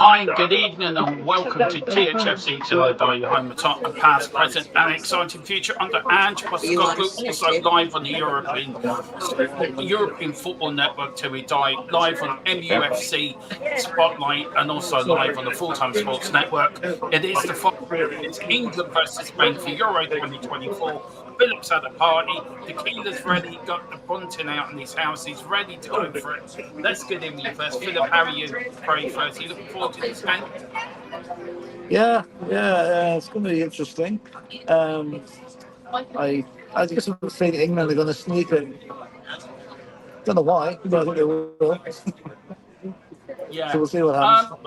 Hi, good evening, and welcome to THFC Till I Die, your home of Tottenham past, present, and exciting future under Ange Postecoglou. Also live on the European Football Network Till We Die, live on MUFC Spotlight, and also live on the Full-Time Sports Network. It's England versus Spain for Euro 2024. Philip's at a party. Tequila's ready. Got the bunting out in his house. He's ready to go for it. Let's get in with you first. Philip, how are you? Very first. Are you looking forward to this game? Yeah, it's going to be interesting. I just think England are going to sneak it. Don't know why, but I think they will. Yeah. So we'll see what happens.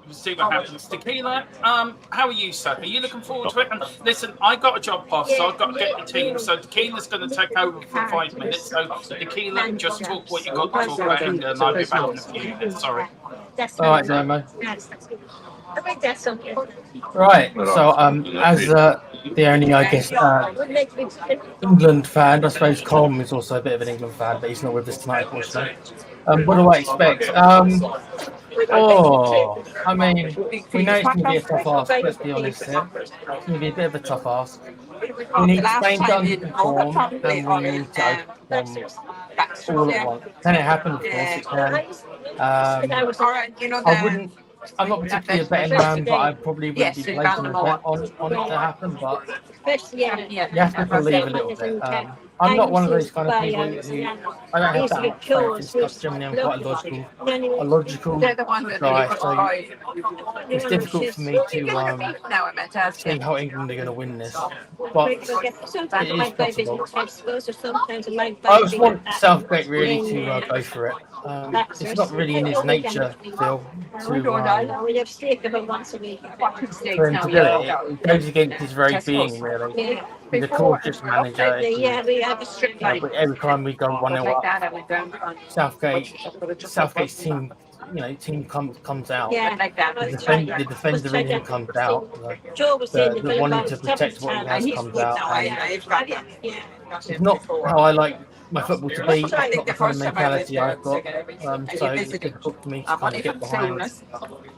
We'll see what happens. Tequila, how are you, sir? Are you looking forward to it? And listen, I got a job pass, so I've got to get the team. So Tequila's going to take over for 5 minutes. So Tequila, just talk what you got to talk about, and I'll be back in a few minutes. Sorry. All right, Demo. Right. So, as the only, I guess, England fan, I suppose Colm is also a bit of an England fan, but he's not with us tonight, unfortunately. What do I expect? I mean, we know it's going to be a tough ask, let's be honest here. It's going to be a bit of a tough ask. We need Spain to underperform, and we need to overperform all at once. Can it happen? Of course it can. I'm not particularly a betting man, but I probably would be placing a bet on it to happen, but you have to believe a little bit. I'm not one of those kind of people who I don't have that much faith in stuff. Generally, I'm quite a logical guy, so it's difficult for me to see how England are going to win this. But it is possible. I just want Southgate really to go for it. It's not really in his nature, Phil, for him to do it. It goes against his very being, really. He's a cautious manager. Every time we go 1-0 up, Southgate's team, team comes out. The defender in him comes out. The wanting to protect what he has comes out. It's not how I like my football to be. It's not the kind of mentality I've got. So it's difficult for me to kind of get behind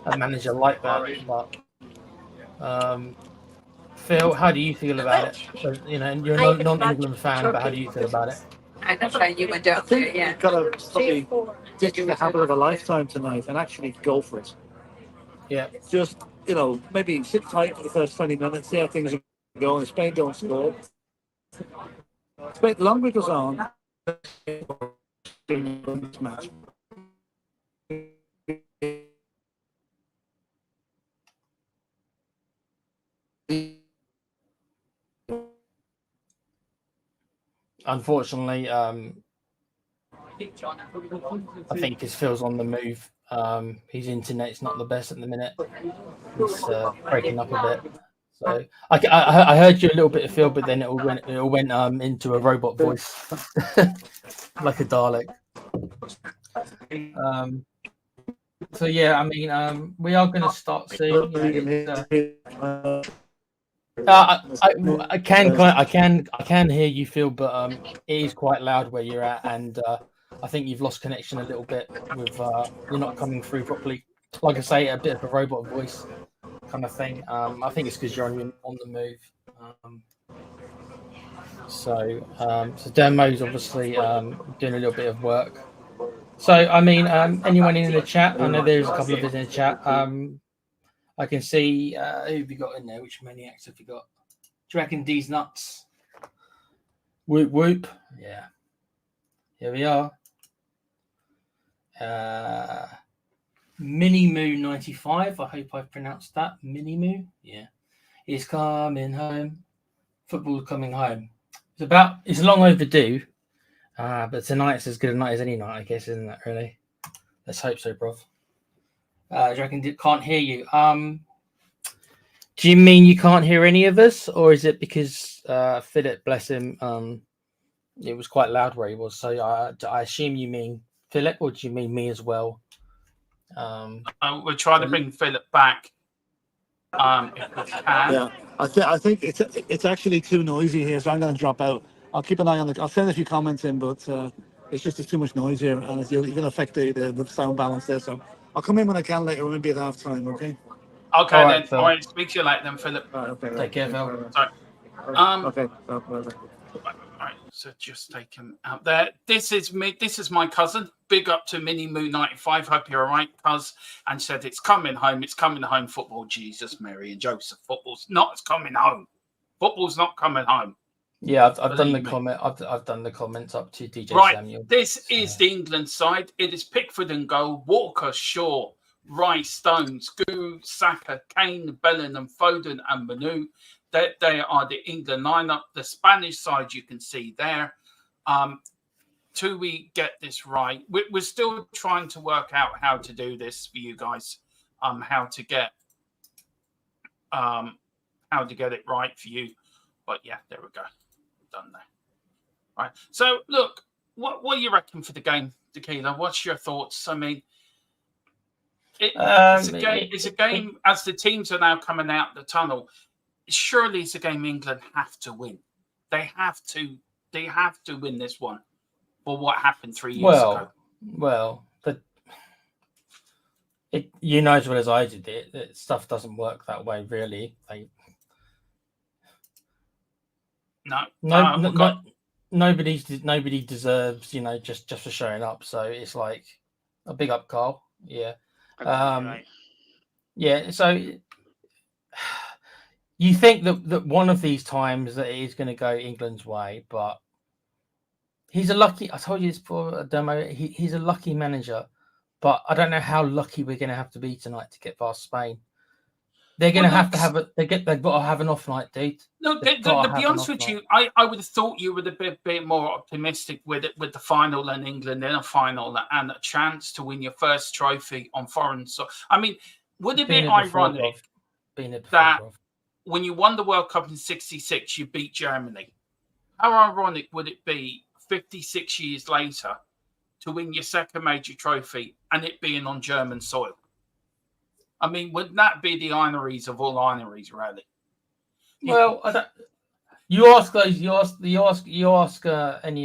a manager like that. But Phil, how do you feel about it? You're a non-England fan, but how do you feel about it? I think you've got to probably ditch the habit of a lifetime tonight and actually go for it. Yeah. Just, maybe sit tight for the first 20 minutes, see how things are going. Spain don't score. Spain, the longer it goes on, this match. Unfortunately, I think his Phil's on the move. His internet's not the best at the minute. It's breaking up a bit. So I heard you a little bit of Phil, but then it all went into a robot voice, like a Dalek. So yeah, I mean, we are going to start soon. I can hear you, Phil, but it is quite loud where you're at, and I think you've lost connection a little bit with you're not coming through properly. Like I say, a bit of a robot voice kind of thing. I think it's because you're on the move. So Demo's obviously doing a little bit of work. So I mean, anyone in the chat? I know there's a couple of us in the chat. I can see who have you got in there? Which maniacs have you got? Do you reckon D's nuts? Whoop whoop. Yeah. Here we are. Mini Moo 95. I hope I've pronounced that. Mini Moo. Yeah. He's coming home. Football's coming home. It's long overdue. But tonight's as good a night as any night, I guess, isn't it, really? Let's hope so, bruv. Do you reckon can't hear you? Do you mean you can't hear any of us, or is it because Philip, bless him, it was quite loud where he was? So I assume you mean Philip, or do you mean me as well? We're trying to bring Philip back. If we can. Yeah, I think it's actually too noisy here, so I'm going to drop out. I'll keep an eye on I'll send a few comments in, but it's just too much noise here, and you're going to affect the sound balance there. So I'll come in when I can later, or maybe at half time. Okay. Okay, All right, then. Phil. All right, speak to you later then, Philip. All right. Okay. Take care, Phil. Sorry. Okay. Right, so just take him out there. This is me. This is my cousin. Big up to Mini Moo 95. Hope you're all right, cuz. And said it's coming home. It's coming home. Football. Jesus, Mary and Joseph. Football's not coming home. Football's not coming home. Yeah, I've done the Believe me. comment. I've done the comments up to DJ Right. Samuel. This is the England side. It is Pickford and goal. Walker, Shaw, Rice, Stones, Goo, Saka, Kane, Bellingham, Foden, and Manu. They are the England lineup. The Spanish side you can see there. Till we get this right, we're still trying to work out how to do this for you guys. How to get it right for you. But yeah, there we go. Done there. Right. So look, what do you reckon for the game, Tequila? What's your thoughts? I mean, it's a game as the teams are now coming out the tunnel. Surely it's a game England have to win. They have to win this one for what happened 3 years ago. Well, you know as well as I did that stuff doesn't work that way, really. Nobody deserves, just for showing up. So it's like a big up, Carl. Yeah. Yeah. So you think that one of these times that it is going to go England's way, but he's a lucky. I told you this before a demo. He's a lucky manager, but I don't know how lucky we're going to have to be tonight to get past Spain. They're going to have to have they've got to have an off night, dude. No, to be honest with you, I would have thought you would have been a bit more optimistic with the final and England in a final and a chance to win your first trophy on foreign. So, I mean, would it be ironic that when you won the World Cup in '66, you beat Germany? How ironic would it be 56 years later to win your second major trophy and it being on German soil? I mean, wouldn't that be the ironies of all ironies, really? Well, you ask any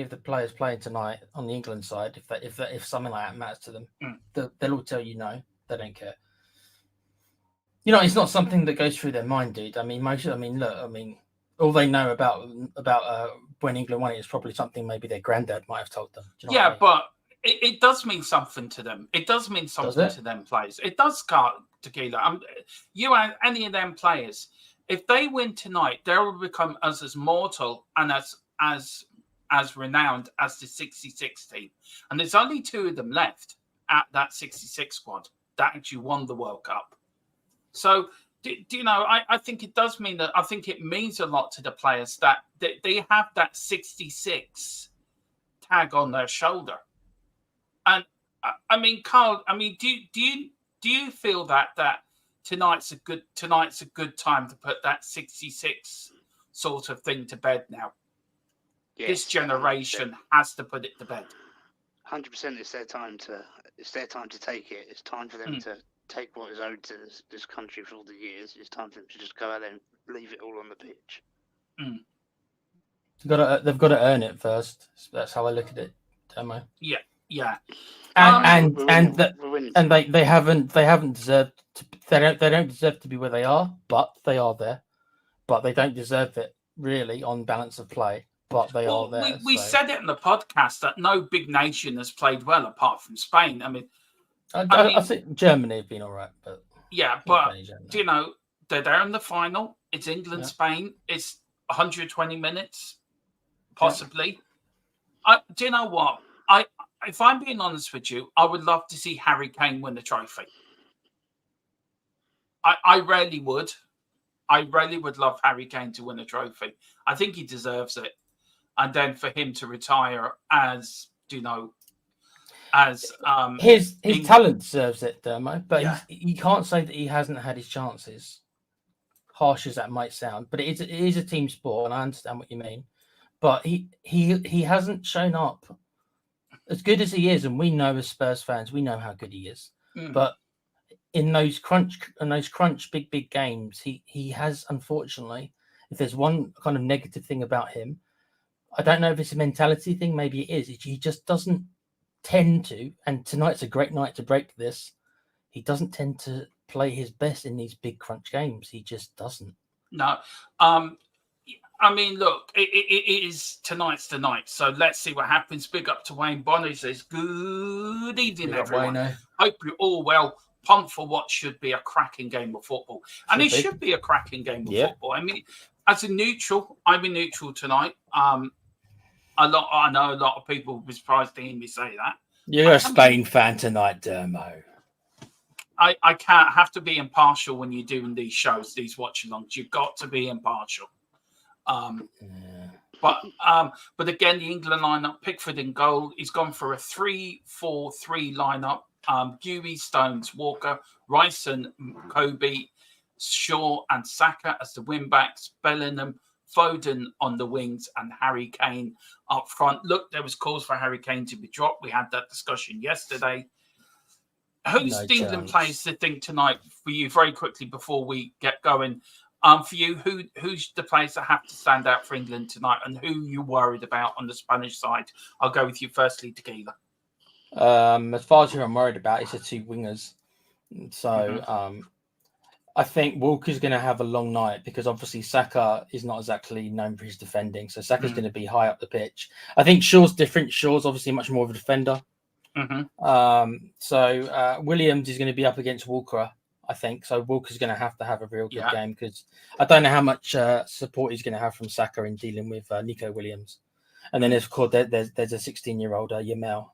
of the players playing tonight on the England side if something like that matters to them, they'll all tell you no, they don't care. It's not something that goes through their mind, dude. I mean, all they know about when England won it is probably something maybe their granddad might have told them. Do you know what I mean? But it does mean something to them. It does mean something to them players. It does, Tequila. You and any of them players, if they win tonight, they will become as mortal and as renowned as the '66 team. And there's only two of them left at that '66 squad that actually won the World Cup. So, I think it does mean that. I think it means a lot to the players that they have that '66 tag on their shoulder. And I mean, Carl, do you feel that tonight's a good time to put that '66 sort of thing to bed now? Yes, this generation has to put it to bed. 100%. It's their time to take it. It's time for them to take what is owed to this country for all the years. It's time for them to just go out there and leave it all on the pitch. They've got to earn it first. That's how I look at it, Demo. Yeah. And they haven't deserved they don't deserve to be where they are, but they are there. But they don't deserve it really on balance of play. But they are there. We said it in the podcast that no big nation has played well apart from Spain. I mean, I think Germany have been all right, but they're there in the final. It's England, Spain. It's 120 minutes, possibly. Do you know what? If I'm being honest with you, I would love to see Harry Kane win the trophy. I really would. I really would love Harry Kane to win a trophy. I think he deserves it. And then for him to retire as his talent deserves it, Dermo. But he can't say that he hasn't had his chances. Harsh as that might sound, but it is a team sport, and I understand what you mean. But he hasn't shown up as good as he is, and we know as Spurs fans, we know how good he is. But in those crunch big games, he has, unfortunately, if there's one kind of negative thing about him, I don't know if it's a mentality thing, maybe it is. He just doesn't tend to, and tonight's a great night to break this. he doesn't tend to play his best in these big crunch games. He just doesn't. No. I mean, look, it is tonight's the night. So let's see what happens. Big up to Wayne Bonner. He says, good evening, everyone. Hope you're all well. Pumped for what should be a cracking game of football. And it should be a cracking game of football. I mean, as a neutral, I'm a neutral tonight. I know a lot of people will be surprised to hear me say that. You're a Spain fan tonight, Dermo. I can't have to be impartial when you're doing these shows, these watch-alongs. You've got to be impartial. But again, the England lineup, Pickford in goal. He's gone for a 3-4-3 lineup. Dewey, Stones, Walker, Rice and Kobe, Shaw and Saka as the wing-backs, Bellingham, Foden on the wings, and Harry Kane up front. Look, there was cause for Harry Kane to be dropped. We had that discussion yesterday. Who's the England players to think tonight for you very quickly before we get going? For you, who's the players that have to stand out for England tonight, and who you worried about on the Spanish side? I'll go with you firstly, Tequila. As far as who I'm worried about, it's the two wingers. So I think Walker's going to have a long night because obviously Saka is not exactly known for his defending. So Saka's going to be high up the pitch. I think Shaw's different. Shaw's obviously much more of a defender. So Williams is going to be up against Walker, I think. So Walker's going to have a real good game because I don't know how much support he's going to have from Saka in dealing with Nico Williams. And then of course there's a 16-year-old Yamal.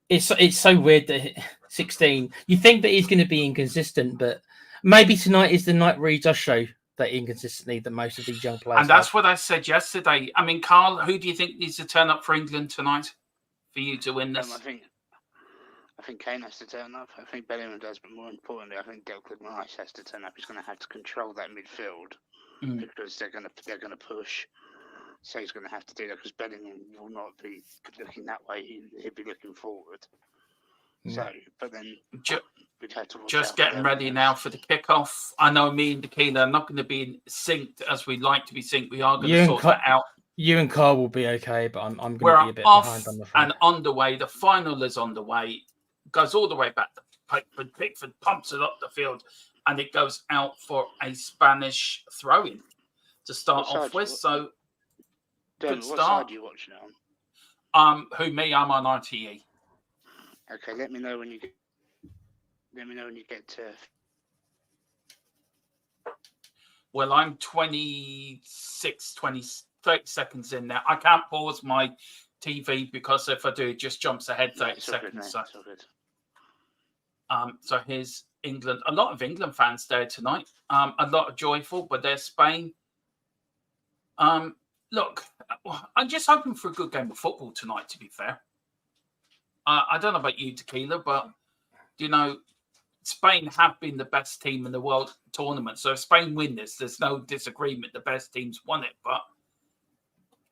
It's so weird that 16. You think that he's going to be inconsistent, but maybe tonight is the night where he does show that inconsistency that most of these young players. And that's what I said yesterday. I mean, Carl, who do you think needs to turn up for England tonight for you to win this? I think Kane has to turn up. I think Bellingham does, but more importantly, I think Declan Rice has to turn up. He's going to have to control that midfield because they're going to push. So he's going to have to do that because Bellingham will not be looking that way. He'll be looking forward. So, but then we'd have to just getting ready now for the kickoff. I know me and Tequila are not going to be synced as we'd like to be synced. We are going to sort that out. You and Carl will be okay, but I'm going to be a bit behind on the front. And on the way. The final is on the way. Goes all the way back to Pickford, pumps it up the field, and it goes out for a Spanish throw-in to start off with. So. What side are you watching it on? Who me? I'm on RTE. Okay, let me know when you get to. Well, I'm 30 seconds in now. I can't pause my TV because if I do, it just jumps ahead 30 seconds. So here's England. A lot of England fans there tonight. A lot of joyful, but there's Spain. Look, I'm just hoping for a good game of football tonight, to be fair. I don't know about you, Tequila, but, Spain have been the best team in the world tournament. So if Spain win this, there's no disagreement. The best teams won it. But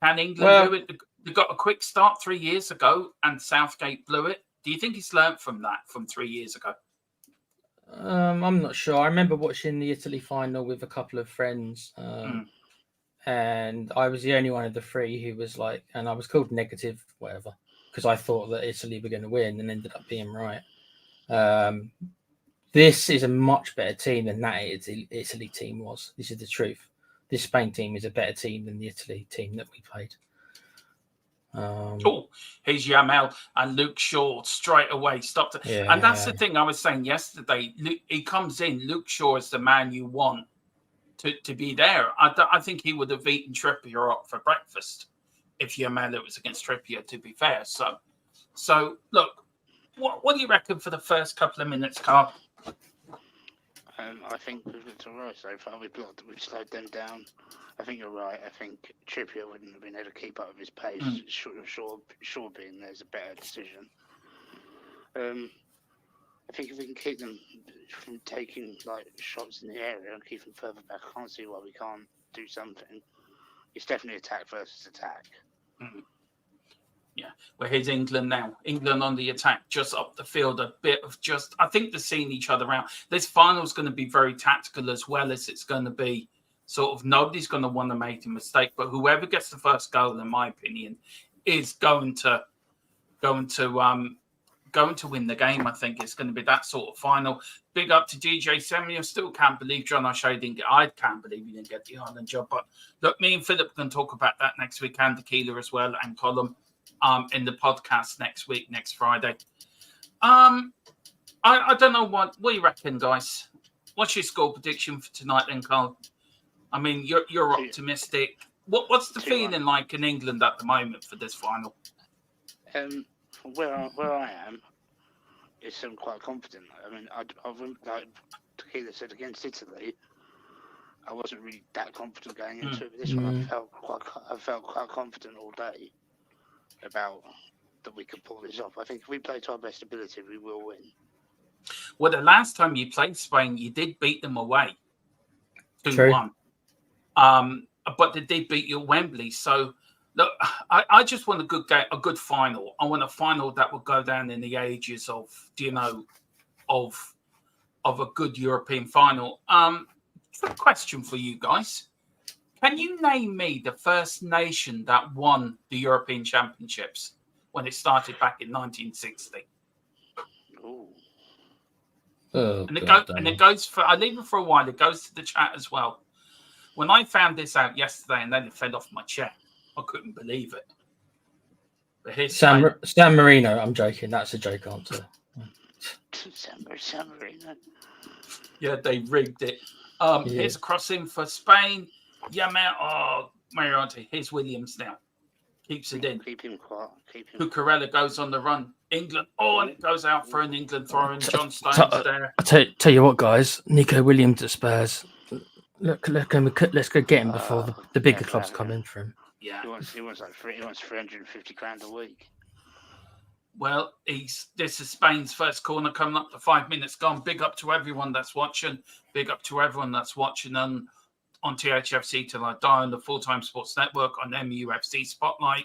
can England do it? They got a quick start 3 years ago and Southgate blew it. Do you think he's learned from that from 3 years ago? I'm not sure. I remember watching the Italy final with a couple of friends. And I was the only one of the three who was like, and I was called negative, whatever, because I thought that Italy were going to win and ended up being right. This is a much better team than that Italy team was. This is the truth. This Spain team is a better team than the Italy team that we played. Here's Yamal and Luke Shaw straight away stopped it. And that's the thing I was saying yesterday. He comes in. Luke Shaw is the man you want to be there. I think he would have eaten Trippier up for breakfast if Yamal was against Trippier, to be fair. So look, what do you reckon for the first couple of minutes, Carl? I think we've looked all right so far. We've slowed them down. I think you're right. I think Trippier wouldn't have been able to keep up with his pace. Shaw being there's a better decision. I think if we can keep them from taking shots in the area and keep them further back, I can't see why we can't do something. It's definitely attack versus attack. Yeah, well, here's England now. England on the attack, just up the field, a bit of I think they're seeing each other out. This final is going to be very tactical as well as it's going to be sort of nobody's going to want to make a mistake, but whoever gets the first goal, in my opinion, is going to going to win the game. I think it's going to be that sort of final. Big up to DJ Semi. I still can't believe John O'Shea didn't get. I can't believe he didn't get the Ireland job. But look, me and Philip can talk about that next week, and Tequila as well, and Colin in the podcast next week, next Friday. I don't know what you reckon, guys. What's your score prediction for tonight, then, Carl? I mean, you're optimistic. What's the feeling like in England at the moment for this final? Where I am, I'm quite confident. I mean, I like Tequila said against Italy, I wasn't really that confident going into it. But this one, I felt quite confident all day about that we could pull this off. I think if we play to our best ability, we will win. Well, the last time you played Spain, you did beat them away 2-1. But they did beat you at Wembley. So, look, I just want a good game, a good final. I want a final that will go down in the ages of, of a good European final. A question for you guys. Can you name me the first nation that won the European Championships when it started back in 1960? Ooh. And it goes for, I leave it for a while, it goes to the chat as well. When I found this out yesterday and then it fell off my chair, I couldn't believe it. But here's San Marino. I'm joking. That's a joke answer. San Marino. Yeah, they rigged it. Here's a crossing for Spain. Yeah, man. Oh, Mariante. Here's Williams now. Keeps it in. Keep him quiet. Cucurella goes on the run. England. Oh, and it goes out for an England throw in. John Stones there. Tell you what, guys. Nico Williams at Spurs. Look, let's go get him before the bigger clubs come in for him. Yeah. He wants 350 grand a week. Well, this is Spain's first corner coming up to 5 minutes gone. Big up to everyone that's watching. Big up to everyone that's watching on THFC Till I Die, on the Full-Time Sports Network, on MUFC Spotlight,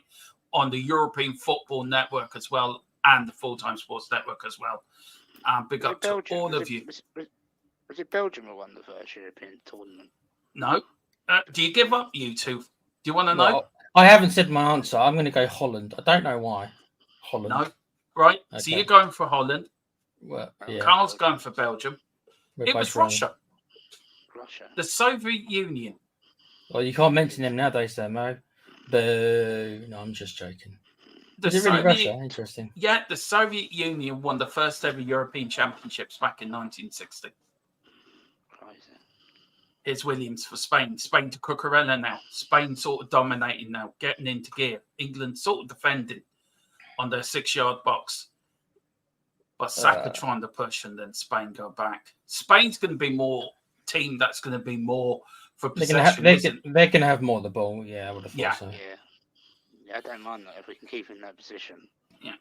on the European Football Network as well, and the Full-Time Sports Network as well. Big up to all of you. Was it Belgium who won the first European tournament? No. Do you give up, you two? Do you want to know? I haven't said my answer. I'm going to go Holland. I don't know why. Holland. No. Right. Okay. So you're going for Holland. Well, yeah. Carl's going for Belgium. It was Russia. The Soviet Union. Well, you can't mention them nowadays, though, Mo. No, I'm just joking. Is it really Russia? Interesting. Yeah, the Soviet Union won the first ever European Championships back in 1960. Here's Williams for Spain. Spain to Cucurella now. Spain sort of dominating now, getting into gear. England sort of defending on their 6-yard box. But Saka trying to push and then Spain go back. Spain's going to be more team that's going to be more for possession. They're going to have more of the ball. Yeah, I would have thought so. Yeah, I don't mind that if we can keep in that position. Yeah.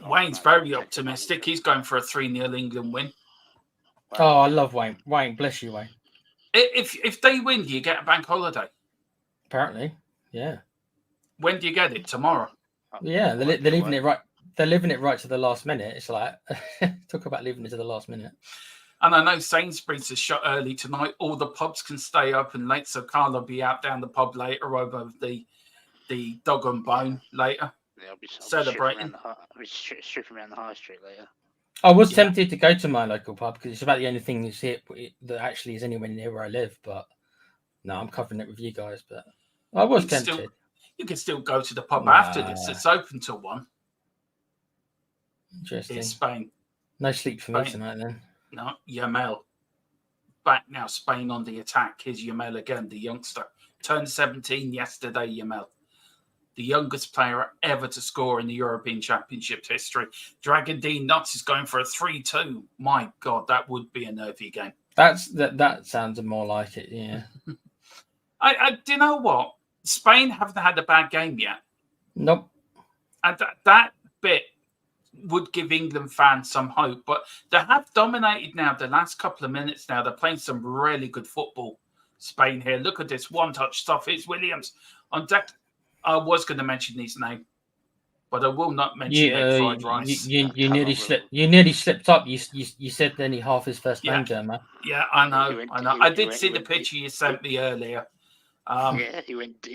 Wayne's very optimistic. He's going for a 3-0 England win. Oh, I love Wayne. Wayne, bless you, Wayne. If they win, do you get a bank holiday? Apparently, yeah. When do you get it? Tomorrow? Yeah, they're leaving it right. They're leaving it right to the last minute. It's like talk about leaving it to the last minute. And I know Sainsbury's is shut early tonight. All the pubs can stay open late, so Carl will be out down the pub later over the dog and bone later. Yeah, I'll be celebrating. Stripping around the high street later. I was tempted to go to my local pub because it's about the only thing that actually is anywhere near where I live. But no, I'm covering it with you guys. But I was tempted. You can still go to the pub after this. It's open till 1. Interesting. In Spain. No sleep for me tonight then. No, Yamal. Back now, Spain on the attack. Here's Yamal again, the youngster. Turned 17 yesterday, Yamal. The youngest player ever to score in the European Championships history. Dragon D Nuts is going for a 3-2. My God, that would be a nervy game. That sounds more like it, yeah. I do you know what? Spain haven't had a bad game yet. Nope. And that bit would give England fans some hope. But they have dominated now the last couple of minutes now. They're playing some really good football. Spain here. Look at this one-touch stuff. Here's Williams on deck. I was going to mention his name, but I will not mention fried rice. You nearly slipped. You nearly slipped up. You said then he half his first name there, man. Yeah, I know. I did see the picture you sent me earlier. He went.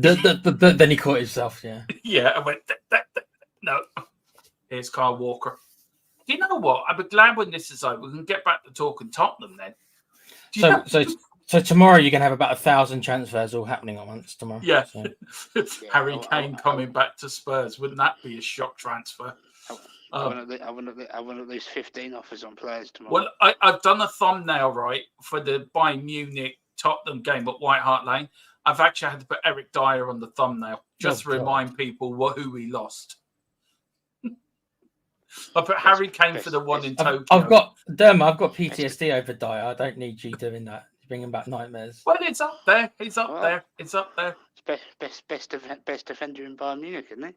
Then he caught himself. Yeah. Yeah, I went. No. Here's Kyle Walker. Do you know what? I'd be glad when this is over. We can get back to talking Tottenham then. So tomorrow you're going to have about 1,000 transfers all happening at once tomorrow. Yeah. So. Harry Kane coming back to Spurs. Wouldn't that be a shock transfer? I want at least 15 offers on players tomorrow. Well, I've done a thumbnail, right, for the Bayern Munich Tottenham game at White Hart Lane. I've actually had to put Eric Dyer on the thumbnail just to remind people who we lost. I put Harry Kane for the one in Tokyo. I've got PTSD over Dyer. I don't need you doing that. You're bringing back nightmares. Well, it's up there. It's up there. It's up there. Best defender in Bayern Munich, isn't he?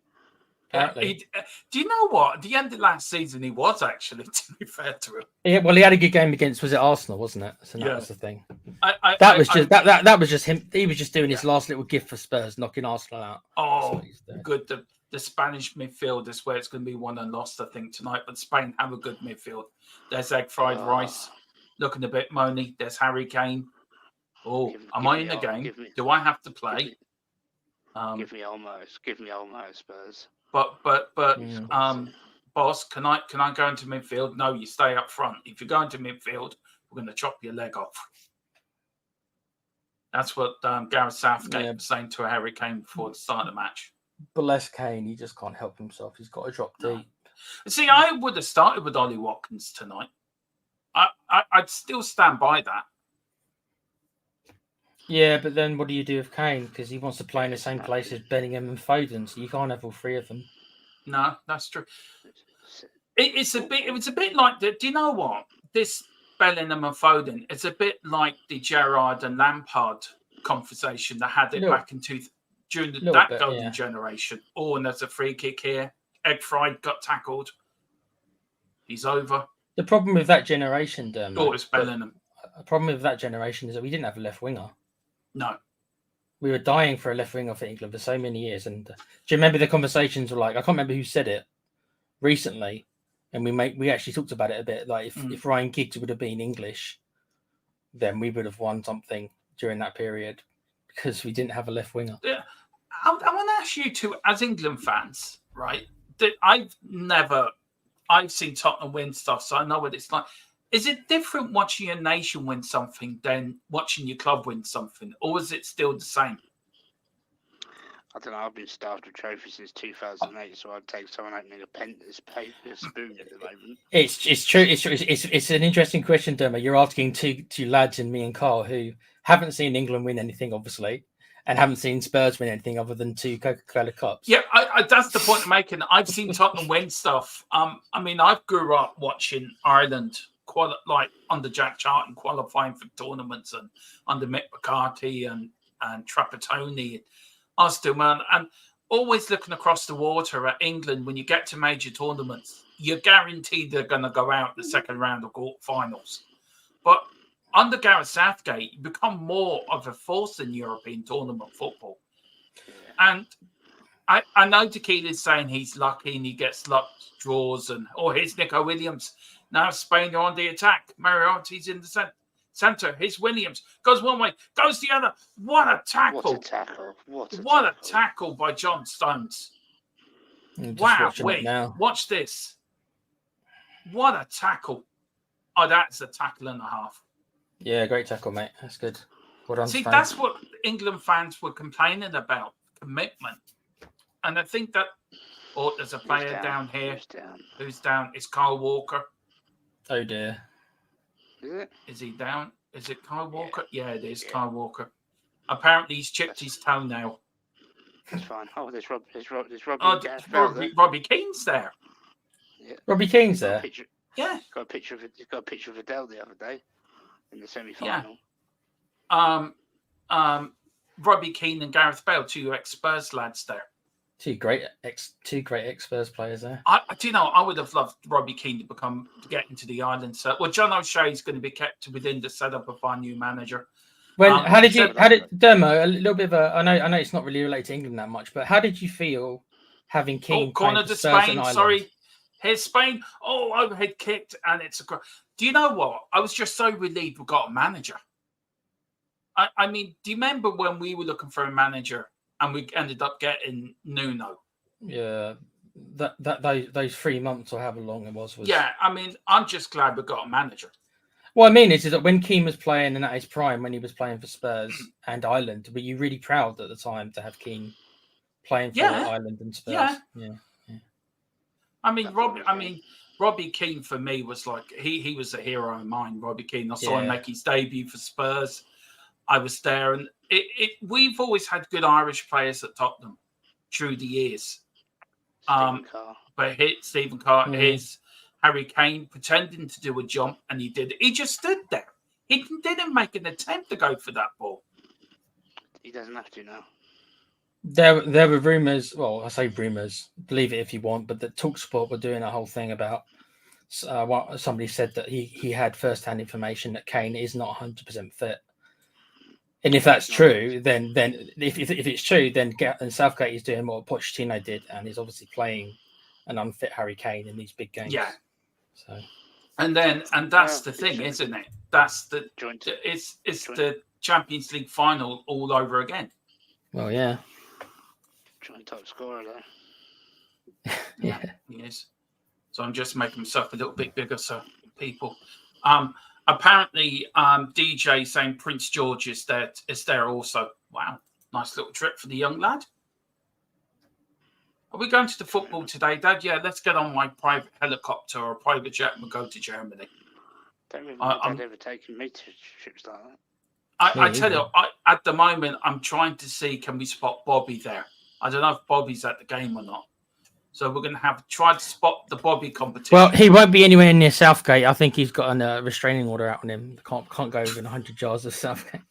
Do you know what? At the end of last season, he was actually, to be fair to him. Yeah, well, he had a good game against, was it Arsenal, wasn't it? So that was the thing. That was just him. He was just doing his last little gift for Spurs, knocking Arsenal out. Oh, good. The Spanish midfield is where it's going to be won and lost, I think, tonight. But Spain have a good midfield. There's egg fried rice, looking a bit moany. There's Harry Kane. Oh, am I in the game? Do I have to play? Give me Olmo, Spurs. But boss, can I go into midfield? No, you stay up front. If you go into midfield, we're going to chop your leg off. That's what Gareth Southgate was saying to Harry Kane before the start of the match. Bless Kane, he just can't help himself. He's got to drop deep. See, I would have started with Ollie Watkins tonight. I'd still stand by that. Yeah, but then what do you do with Kane? Because he wants to play in the same place as Bellingham and Foden, so you can't have all three of them. No, that's true. It was a bit like do you know what? This Bellingham and Foden, it's a bit like the Gerrard and Lampard conversation that had it back in during that golden generation. Oh, and there's a free kick here. Egg fried got tackled. He's over. The problem with that generation, it's Bellingham. The problem with that generation is that we didn't have a left winger. No. We were dying for a left winger for England for so many years. And do you remember the conversations were like, I can't remember who said it recently. And we actually talked about it a bit. Like if Ryan Giggs would have been English, then we would have won something during that period because we didn't have a left winger. Yeah. I want to ask you two, as England fans, right? That I've seen Tottenham win stuff, so I know what it's like. Is it different watching your nation win something than watching your club win something, or is it still the same? I don't know. I've been starved of trophies since 2008, so I'd take someone opening a spoon at the moment. It's true. It's an interesting question, Derma. You're asking two lads and me and Carl who haven't seen England win anything, obviously, and haven't seen Spurs win anything other than 2 Coca-Cola Cups. Yeah, that's the point I'm making. I've seen Tottenham win stuff. I mean, I grew up watching Ireland under Jack Charlton qualifying for tournaments and under Mick McCarthy and Trapattoni, Osterman, and always looking across the water at England. When you get to major tournaments, you're guaranteed they're going to go out the second round of quarterfinals. But under Gareth Southgate, you become more of a force in European tournament football. And I know Tequila's saying he's lucky and he gets luck draws here's Nico Williams. Now Spain are on the attack. Mariotta's in the centre. Here's Williams. Goes one way, goes the other. What a tackle. What a tackle by John Stones. Wow, wait, watch this. What a tackle. Oh, that's a tackle and a half. Yeah, great tackle, mate. That's good. Well done, See, Spain. that's what England fans were complaining about, commitment. And I think that, there's a player down here. Who's down? It's Kyle Walker. Oh, dear. Is he down? Is it Kyle Walker? Yeah, it is Kyle Walker. Apparently, he's chipped his toenail. That's fine. Oh, there's Robbie. Robbie Keane's there. Yeah. Robbie Keane's there? Yeah. He's got a picture of Adele the other day in the semi-final. Yeah. Robbie Keane and Gareth Bale, 2 ex-Spurs lads there. Two great ex-Spurs players there. I would have loved Robbie Keane to get into the Ireland set. Well, John O'Shea's going to be kept within the setup of our new manager. How did Dermo? A little bit of I know it's not really related to England that much, but how did you feel having Keane corner to Spain? Sorry, here's Spain. Oh, overhead kicked, and it's a. Do you know what? I was just so relieved we got a manager. I mean, do you remember when we were looking for a manager and we ended up getting Nuno. Yeah, those 3 months or however long it was. Yeah, I mean, I'm just glad we got a manager. What I mean is that when Keane was playing and at his prime, when he was playing for Spurs and Ireland, were you really proud at the time to have Keane playing for Ireland and Spurs? Yeah. I mean, Robbie Keane for me was like he was a hero of mine. Robbie Keane. I saw him make his debut for Spurs. I was there, and we've always had good Irish players at Tottenham through the years. But Stephen Carr, his Harry Kane pretending to do a jump, and he did. He just stood there. He didn't make an attempt to go for that ball. He doesn't have to now. There were rumours. Well, I say rumours. Believe it if you want, but the TalkSport were doing a whole thing about. Somebody said that he had first-hand information that Kane is not 100% fit. And if that's true, then if it's true, then Southgate is doing what Pochettino did, and he's obviously playing an unfit Harry Kane in these big games. Yeah. So, and that's the thing, isn't it? That's it's the Champions League final all over again. Well, yeah. Joint top scorer though. Yeah, he is. So I'm just making myself a little bit bigger, so people. Apparently, DJ saying Prince George is there also. Wow, nice little trip for the young lad. Are we going to the football today, Dad? Yeah, let's get on my private helicopter or private jet and we'll go to Germany. Don't remember my dad ever taking me to trips like that. I tell you, at the moment, I'm trying to see can we spot Bobby there. I don't know if Bobby's at the game or not. So we're going to try to spot the Bobby competition. Well, he won't be anywhere near Southgate. I think he's got a restraining order out on him. Can't go within 100 yards of Southgate.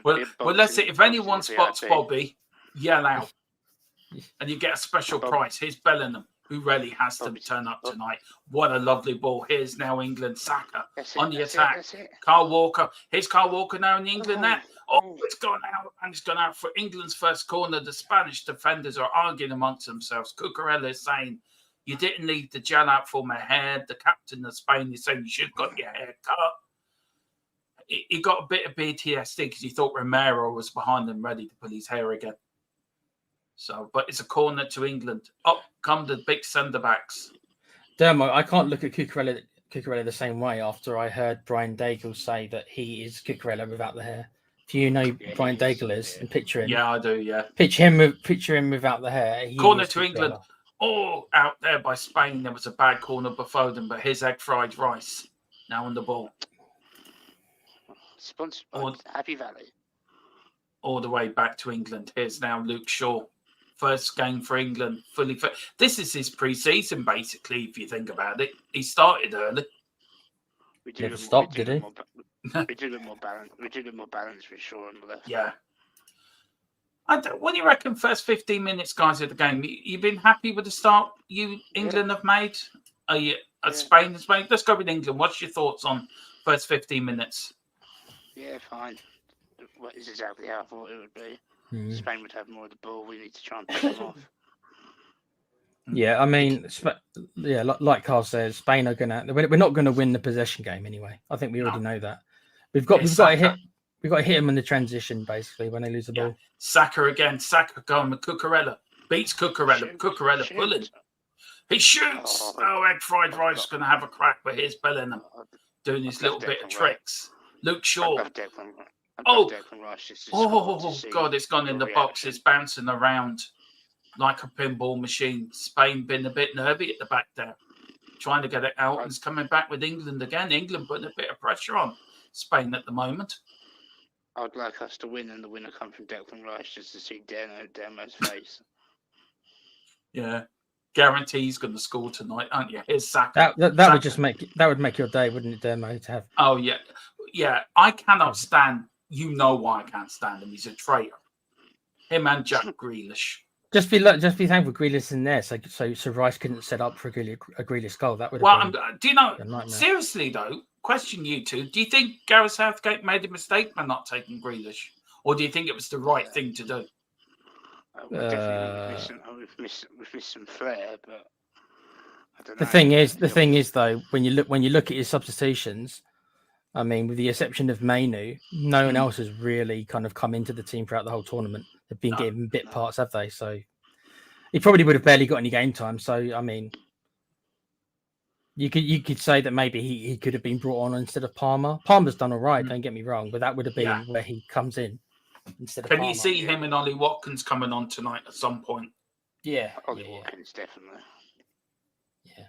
Well, let's see. If anyone spots Bobby, yell out. And you get a special prize. Here's Bellingham, who really has to turn up tonight. What a lovely ball. Here's now England. Saka on the attack. Kyle Walker. Here's Kyle Walker now in the England net. Oh, it's gone out. And it's gone out for England's first corner. The Spanish defenders are arguing amongst themselves. Cucurella is saying, you didn't leave the gel out for my hair. The captain of Spain is saying, you should have got your hair cut. He got a bit of PTSD because he thought Romero was behind him ready to pull his hair again. So, but it's a corner to England. Up come the big centre-backs. Dermo, I can't look at Cucurella the same way after I heard Brian Daigle say that he is Cucurella without the hair. If you know Brian Daigle is and picture him. Yeah, I do, yeah. Picture him without the hair. Corner to England. Oh, out there by Spain, there was a bad corner by Foden, but here's egg fried rice now on the ball. Sponsored by Happy Valley. All the way back to England. Here's now Luke Shaw. First game for England, fully fit. This is his pre-season, basically, if you think about it. He started early. We never stopped, did he? We do look more balanced. We do look more balanced for sure on the left. Yeah. What do you reckon? First 15 minutes, guys, of the game. You've been happy with the start England have made? Are you Spain has made? Let's go with England. What's your thoughts on first 15 minutes? Yeah, fine. What is exactly how I thought it would be. Spain would have more of the ball. We need to try and pick them off. Yeah, I mean, like Carl says, Spain are we're not gonna win the possession game anyway. I think we already know that. We've got to hit them in the transition basically when they lose the ball. Saka again. Saka going with Cucurella. Beats Cucurella. Cucurella pulling. He shoots. Egg fried rice is going to have a crack, but here's Bellingham doing his little bit of tricks. Luke Shaw. God, it's gone in the box. It's bouncing around like a pinball machine. Spain been a bit nervy at the back there, trying to get it out, and it's coming back with England again. England putting a bit of pressure on Spain at the moment. I'd like us to win, and the winner come from Declan Rice just to see Dermo's face. Yeah, guarantee he's going to score tonight, aren't you? Here's Saka. That would just make your day, wouldn't it, Dermo, to have? Oh yeah. I cannot stand. You know why I can't stand him. He's a traitor. Him and Jack Grealish. Just be thankful Grealish in there, so Rice couldn't set up for a Grealish goal. That would have been. Do you know? Seriously though, question you two: do you think Gareth Southgate made a mistake by not taking Grealish, or do you think it was the right thing to do? We've missed some flair, but I don't know. The thing is though, when you look at his substitutions. I mean, with the exception of Mainu, no one else has really kind of come into the team throughout the whole tournament. They've been getting bit parts, have they? So he probably would have barely got any game time. So I mean, you could say that maybe he could have been brought on instead of Palmer. Palmer's done all right, don't get me wrong, but that would have been where he comes in instead of Can Palmer. you see him and Ollie Watkins coming on tonight at some point? Yeah, Ollie Watkins, definitely. Yeah.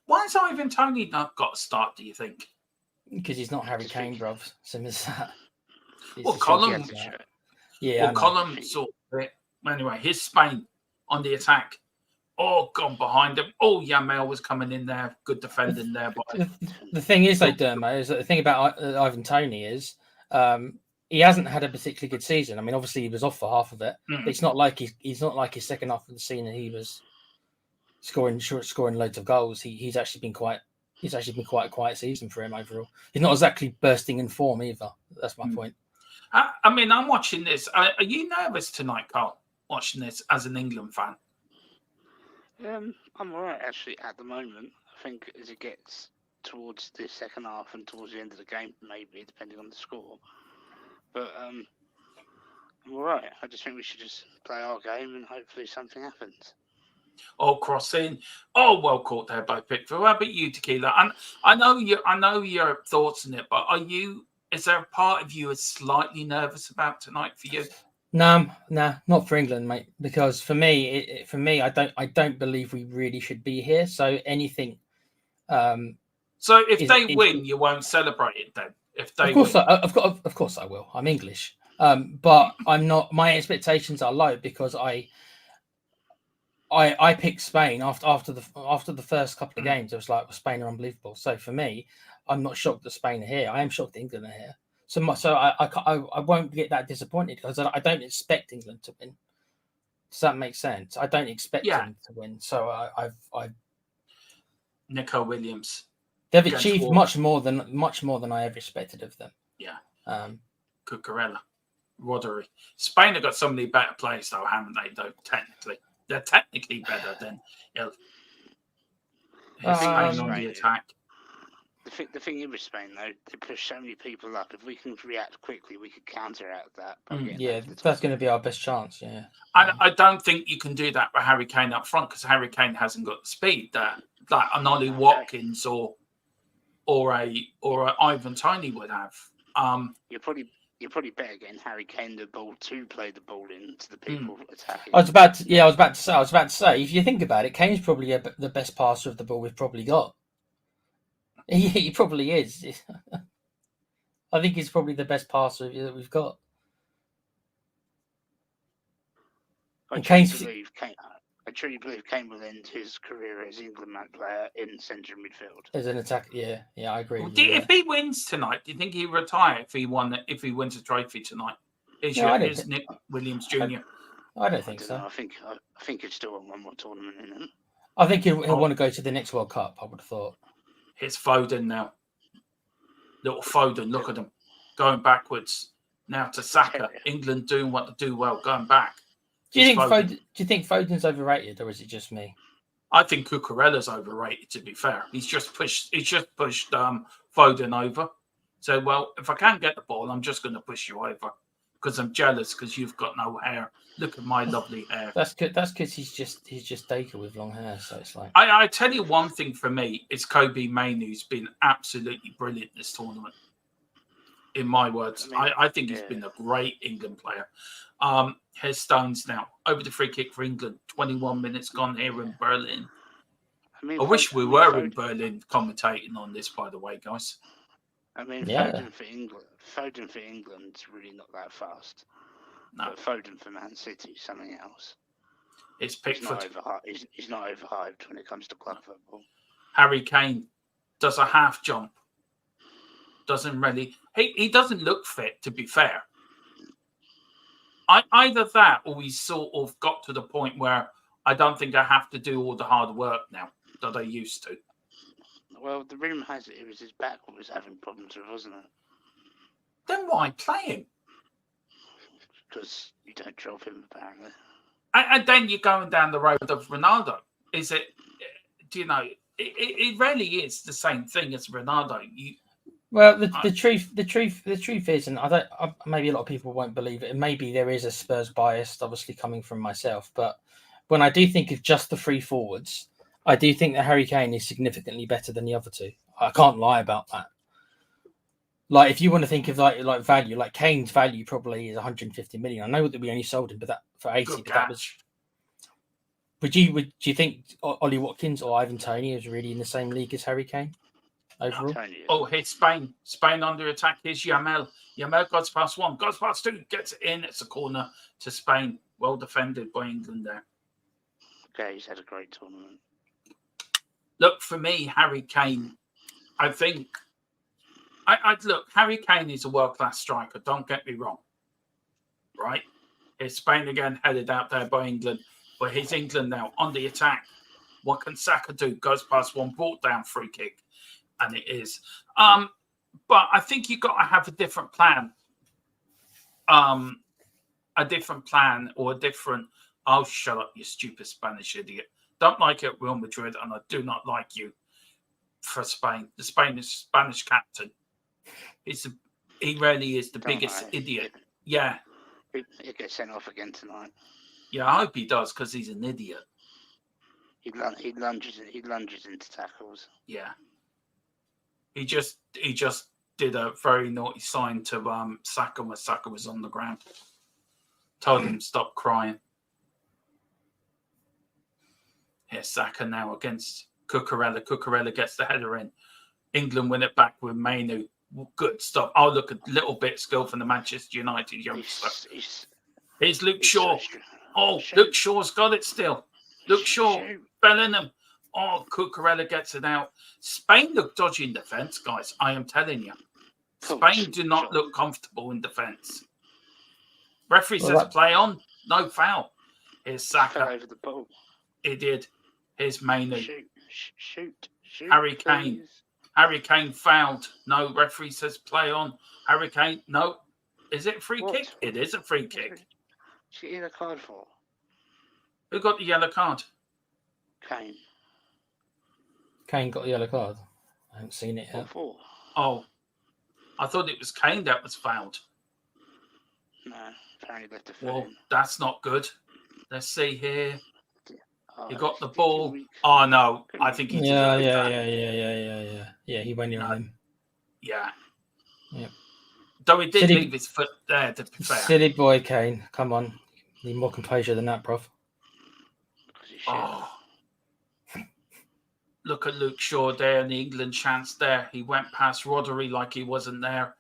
Why has Ivan Toney not got a start, do you think? Because he's not Harry Kane, bruv. Same as that. Well, Colin, Colin saw it. Anyway, here's Spain on the attack. Oh, gone behind him. Oh, Yamal was coming in there. Good defending there. The thing is, though, Dermo, is that the thing about Ivan Toney is he hasn't had a particularly good season. I mean, obviously he was off for half of it. But it's not like he's not like his second half of the season. He was scoring loads of goals. He's actually been quite a quiet season for him overall. He's not exactly bursting in form either. That's my point. I mean, I'm watching this. Are you nervous tonight, Carl? Watching this as an England fan? I'm all right, actually, at the moment. I think as it gets towards the second half and towards the end of the game, maybe, depending on the score. But I'm all right. I just think we should just play our game and hopefully something happens. Oh, crossing. Oh, well caught there by Pickford. How about you, Tequila? And I know your thoughts on it, but is there a part of you is slightly nervous about tonight for you? No, not for England, mate. Because for me, I don't believe we really should be here. So anything. So if they win, you won't celebrate it then. If they of course I will. I'm English, but I'm not. My expectations are low because I picked Spain after the first couple of games. It was like, well, Spain are unbelievable. So for me, I'm not shocked that Spain are here. I am shocked that England are here. So I won't get that disappointed because I don't expect England to win. Does that make sense? I don't expect them to win. So I've Nico Williams. They've achieved much more than I ever expected of them. Yeah. Cucurella, Rodri. Spain have got so many better players though, haven't they? Though technically, they're technically better than Spain on the attack. The thing is with Spain, though, they push so many people up. If we can react quickly, we could counteract that. That's going to be our best chance. Yeah, I don't think you can do that with Harry Kane up front because Harry Kane hasn't got the speed that like an Ollie Watkins or a Ivan Toney would have. You're probably better getting Harry Kane the ball to play the ball into the people attacking. I was about to say, if you think about it, Kane's probably the best passer of the ball we've probably got. He probably is. I think he's probably the best passer that we've got. I truly believe Kane will end his career as England player in central midfield. As an attack, yeah, I agree. If he wins tonight, do you think he'll retire if he wins a trophy tonight? Is Nick Williams Jr.? I don't think so. I think he'd still want one more tournament in him. I think he'll want to go to the next World Cup. I would have thought. Here's Foden now. Little Foden, look at him. Going backwards. Now to Saka. England doing what they do well, going back. Do you think Foden's overrated or is it just me? I think Cucurella's overrated, to be fair. He's just pushed Foden over. So, well, if I can't get the ball, I'm just going to push you over. Because I'm jealous because you've got no hair. Look at my lovely hair. That's good. That's because he's just Dacre with long hair. So it's like I tell you one thing for me, it's Kobe Mainoo who's been absolutely brilliant this tournament. In my words, I think he's been a great England player. Here's Stones now over the free kick for England. 21 minutes gone here in Berlin. I wish we were in Berlin commentating on this, by the way, guys. I mean, Foden for England's really not that fast. No. But Foden for Man City is something else. It's Pickford. He's not overhyped when it comes to club football. Harry Kane does a half jump. Doesn't really... He doesn't look fit, to be fair. Either that or he's sort of got to the point where I don't think I have to do all the hard work now that I used to. Well, the rumour has it was his back that was having problems with, wasn't it? Then why play him? Because you don't drop him, apparently. And then you're going down the road of Ronaldo. Is it, do you know, it really is the same thing as Ronaldo. Well, the truth is, and maybe a lot of people won't believe it, and maybe there is a Spurs bias, obviously coming from myself, but when I do think of just the three forwards, I do think that Harry Kane is significantly better than the other two. I can't lie about that. Like, if you want to think of like value, like Kane's value probably is 150 million. I know that we only sold him, but that for 80, but that was. Would you think Ollie Watkins or Ivan Toney is really in the same league as Harry Kane overall? Oh, here's Spain. Spain under attack. Here's Yamal. Yamal goes past one, goes past two, gets it in. It's a corner to Spain. Well defended by England there. Okay, he's had a great tournament. Look, for me, Harry Kane, I think. I'd look, Harry Kane is a world-class striker. Don't get me wrong. Right? It's Spain again, headed out there by England. But here's England now on the attack. What can Saka do? Goes past one, brought down, free kick. And it is. But I think you've got to have a different plan. Oh, shut up, you stupid Spanish idiot. Don't like it at Real Madrid, and I do not like you for Spain. The Spanish captain. He really is the biggest idiot. Yeah. He gets sent off again tonight. Yeah, I hope he does, because he's an idiot. He lunges into tackles. Yeah. He just did a very naughty sign to Saka when Saka was on the ground. Told him stop crying. Here's Saka now against Cucurella. Cucurella gets the header in. England win it back with Mainu. Good stuff. Oh, look, a little bit skill from the Manchester United youngster. Here's Luke Shaw. Luke Shaw's got it still. Luke Shaw, Bellingham. Oh, Cucurella gets it out. Spain look dodgy in defence, guys. I am telling you. Spain do not look comfortable in defence. Referee says play on. No foul. Here's Saka. Over the ball. He did. Here's Mainu. Shoot. Harry Kane. Harry Kane fouled. No, referee says play on. Harry Kane, no. Is it a free kick? It is a free kick. She get a card for? Who got the yellow card? Kane. Kane got the yellow card. I haven't seen it yet. Oh, I thought it was Kane that was fouled. No, apparently left the foot. Well, that's not good. Let's see here. He got the ball. Oh no, I think he did. Yeah. He went in on him. Yeah. Yeah. Though he did leave his foot there, to be fair. Silly boy, Kane. Come on. Need more composure than that, bruv. Oh. Look at Luke Shaw there and the England chance there. He went past Rodri like he wasn't there.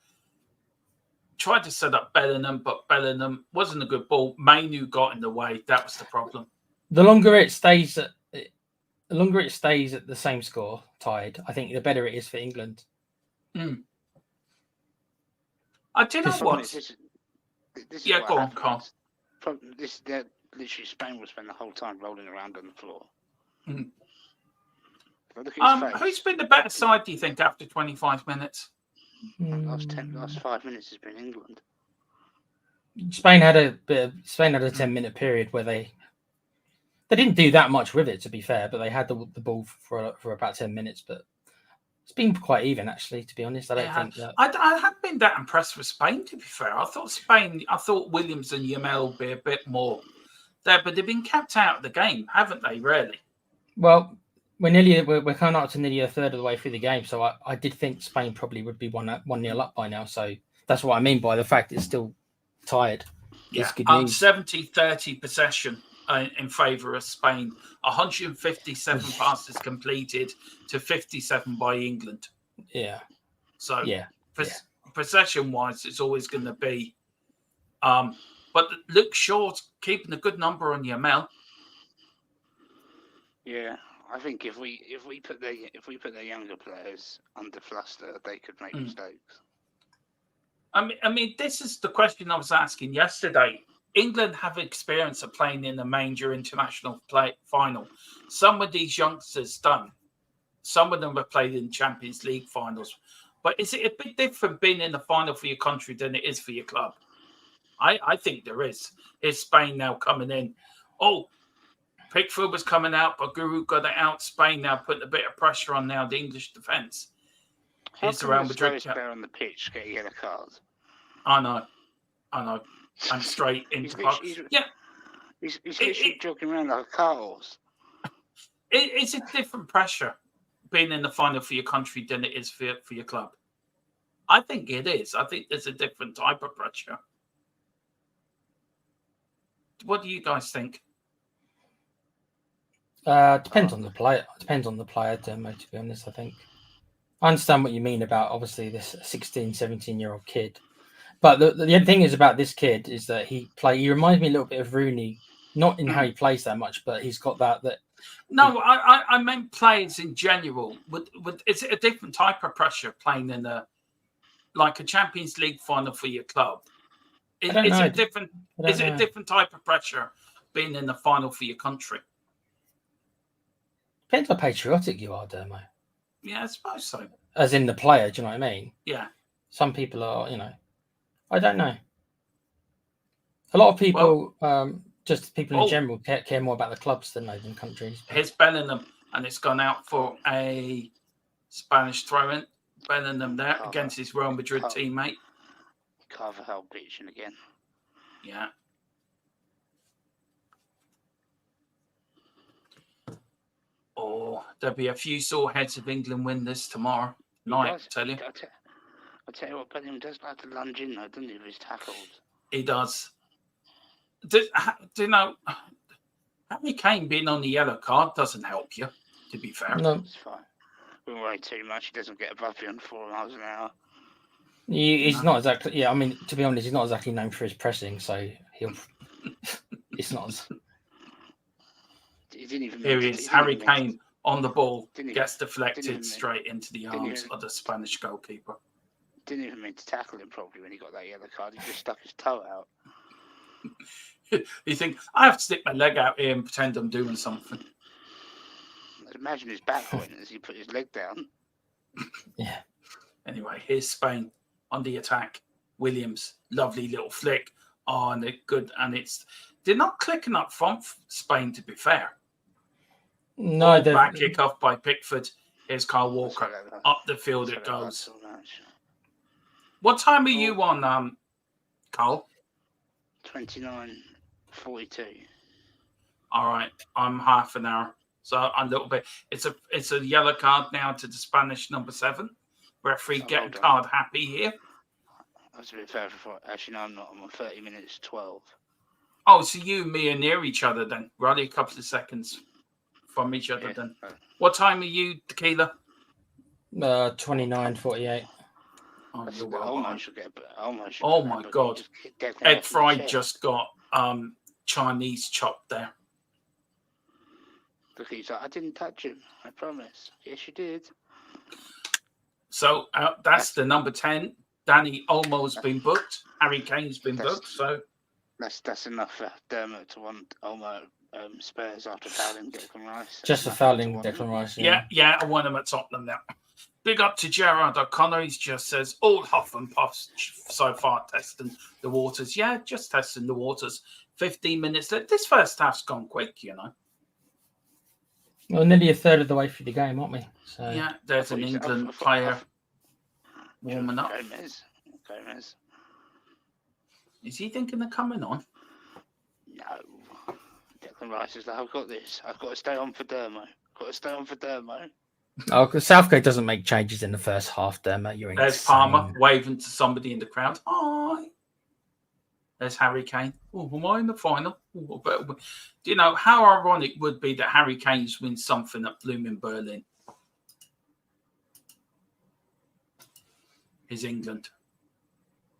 Tried to set up Bellingham, but Bellingham wasn't a good ball. Mainu got in the way. That was the problem. The longer it stays at the same score, tied, I think the better it is for England. I do know what. Yeah, go on, Carl. Literally, Spain will spend the whole time rolling around on the floor. Who's been the better side, do you think, after 25 minutes? Last 5 minutes has been England. Spain had a 10-minute period where they didn't do that much with it, to be fair, but they had the ball for about 10 minutes. But it's been quite even, actually, to be honest. I haven't been that impressed with Spain, to be fair. I thought Williams and Yamal would be a bit more there, but they've been kept out of the game, haven't they, really? Well, we're coming up to nearly a third of the way through the game, so I did think Spain probably would be 1-0 up by now. So that's what I mean by the fact it's still tired. Yeah, 70-30 possession in favour of Spain. 157 passes completed to 57 by England. Yeah. So possession-wise, it's always going to be. But Luke Shaw's keeping a good number on Yamal. Yeah, I think if we put the younger players under fluster, they could make mistakes. I mean, this is the question I was asking yesterday. England have experience of playing in a major international final. Some of these youngsters don't. Some of them have played in Champions League finals. But is it a bit different being in the final for your country than it is for your club? I think there is. Here's Spain now coming in. Oh, Pickford was coming out, but Guru got it out. Spain now putting a bit of pressure on now the English defence. Here's the Real the Madrid. slowest player on the pitch get a yellow card? I know. And straight into park. Yeah. He's literally jogging around like a car horse. It's a different pressure being in the final for your country than it is for your club. I think it is. I think there's a different type of pressure. What do you guys think? Depends on the player. Depends on the player, Dermo, to be honest, I think. I understand what you mean about, obviously, this 16, 17-year-old kid. But the thing is about this kid is that he reminds me a little bit of Rooney, not in how he plays that much, but he's got that. No, I meant players in general. It's a different type of pressure playing in a Champions League final for your club. It's a different type of pressure being in the final for your country. Depends how patriotic you are, Dermo. Yeah, I suppose so. As in the player, do you know what I mean? Yeah. Some people are, I don't know. A lot of people, just people in general, care more about the clubs than countries. Here's Bellingham, and it's gone out for a Spanish throw-in. Bellingham there against his Real Madrid teammate. Carvajal bleaching again. Yeah. Oh, there'll be a few sore heads if England win this tomorrow night, I tell you. I tell you what, Bellingham does like to lunge in, though, doesn't he, with his tackles? He does. Do you know, Harry Kane being on the yellow card doesn't help you, to be fair. No. It's fine. We won't worry too much. He doesn't get above you on 4 miles an hour. He's not exactly, I mean, to be honest, he's not exactly known for his pressing, so it's not. He didn't even Here he is, Harry Kane on the ball, gets deflected straight into the arms of the Spanish goalkeeper. Didn't even mean to tackle him properly when he got that yellow card. He just stuck his toe out. You think, I have to stick my leg out here and pretend I'm doing something. Imagine his back pointing as he put his leg down. Yeah. Anyway, here's Spain on the attack. Williams, lovely little flick. Oh, and they're good. And they're not clicking up front, Spain, to be fair. No, back kick off by Pickford. Here's Kyle Walker. Up the field it goes. What time are you on, Carl? 29:42. All right, I'm half an hour, so a little bit. It's a yellow card now to the Spanish number 7. Referee getting card happy here. I was a bit further for. Actually, no, I'm not. I'm on 30 minutes 12. Oh, so you and me are near each other then? We're only a couple of seconds from each other then. What time are you, Tequila? 29:48. Oh my God! Ed Fry just got Chinese chopped there. Look, he's like, I didn't touch him. I promise. Yes, you did. So that's the number 10. Danny Olmo's been booked. Harry Kane's been booked. So that's enough for Dermot to want Olmo Spurs after fouling Declan Rice. Just for fouling Declan Rice. Yeah, I want him at Tottenham now. Big up to Gerard O'Connor. He just says, all huff and puffs so far testing the waters. Yeah, just testing the waters. 15 minutes left. This first half's gone quick, Well, nearly a third of the way through the game, aren't we? So yeah, there's an England player warming up. Gomez. Is he thinking of coming on? No. Declan Rice is like, I've got this. I've got to stay on for Dermo. Oh, because Southgate doesn't make changes in the first half, Dermo. There's Palmer waving to somebody in the crowd. Hi. There's Harry Kane. Oh, am I in the final? Do you know how ironic it would be that Harry Kane's wins something at blooming Berlin? Is England.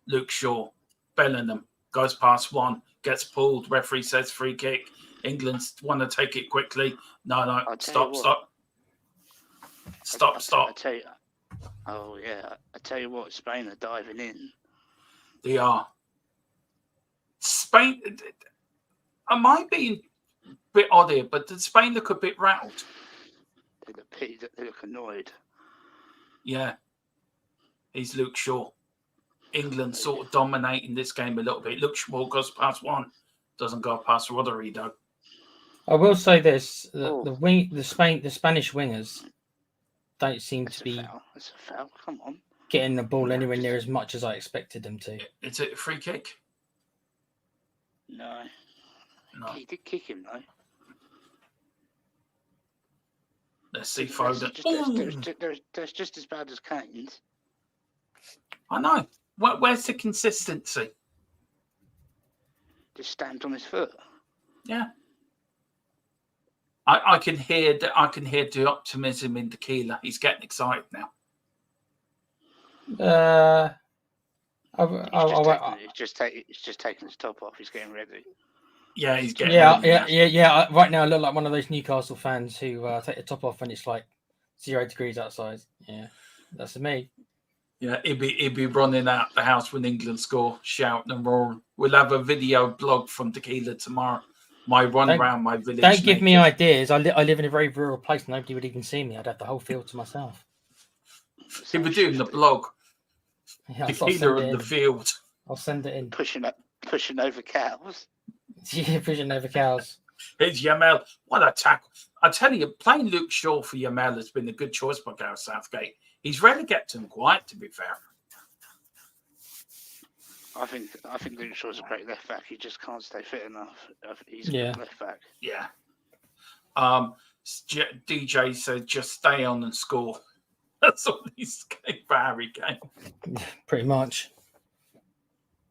Luke Shaw. Bellingham goes past one. Gets pulled. Referee says free kick. England's want to take it quickly. No. Stop. I tell you. Oh, yeah. I tell you what, Spain are diving in. They are. Spain, I might be a bit odd here, but did Spain look a bit rattled? They look annoyed. Yeah. He's Luke Shaw. England sort of dominating this game a little bit. Luke Shaw goes past one. Doesn't go past Rodri, though. I will say this: the Spanish wingers don't seem That's to be That's a foul. Come on. getting the ball anywhere near as much as I expected them to. Is it a free kick? No. No. He did kick him though. Let's see Foden. That's just as bad as Kane's. I know. Where's the consistency? Just stamped on his foot. Yeah. I can hear the optimism in Tequila. He's getting excited now. He's just taking his top off. He's getting ready. Yeah, he's getting ready. Yeah. Right now, I look like one of those Newcastle fans who take the top off when it's like 0 degrees outside. Yeah, that's me. Yeah, he'd be running out the house when England score, shouting and roaring. We'll have a video blog from Tequila tomorrow. My run around my village. Don't give me ideas. I live in a very rural place. Nobody would even see me. I'd have the whole field to myself. He was doing the blog. Yeah, Tequila in the field. I'll send it in. Pushing over cows. Yeah, pushing over cows. Here's Yamal. What a tackle. I tell you, playing Luke Shaw for Yamal has been a good choice by Gareth Southgate. He's really kept him quiet, to be fair. I think Luke Shaw's a great left back. He just can't stay fit enough. He's a good left back. Yeah. DJ said, just stay on and score. That's all he's getting for Harry Kane. Pretty much.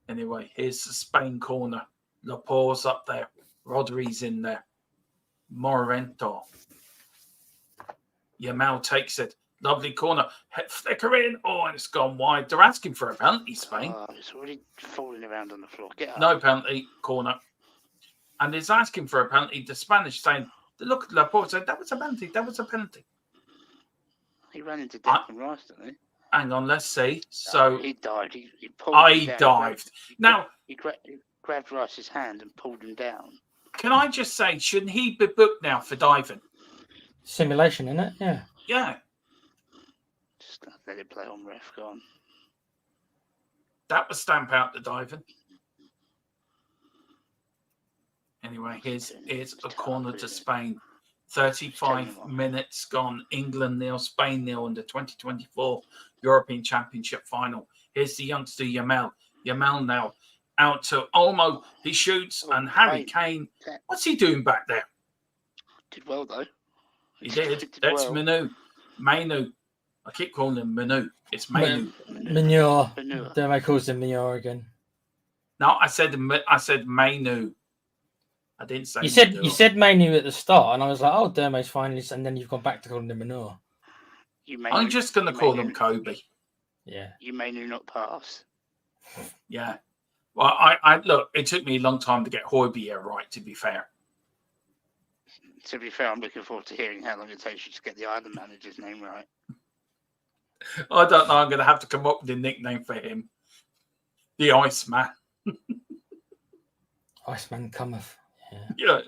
Anyway, here's the Spain corner. Laporte's up there. Rodri's in there. Morento. Yamal takes it. Lovely corner. Flicker in. Oh, and it's gone wide. They're asking for a penalty, Spain. It's already falling around on the floor. Get up. No penalty. Corner. And he's asking for a penalty. The Spanish saying, look at Laporte said, that was a penalty. That was a penalty. He ran into Declan Rice, didn't he? Hang on, let's see. So he dived. He pulled him down. Dived. Now he grabbed Rice's hand and pulled him down. Can I just say, shouldn't he be booked now for diving? Simulation, isn't it? Yeah. Yeah. Just let it play on, ref. Go on. That was stamp out the diving. Anyway, here's a corner to Spain. 35 minutes gone. England 0, Spain 0 in the 2024 European Championship final. Here's the youngster Yamal. Yamal now out to Olmo. He shoots, and Harry Kane. What's he doing back there? Did well though. He did. That's well. Manu. I keep calling him Manu. It's Manu. Manure. Then I calls him Manure again. No, I said Manu. I didn't say. You said Manu at the start, and I was like, "Oh, Dermo's finally," and then you've gone back to calling him Manure. I'm just going to call him Kobe. Yeah. You Manu not pass. Yeah. Well, I look. It took me a long time to get Højbjerg right. To be fair. To be fair, I'm looking forward to hearing how long it takes you to get the island manager's name right. I don't know. I'm going to have to come up with a nickname for him. The Iceman. Iceman cometh. Yeah.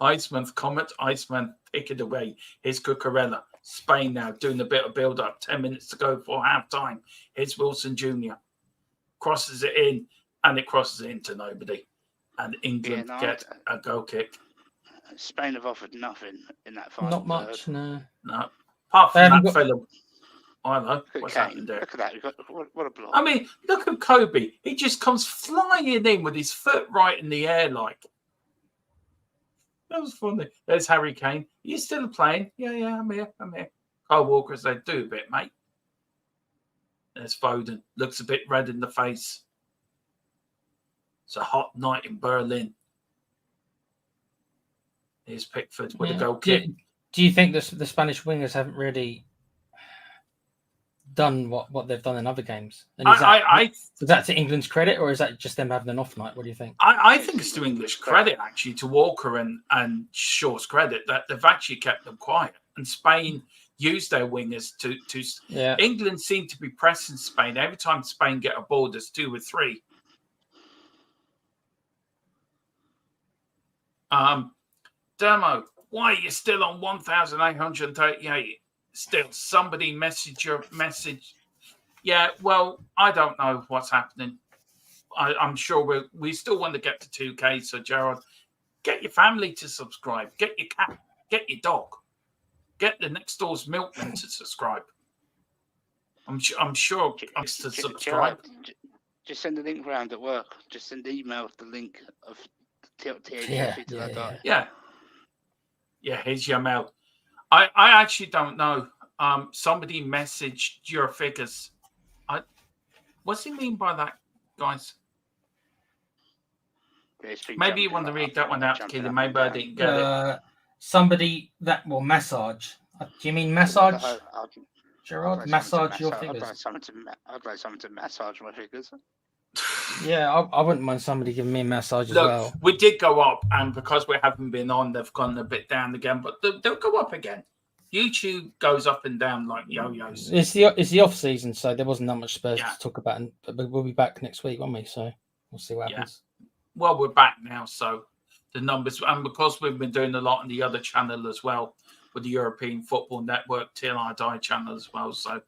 Iceman Comet. Iceman, take it away. Here's Cucurella. Spain now doing a bit of build-up. 10 minutes to go for half-time. Here's Wilson Jr. Crosses it in, and it crosses it into nobody. And England get a goal kick. Spain have offered nothing in that final. Not much, no. No. Apart from that film. I know. What's happened there? Look at that. What a block. I mean, look at Kobe. He just comes flying in with his foot right in the air like. That was funny. There's Harry Kane. Are you still playing? Yeah, I'm here. Kyle Walker said, do a bit, mate. There's Foden. Looks a bit red in the face. It's a hot night in Berlin. Here's Pickford with a goal kick. Do you think the Spanish wingers haven't really done what they've done in other games? And is that to England's credit, or is that just them having an off night? What do you think? I think it's to English credit, actually, to Walker and Shaw's credit, that they've actually kept them quiet. And Spain used their wingers to England seem to be pressing Spain. Every time Spain get a ball, there's 2 or 3. Dermo, why are you still on 1,838? Still, somebody message. Yeah, well, I don't know what's happening. I'm sure we still want to get to 2K. So, Gerard, get your family to subscribe. Get your cat. Get your dog. Get the next door's milkman to subscribe. I'm sure to subscribe. Just send the link round at work. Just send email the link of Yeah. Here's your mail. I actually don't know. Somebody messaged your figures. What's he mean by that, guys? Maybe you want to read that one out, Keelan. Maybe I didn't get it. Somebody that will massage. Do you mean massage, Gerard? Massage your figures. I'd like someone to massage my figures. Yeah, I wouldn't mind somebody giving me a massage as well. We did go up, and because we haven't been on, they've gone a bit down again, but they'll go up again. YouTube goes up and down like yo-yos. It's the off season, so there wasn't that much Spurs to talk about, but we'll be back next week, won't we? So we'll see what happens. Well, we're back now, so the numbers, and because we've been doing a lot on the other channel as well, with the European Football Network Till I Die channel as well. So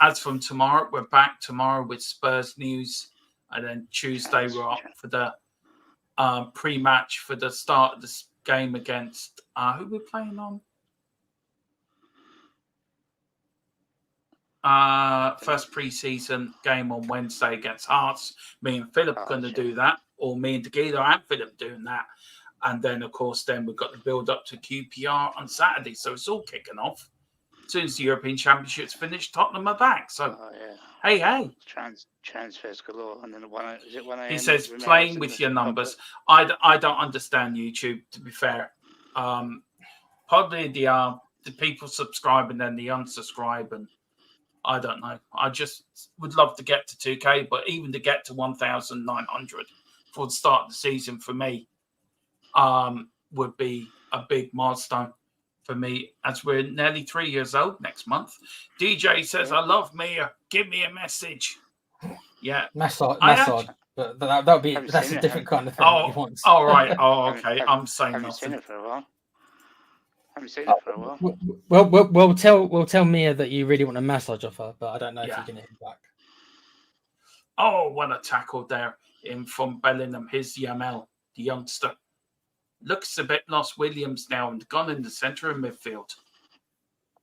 as from tomorrow, we're back tomorrow with Spurs news, and then Tuesday we're up for the pre-match for the start of this game against who we're playing on. First pre-season game on Wednesday against Hearts. Me and Philip are going to do that, or me and Tequila and Philip doing that. And then, of course, we've got the build-up to QPR on Saturday. So it's all kicking off. As soon as the European Championship's finished, Tottenham are back. So, hey. Transfers galore. And then is it 1 a.m.? He says, playing with your numbers. I don't understand YouTube, to be fair. Probably the people subscribe and then the unsubscribe. And I don't know. I just would love to get to 2K. But even to get to 1,900 for the start of the season for me, would be a big milestone for me, as we're nearly 3 years old next month. DJ says, I love Mia. Give me a message. Yeah. Massage. But that's a different kind of thing. All right. Oh, okay. I'm saying nothing. Seen it for a while. Haven't seen it for a while. We'll tell Mia that you really want a massage off her, but I don't know if you're going to hit back. Oh, what a tackle there in from Bellingham. Here's Yamel, the youngster. Looks a bit lost. Williams now and gone in the centre of midfield.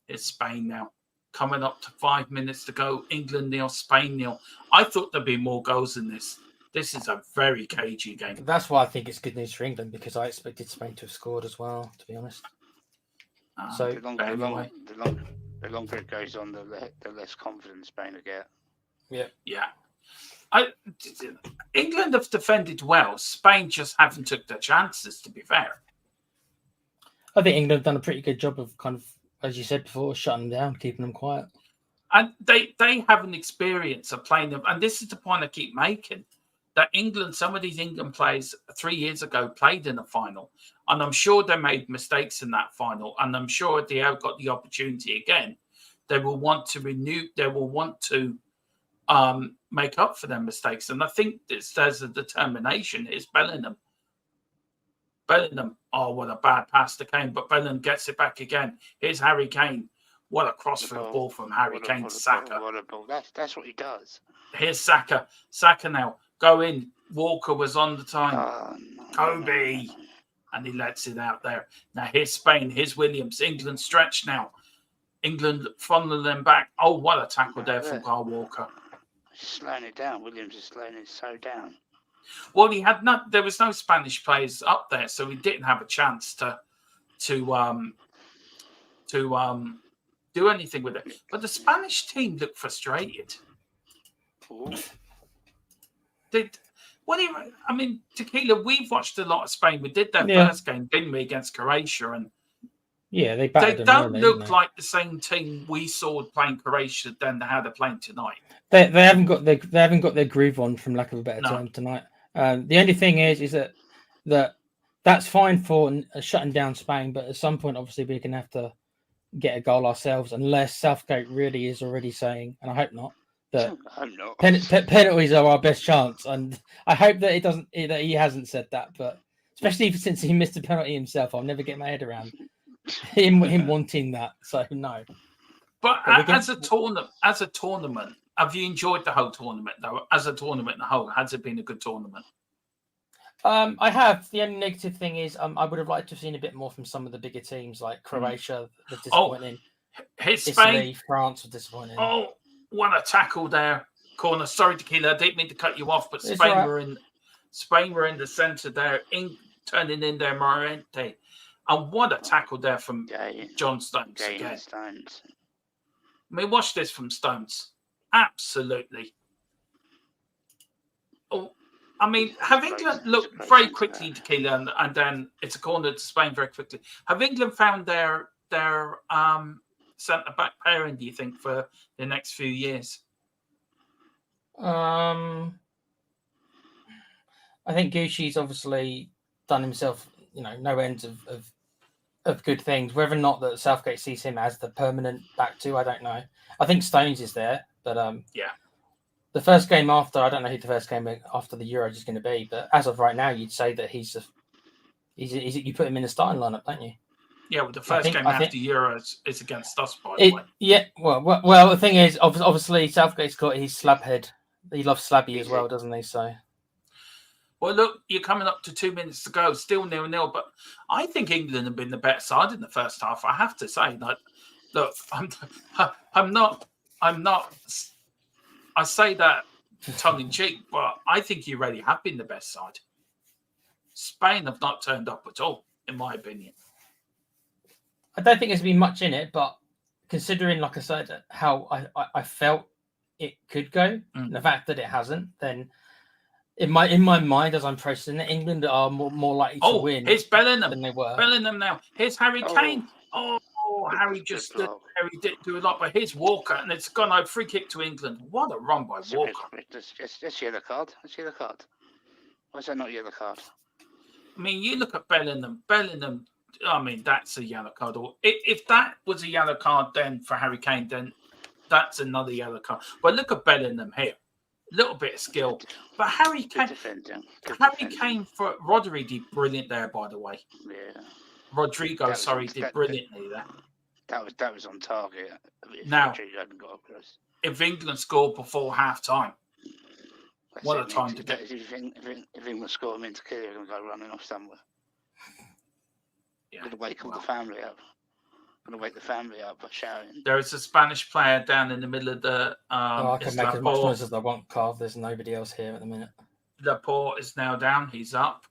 It's Spain now. Coming up to 5 minutes to go. England 0, Spain 0. I thought there'd be more goals in this. This is a very cagey game. That's why I think it's good news for England, because I expected Spain to have scored as well, to be honest. So the longer it goes on, the less confident Spain will get. Yeah. England have defended well. Spain just haven't took their chances, to be fair. I think England have done a pretty good job of kind of, as you said before, shutting them down, keeping them quiet. And they have an experience of playing them. And this is the point I keep making, that some of these England players 3 years ago played in a final. And I'm sure they made mistakes in that final. And I'm sure if they have got the opportunity again, they will want to make up for their mistakes. And I think there's a determination. It's Bellingham. Oh, what a bad pass to Kane. But Bellingham gets it back again. Here's Harry Kane. What a crossfield ball from Harry Kane to Saka. That's what he does. Here's Saka. Saka now. Go in. Walker was on the time. Kobe. And he lets it out there. Now here's Spain. Here's Williams. England stretched now. England funneling them back. Oh, what a tackle there from Kyle Walker. Slowing it down. Williams is slowing it so down. Well, there was no Spanish players up there, so he didn't have a chance to do anything with it. But the Spanish team looked frustrated. Tequila, we've watched a lot of Spain. We did their first game, didn't we, against Croatia? And they don't look like the same team we saw playing Croatia than how they're playing tonight. They haven't got their groove on, from lack of a better term, tonight. The only thing is that's fine for shutting down Spain, but at some point, obviously, we're going to have to get a goal ourselves, unless Southgate really is already saying, and I hope not, that penalties are our best chance. And I hope that that he hasn't said that, but especially since he missed a penalty himself, I'll never get my head around him wanting that. So no. But as a tournament, have you enjoyed the whole tournament though? As a tournament in the whole, has it been a good tournament? I have. The only negative thing is I would have liked to have seen a bit more from some of the bigger teams like Croatia, the disappointing. His Italy, Spain. France were disappointing. Oh, what a tackle there. Corner. Sorry, Tequila. I didn't mean to cut you off, but It's Spain right. were in the centre there, turning in their Morente. And what a tackle there from John Stones again. Stones. I mean, watch this from Stones. Absolutely. Oh, I mean, have England look very quickly, Tequila, and then it's a corner to Spain very quickly. Have England found their centre back pairing, do you think, for the next few years? I think Gucci's obviously done himself, no ends of good things. Whether or not that Southgate sees him as the permanent back two, I don't know. I think Stones is there, but yeah. The first game after, I don't know who the first game after the Euros is going to be, but as of right now, you'd say that he's you put him in the starting lineup, don't you? Yeah, well, the first game after Euros is against us, by the way. Yeah, well, the thing is, obviously, Southgate's got his slab head. He loves Slabby as well, doesn't he? So, well, look, you're coming up to 2 minutes to go, still 0-0. But I think England have been the better side in the first half. I have to say that. Look, I'm not. I say that tongue in cheek, but I think you really have been the best side. Spain have not turned up at all, in my opinion. I don't think there's been much in it, but considering, like I said, how I felt it could go, and the fact that it hasn't, then in my mind, as I'm processing it, England are more likely to win. Here's Bellingham than they were. Bellingham now. Here's Harry Kane. Harry didn't do a lot, but here's Walker, and it's gone out free kick to England. What a run by Walker! That's yellow card. That's yellow card. Why is that not yellow card? I mean, you look at Bellingham. I mean, that's a yellow card. Or if that was a yellow card, then for Harry Kane, then that's another yellow card. But look at Bellingham here. A little bit of skill. But Harry Kane for Rodri did brilliant there, by the way. Yeah. Rodrigo, did brilliantly there. That was on target. Now, if England scored before half time, what a time to get. If England score them into Tequila, they're going to go running off somewhere. Going to wake all the family up. Going to wake the family up by shouting. There is a Spanish player down in the middle of the. I can make as much noise as I want, Carl. There's nobody else here at the minute. Laporte is now down. He's up.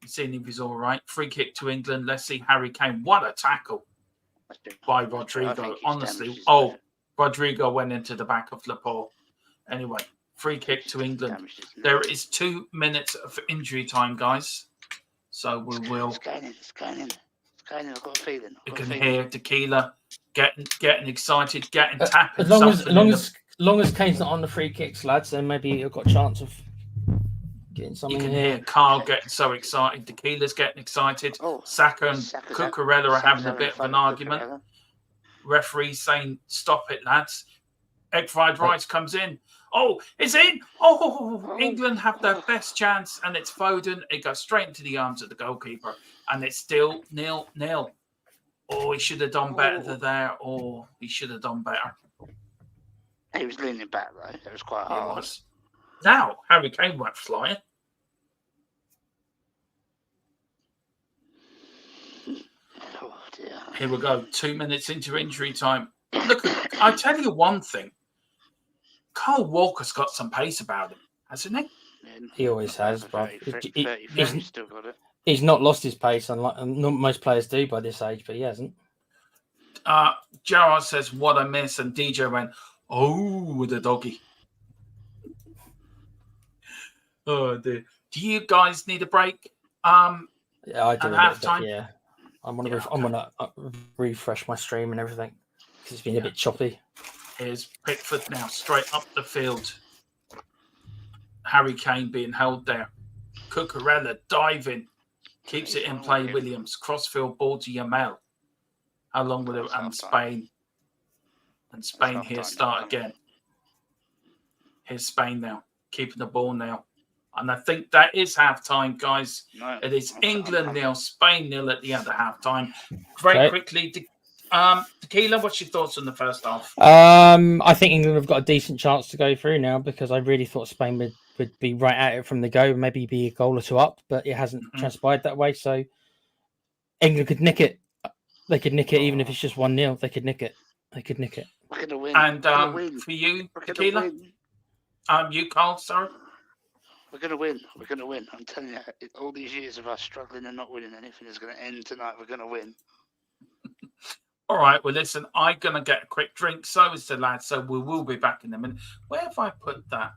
Seeing if he's all right. Free kick to England. Let's see Harry Kane. What a tackle by Rodrigo. Honestly. Rodrigo went into the back of Laporte. Anyway, free kick to England. There is 2 minutes of injury time, guys. So we will. It's going in. I've got a feeling. You can hear Tequila getting excited, getting tapping. As long as Kane's not on the free kicks, lads, then maybe you've got a chance of getting something. You can hear Carl getting so excited. Tequila's getting excited. Saka and Cucurella are having a bit of an argument. Referee saying, "Stop it, lads." Egg fried rice comes in. Oh, it's in. England have their best chance, and it's Foden. It goes straight into the arms of the goalkeeper, and it's still 0-0. Oh, he should have done better there. Oh, he should have done better. He was leaning back, though. It was quite hard. Now, Harry Kane went flying. Oh, dear. Here we go. 2 minutes into injury time. Look, I tell you one thing. Kyle Walker's got some pace about him, hasn't he? He always has, but he's still got it. He's not lost his pace, unlike most players do by this age, but he hasn't. Gerard says, "What I miss," and DJ went, "Oh, with the doggy." Oh dear. Do you guys need a break? Yeah, I do. Half time. Yeah, I'm gonna refresh my stream and everything because it's been a bit choppy. Here's Pickford now, straight up the field. Harry Kane being held there. Cucurella diving. Keeps it in play, Williams. Crossfield ball to Yamal. How long will it? And Spain. And Spain here start again. Here's Spain now. Keeping the ball now. And I think that is half-time, guys. No, it is England 0, Spain 0 at the end of half-time. Very quickly, Tequila, what's your thoughts on the first half? I think England have got a decent chance to go through now because I really thought Spain would would be right at it from the go, maybe be a goal or two up, but it hasn't transpired that way. So England could nick it. They could nick it even if it's just 1-0. They could nick it. They could nick it. We're going to win. And We're gonna win. for you, We're going Tequila? to win. You, Carl, sorry? We're going to win. We're going to win. I'm telling you, all these years of us struggling and not winning anything is going to end tonight. We're going to win. All right, well, listen, I'm going to get a quick drink. So is the lad. So we will be back in a minute. Where have I put that?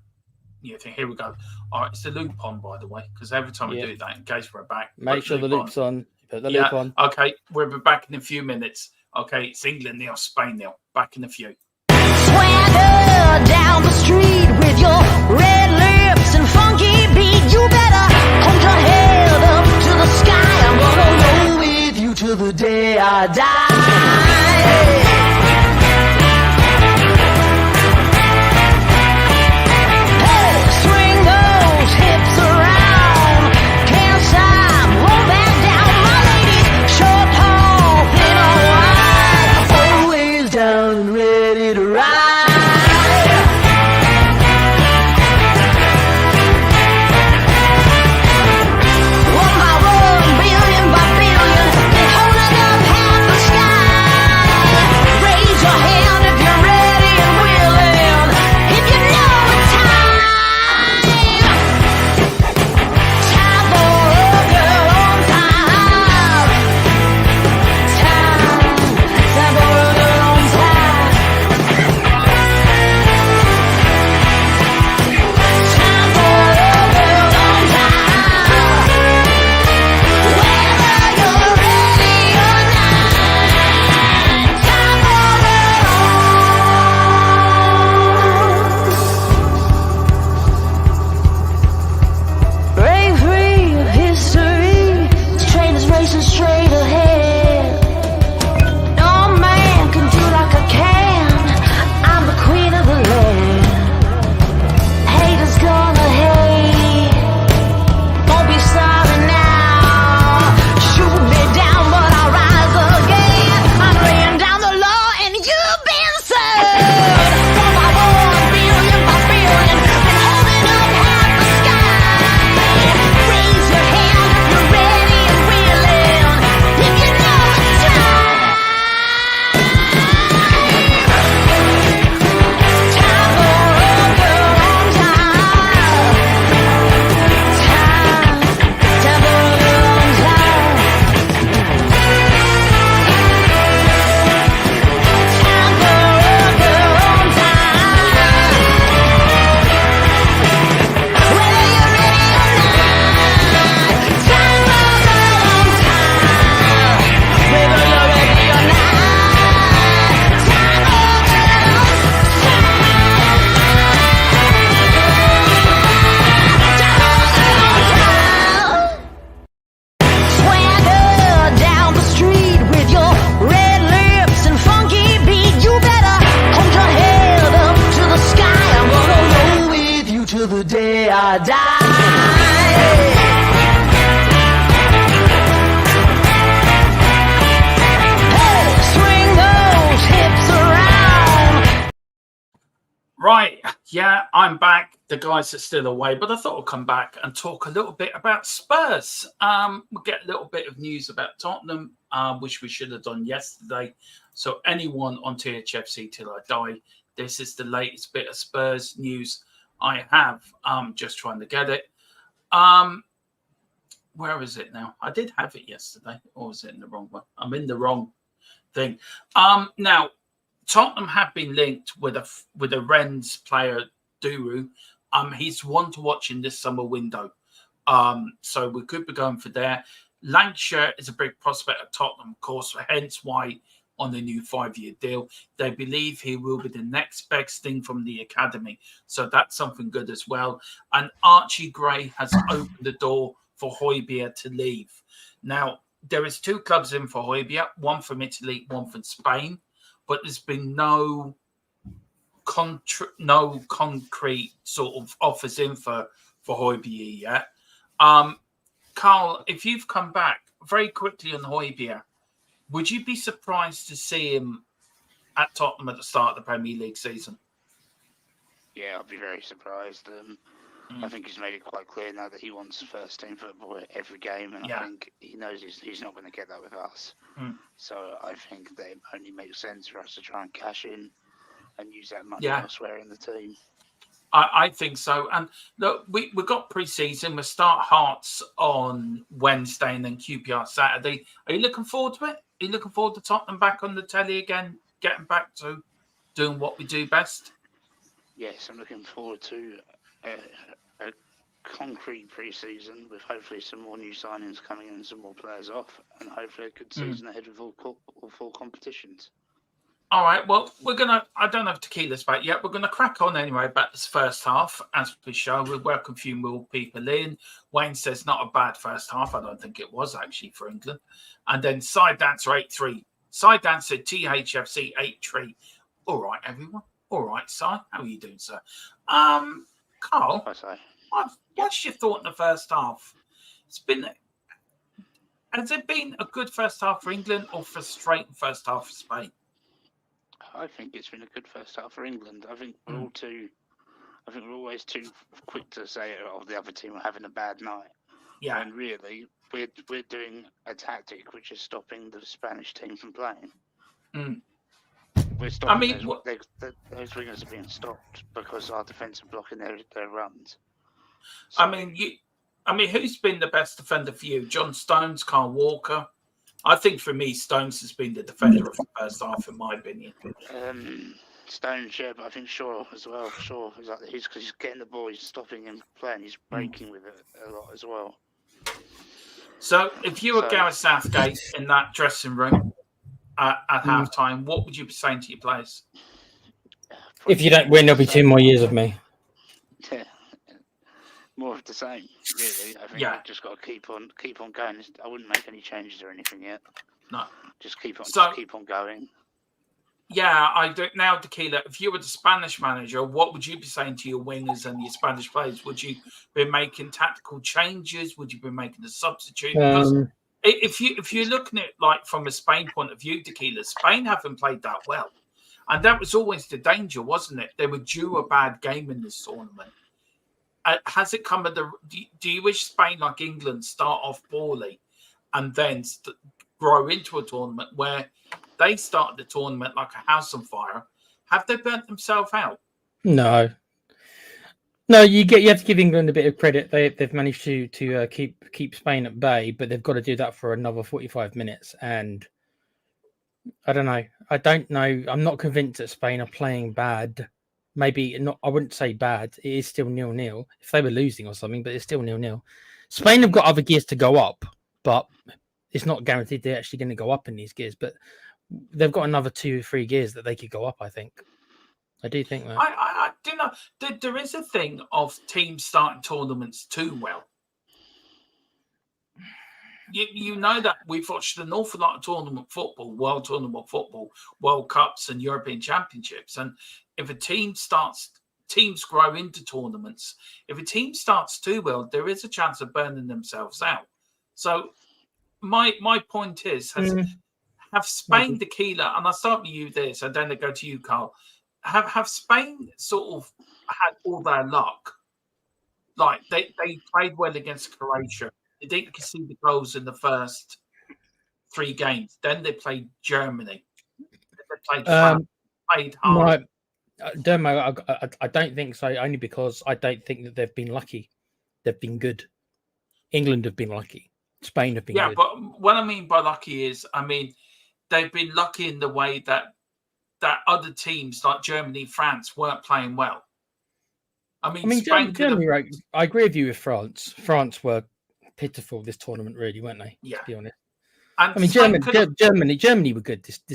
Yeah, here we go. All right, it's the loop on, by the way, because every time we do that, in case we're back, make sure the loop's on. Put the loop on. Okay, we'll be back in a few minutes. Okay, it's England 0, Spain 0. Back in a few. Swagger down the street with your red lips and funky beat. You better hold your head up to the sky. I'm gonna roll with you till the day I die. Right, yeah, I'm back. The guys are still away, but I thought I'd come back and talk a little bit about Spurs. We'll get a little bit of news about Tottenham, which we should have done yesterday. So anyone on THFC Till I Die, this is the latest bit of Spurs news I have. Just trying to get it. Where is it now? I did have it yesterday, or was it in the wrong one? I'm in the wrong thing. Now, Tottenham have been linked with a Rennes player, Duru. He's one to watch in this summer window. So we could be going for there. Lancashire is a big prospect of Tottenham, of course, hence why on the new 5-year deal. They believe he will be the next best thing from the academy. So that's something good as well. And Archie Gray has opened the door for Højbjerg to leave. Now, there is 2 clubs in for Højbjerg, one from Italy, one from Spain. But there's been no concrete sort of offers in for Højbjerg yet. Carl, if you've come back very quickly on Højbjerg, would you be surprised to see him at Tottenham at the start of the Premier League season? Yeah, I'd be very surprised. I think he's made it quite clear now that he wants first team football every game, and I think he knows he's not going to get that with us. So I think that it only makes sense for us to try and cash in and use that money elsewhere in the team. I think so. And look, we've got pre-season. We start Hearts on Wednesday and then QPR Saturday. Are you looking forward to it? Are you looking forward to Tottenham back on the telly again, getting back to doing what we do best? Yes, I'm looking forward to a concrete pre-season with hopefully some more new signings coming in and some more players off, and hopefully a good season ahead of all four competitions. All right, well, I don't have Tequila's back yet. We're going to crack on anyway about this first half, as we show. We'll welcome a few more people in. Wayne says not a bad first half. I don't think it was, actually, for England. And then Side Dancer 8-3. Side Dancer THFC 8-3. All right, everyone. All right, Si. How are you doing, sir? Carl, what's your thought in the first half? Has it been a good first half for England or frustrating first half for Spain? I think it's been a good first half for England. I think we're we're always too quick to say, "Oh, the other team are having a bad night." Yeah. And really, we're doing a tactic which is stopping the Spanish team from playing. We're stopping those wingers are being stopped because our defence are blocking their runs. So, who's been the best defender for you? John Stones, Carl Walker? I think for me, Stones has been the defender of the first half, in my opinion. Stones, yeah, but I think Shaw as well. Shaw is like because he's getting the ball, he's stopping him playing, he's breaking with it a lot as well. So, if you were Gareth Southgate in that dressing room at half time, what would you be saying to your players? If you don't win, there'll be 2 more years of me. Yeah. More of the same, really. I think we've just got to keep on going. I wouldn't make any changes or anything yet. No, just keep on going. Yeah, I do now, Tequila. If you were the Spanish manager, what would you be saying to your wingers and your Spanish players? Would you be making tactical changes? Would you be making a substitute? Because if you're looking at it like from a Spain point of view, Tequila, Spain haven't played that well, and that was always the danger, wasn't it? They were due a bad game in this tournament. Has it come at the? Do you wish Spain, like England, start off poorly and then grow into a tournament where they started the tournament like a house on fire? Have they burnt themselves out? No. You have to give England a bit of credit. They've managed to keep Spain at bay, but they've got to do that for another 45 minutes. And I don't know. I'm not convinced that Spain are playing bad. Maybe not. I wouldn't say bad. It is still 0-0. If they were losing or something, but it's still 0-0. Spain have got other gears to go up, but it's not guaranteed they're actually going to go up in these gears. But they've got another 2 or 3 gears that they could go up, I think. I do think that. I do know. There is a thing of teams starting tournaments too well. You know that we've watched an awful lot of tournament football, World Cups and European Championships. And if a team teams grow into tournaments. If a team starts too well, there is a chance of burning themselves out. So my point is, have Spain tequila, and I'll start with you this, and then I go to you, Carl. Have Spain sort of had all their luck? Like they played well against Croatia. They didn't concede the goals in the first 3 games. Then they played Germany. They played France, played hard. Dermo, I don't think so, only because I don't think that they've been lucky. They've been good. England have been lucky. Spain have been good. Yeah, but what I mean by lucky is, they've been lucky in the way that other teams like Germany, France weren't playing well. Spain Germany, right? I agree with you with France. France were pitiful this tournament, really, weren't they? Yeah. To be honest. And Germany were good. Germany were good this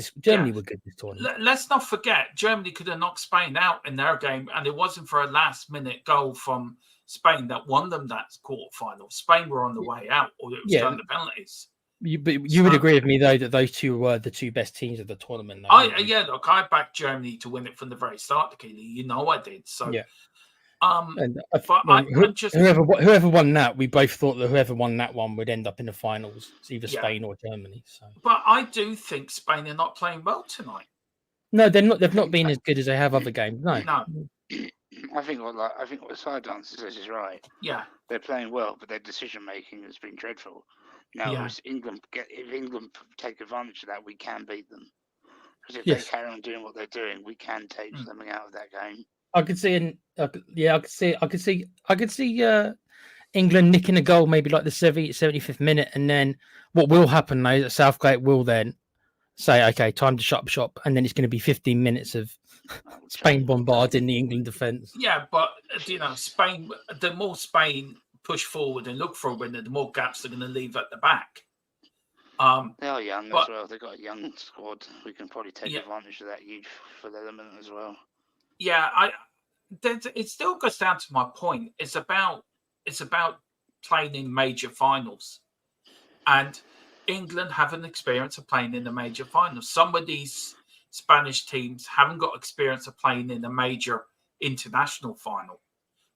tournament. Let's not forget, Germany could have knocked Spain out in their game, and it wasn't for a last-minute goal from Spain that won them that quarter-final. Spain were on the way out, or it was down the penalties. You would agree with me, though, that those two were the 2 best teams of the tournament. Though, I backed Germany to win it from the very start, Keely. You know I did. So yeah. Whoever won that, we both thought that whoever won that one would end up in the finals. It's either Spain or Germany. So. But I do think Spain are not playing well tonight. No, they're not. They've not been as good as they have other games. No. I think what Sidedancer says is right. Yeah. They're playing well, but their decision making has been dreadful. Now, if England take advantage of that, we can beat them. Because if they carry on doing what they're doing, we can take something out of that game. I could see, I could see England nicking a goal, maybe like the 75th minute, and then what will happen though is that Southgate will then say, "Okay, time to shut shop," and then it's going to be 15 minutes of Spain bombarding the England defence. Yeah, but Spain. The more Spain push forward and look for a winner, the more gaps they're going to leave at the back. They are young as well. They've got a young squad. We can probably take advantage of that youthful element as well. Yeah, it still goes down to my point. It's about playing in major finals, and England have an experience of playing in the major finals. Some of these Spanish teams haven't got experience of playing in a major international final,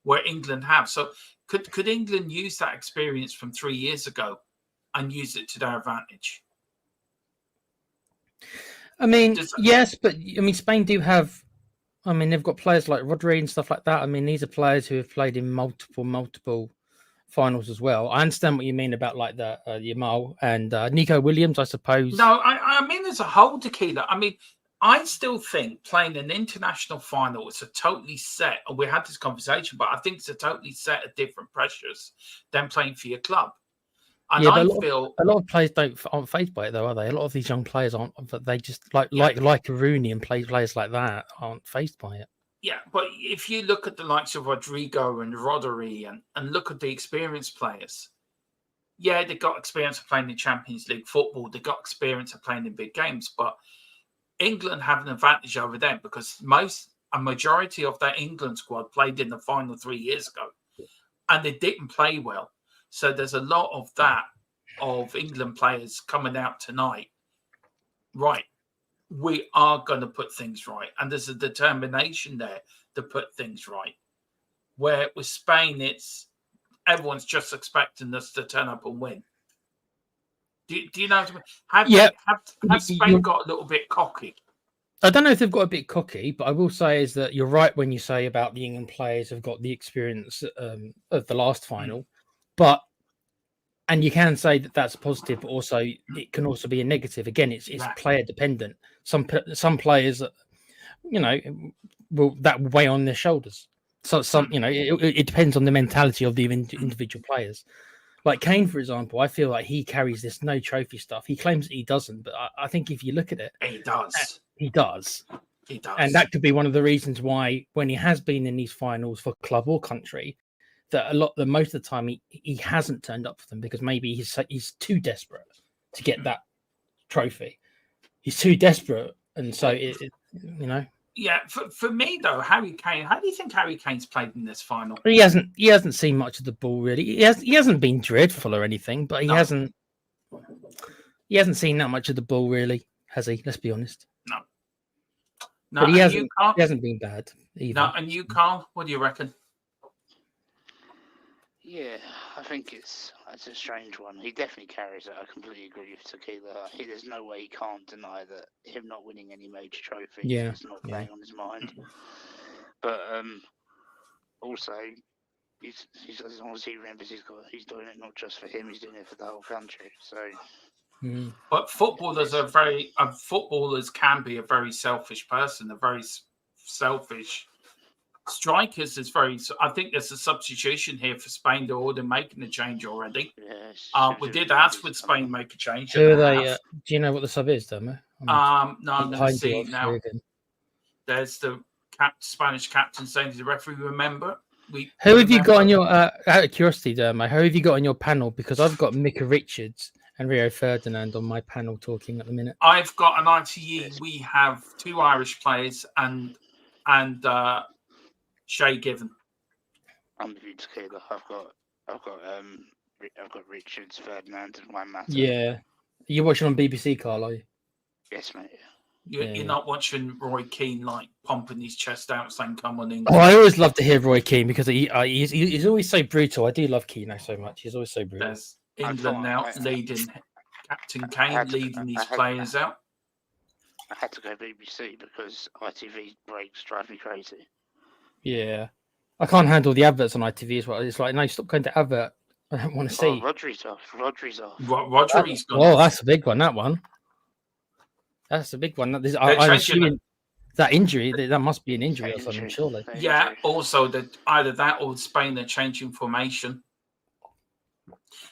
where England have. So could England use that experience from 3 years ago and use it to their advantage? I mean, yes, but I mean, Spain do have. I mean, they've got players like Rodri and stuff like that. I mean, these are players who have played in multiple finals as well. I understand what you mean about like the Yamal and Nico Williams, I suppose. No, I mean as a whole, Tequila. I mean, I still think playing an international final is a totally set. We had this conversation, but I think it's a totally set of different pressures than playing for your club. And yeah, I but feel a lot of players aren't phased by it, though, are they? A lot of these young players aren't. But they just like Rooney and players like that aren't phased by it. Yeah, but if you look at the likes of Rodrigo and Rodri and look at the experienced players, yeah, they've got experience of playing in Champions League football. They've got experience of playing in big games, but England have an advantage over them because a majority of that England squad played in the final 3 years ago, and they didn't play well. So there's a lot of that of England players coming out tonight. Right, we are going to put things right, and there's a determination there to put things right. Where with Spain, everyone's just expecting us to turn up and win. Do you know what I mean? Have Spain got a little bit cocky? I don't know if they've got a bit cocky, but I will say is that you're right when you say about the England players have got the experience of the last final, and you can say that that's a positive, but also it can also be a negative. Again, it's player dependent. Some players, will that weigh on their shoulders. So it depends on the mentality of the individual players. Like Kane, for example, I feel like he carries this no trophy stuff. He claims that he doesn't, but I think if you look at it, he does. He does. And that could be one of the reasons why, when he has been in these finals for club or country, that most of the time he hasn't turned up for them because maybe he's too desperate to get that trophy. He's too desperate, and so Yeah, for me though, Harry Kane. How do you think Harry Kane's played in this final? He hasn't seen much of the ball really. He hasn't been dreadful or anything, but he hasn't seen that much of the ball really, has he? Let's be honest. No, but he hasn't been bad either. No, and you, Carl, what do you reckon? Yeah, I think it's a strange one. He definitely carries it. I completely agree with Tequila. There's no way he can't deny that him not winning any major trophy is not playing on his mind. But also, he's as long as he remembers he's doing it not just for him, he's doing it for the whole country. So. But footballers can be a very selfish person, a very selfish. Strikers is very. I think there's a substitution here for Spain. They're already making a change already. Yes. We did ask would Spain make a change. Who are they? Do you know what the sub is, Demo? No, I'm going to see now. There's the Spanish captain saying to the referee, "Remember, who have you got on your? Out of curiosity, Demo, who have you got on your panel? Because I've got Mika Richards and Rio Ferdinand on my panel talking at the minute. I've got an ITE. We have 2 Irish players and Shay Given. I'm with you, Tequila. I've got Richards, Ferdinand, and Juan Mata. Yeah, you're watching on BBC, Carl, are you? Yes, mate. You're not watching Roy Keane like pumping his chest out, saying "Come on, England." Oh, I always love to hear Roy Keane because he's always so brutal. I do love Keane so much. He's always so brutal. There's England now leading, Captain Kane leading these players out. I had to go BBC because ITV breaks drive me crazy. Yeah. I can't handle the adverts on ITV as well. It's like, no, stop going to advert. I don't want to see. Rodri's off. Rodri's off. Rodri's gone. Well, that's a big one, that one. That's a big one. I'm assuming that injury, that must be an injury or something, surely. Yeah, also that either that or Spain are changing formation.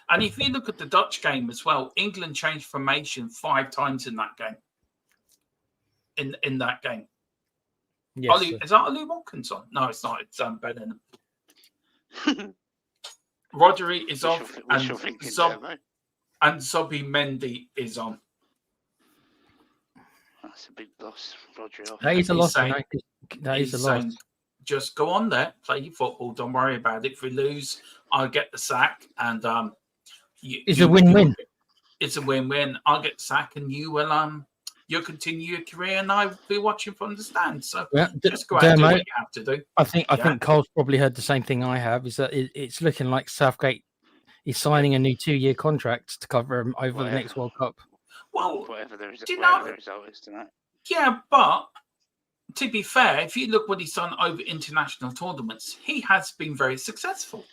And if you look at the Dutch game as well, England changed formation 5 times in that game. In that game. Yes, is that Ollie Watkins on? No, it's not. It's Bellingham. Rodri is off, and Zobi Mendy is on. That's a big loss, Rodri off. That is a loss. That is a loss. Just go on there, play your football. Don't worry about it. If we lose, I'll get the sack, and it's a win-win. It's a win-win. I'll get the sack, and you will you'll continue your career, and I'll be watching from the stands. So just go out and do what you have to do. I think Cole's probably heard the same thing I have. Is that it's looking like Southgate is signing a new 2-year contract to cover him over the next World Cup. Well, whatever the result is tonight. Yeah, but to be fair, if you look what he's done over international tournaments, he has been very successful.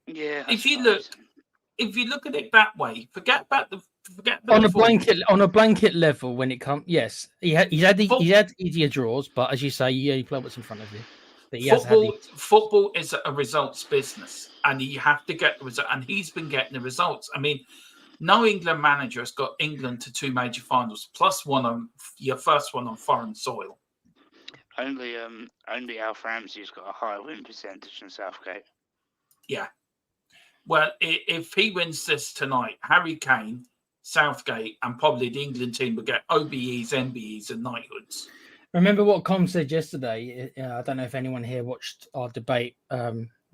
Yeah. If you look at it that way, forget on a blanket level when it comes. Yes, he's had easier draws, but as you say, you only play what's in front of you. But football is a results business, and you have to get the result. And he's been getting the results. I mean, no England manager has got England to 2 major finals, plus one on your first one on foreign soil. Only Alf Ramsey's got a higher win percentage than Southgate. Yeah. Well, if he wins this tonight, Harry Kane, Southgate, and probably the England team will get OBEs, MBEs, and knighthoods. Remember what Com said yesterday? I don't know if anyone here watched our debate,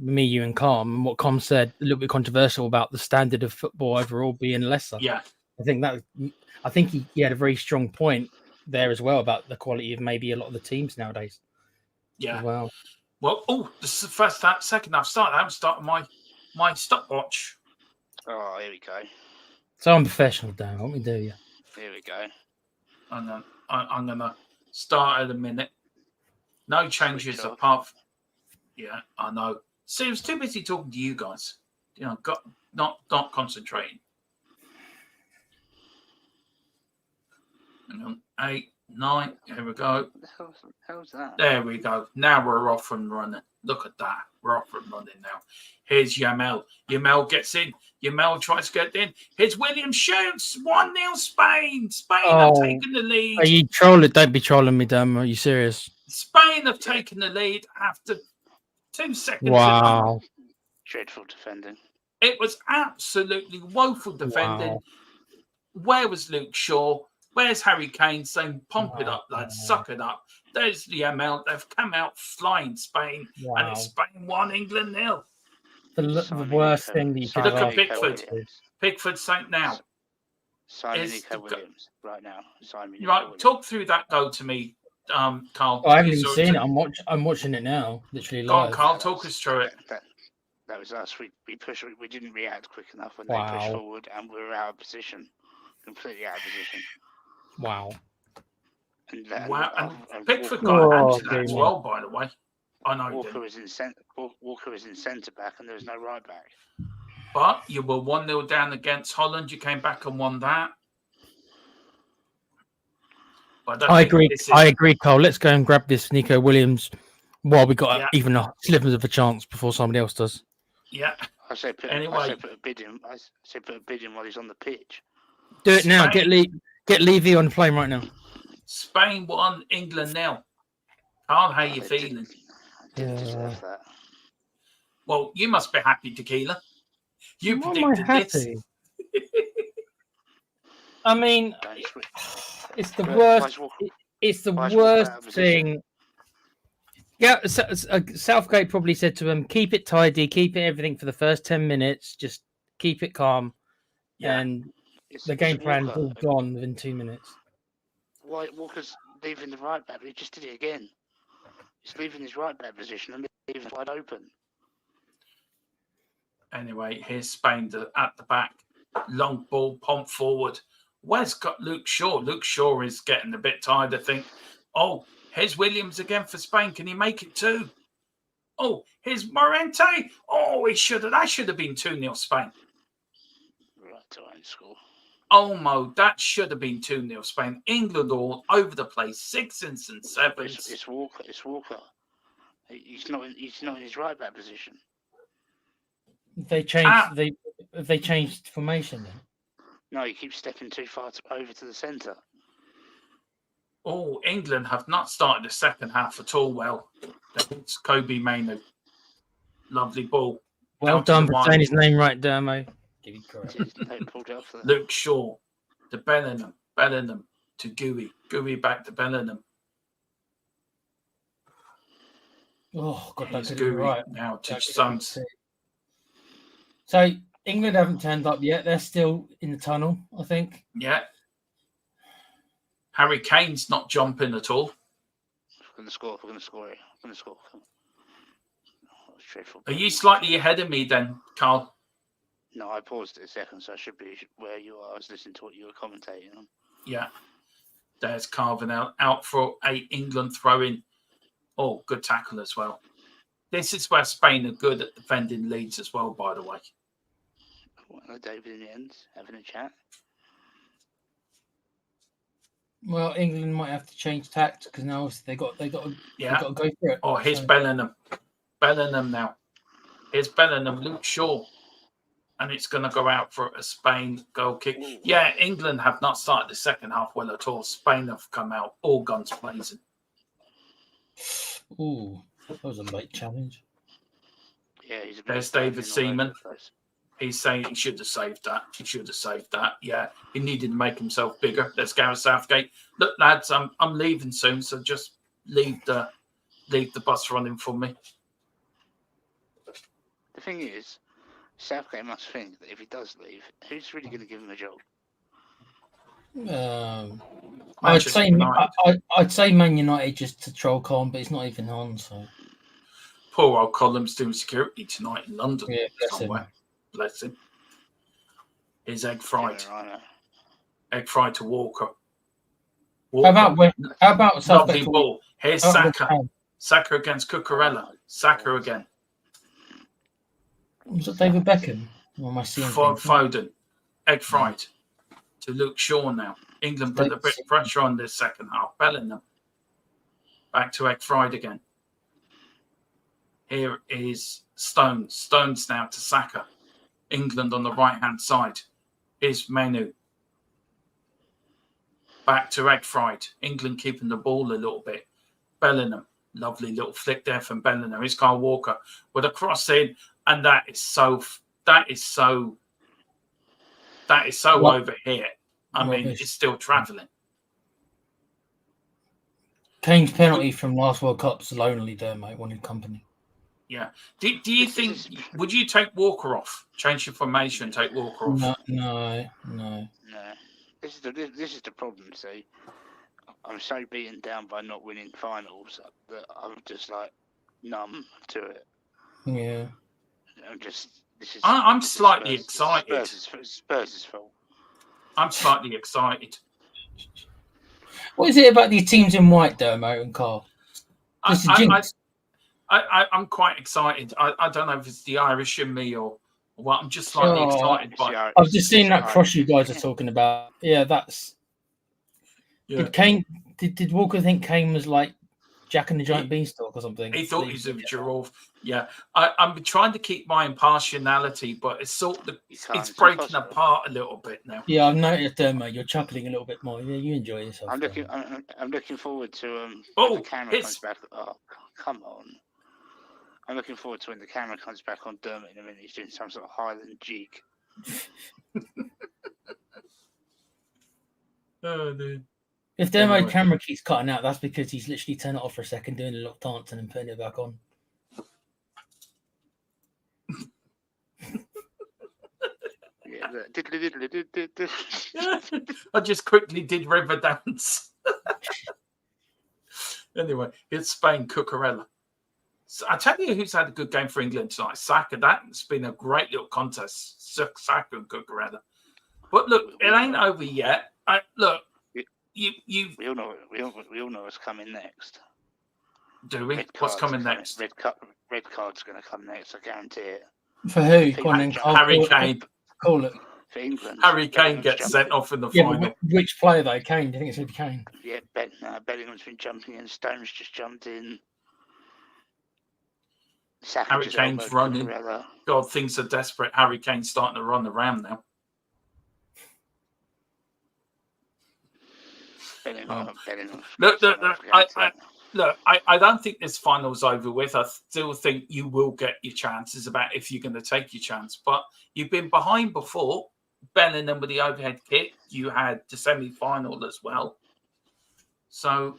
me, you, and Com, and what Com said, a little bit controversial about the standard of football overall being lesser. Yeah, I think he had a very strong point there as well about the quality of maybe a lot of the teams nowadays. Yeah. Well, this is the second half started. I haven't started my stopwatch. Oh, here we go. So unprofessional, Dan. What we do, yeah. Here we go. And I'm gonna start at a minute. No changes apart from, yeah, I know. See, I was too busy talking to you guys. Not concentrating. Hang on. 8, 9. Here we go. What the hell's that? There we go. Now we're off and running. Look at that. We're off and running now. Here's Yamal. Yamal gets in. Yamal tries to get in. Here's Williams shoots. 1-0 Spain. Spain have taken the lead. Are you trolling? Don't be trolling me, Dan. Are you serious? Spain have taken the lead after 2 seconds. Wow. Dreadful defending. It was absolutely woeful defending. Wow. Where was Luke Shaw? Where's Harry Kane saying, pump it up, lads, suck it up? There's the ML. They've come out flying Spain, and it's Spain 1, England 0. The worst thing that you could Look have at Pickford. Pickford saying now. Sign Nico Williams right now. Right, talk through that goal to me, Carl. I haven't even seen it. I'm watching it now, literally live. Go on, Carl, talk us through it. That was us. We pushed. We didn't react quick enough when they pushed forward, and we were out of position, completely out of position. Wow. And Pickford got into that as well, by the way. I know Walker was in centre back, and there was no right back. But you were 1-0 down against Holland. You came back and won that. I agree, Cole. Let's go and grab this Nico Williams while we got even a sliver of a chance before somebody else does. Yeah. I say put a bid in. I say put a bid in while he's on the pitch. Do it now. Get Levy on the plane right now. Spain 1, England 0. Carl, how you feeling? Deserve that. Well, you must be happy, Tequila. You predicted this. I mean, it's the worst. It's the worst thing. Yeah, Southgate probably said to him, "Keep it tidy, keep it everything for the first 10 minutes. Just keep it calm." Yeah. And the game plan's all gone within 2 minutes. Walker's leaving the right back. He just did it again. He's leaving his right back position and leaving it wide open. Anyway, here's Spain at the back. Long ball, pump forward. Where's got Luke Shaw? Luke Shaw is getting a bit tired, I think. Oh, Here's Williams again for Spain. Can he make it 2? Oh, here's Morente. Oh, that should have been 2-0 Spain. Right to own score. Oh, Mo, that should have been 2-0 Spain. England all over the place, 6s and 7s. It's Walker. It's Walker. He's not in his right back position. They changed. They changed formation then. No, he keeps stepping too far over to the centre. Oh, England have not started the second half at all well. It's Kobe Mainu. Lovely ball. Well done for saying his name right, Dermo. Give you credit. Luke Shaw to Bellingham. Bellingham to Gooey. Gooey back to Bellingham. Oh, God, that's Gooey right. Now to Stones. So England haven't turned up yet. They're still in the tunnel, I think. Yeah. Harry Kane's not jumping at all. We're going to score. Are you slightly ahead of me then, Carl? No, I paused it a second, so I should be where you are. I was listening to what you were commentating on. Yeah. There's Carvin out for a England throw-in. Oh, good tackle as well. This is where Spain are good at defending leads as well, by the way. David in the end, having a chat. Well, England might have to change tact because now they got to go for it. Oh, here's Bellingham. Bellingham now. Here's Bellingham, Luke Shaw. And it's going to go out for a Spain goal kick. Yeah, England have not started the second half well at all. Spain have come out all guns blazing. Ooh, that was a late challenge. Yeah, there's David Seaman. He's saying he should have saved that. Yeah, he needed to make himself bigger. There's Gareth Southgate. Look, lads, I'm leaving soon, so just leave the bus running for me. The thing is, Southgate must think that if he does leave, who's really going to give him a job? I'd say Man United just to troll Colin, but he's not even on. So poor old Colum's doing security tonight in London. Yeah, somewhere. Bless him. Here's egg fried. Egg fried to Walker. How about lovely ball? Here's Saka. Saka against Cucurella. Saka again. Was it David Beckham? Or am I seeing Foden. Egg fried to Luke Shaw now. England put a bit of pressure on this second half. Bellingham. Back to egg fried again. Here is Stones. Stones now to Saka. England on the right-hand side. Here's Menu. Back to egg fried. England keeping the ball a little bit. Bellingham. Lovely little flick there from Bellingham. Here's Kyle Walker with a cross in, and that is so over here. I mean, it's still travelling. Kane's penalty from last World Cup's lonely there, mate. Wanted company. Yeah. Do you think, would you take Walker off? Change your formation, take Walker off? No. This is the problem, see. I'm so beaten down by not winning finals that I'm just like numb to it. Yeah. I'm slightly excited. Spurs' fault. I'm slightly excited. What is it about these teams in white, Dermo and Carl? I'm quite excited. I don't know if it's the Irish in me or what. I'm just slightly excited by. I've just seen that cross you guys are talking about. Yeah, that's. Yeah. Did Walker think Kane was like Jack and the Giant Beanstalk or something? He thought he was a giraffe. Yeah, I'm trying to keep my impartiality, but it's it's breaking apart a little bit now. Yeah, I've noticed, Dermo, you're chuckling a little bit more. Yeah, you enjoy yourself. I'm looking forward to the camera comes back. Oh, come on! I'm looking forward to when the camera comes back on Dermot in a minute. He's doing some sort of Highland jig. Oh, dude. If Dermo's camera keeps cutting out, that's because he's literally turned it off for a second, doing a little dance and then putting it back on. I just quickly did river dance. Anyway, it's Spain, Cucurella. So I tell you who's had a good game for England tonight. Saka. That's been a great little contest. Saka and Cucurella. But look, it ain't over yet. We all know what's coming next. Do we? What's coming next? Red card's going to come next. I guarantee it. For who? Go on then. Harry Kane. Call it. For England. Harry Kane gets sent off in the final. Which player though? Kane? Do you think it's going to be Kane? Yeah, Bellingham's been jumping in. Stones just jumped in. Harry Kane's running. God, things are desperate. Harry Kane's starting to run around now. Look, I don't think this final's over with. I still think you will get your chances about if you're going to take your chance. But you've been behind before. Bellingham with the overhead kick. You had the semi-final as well. So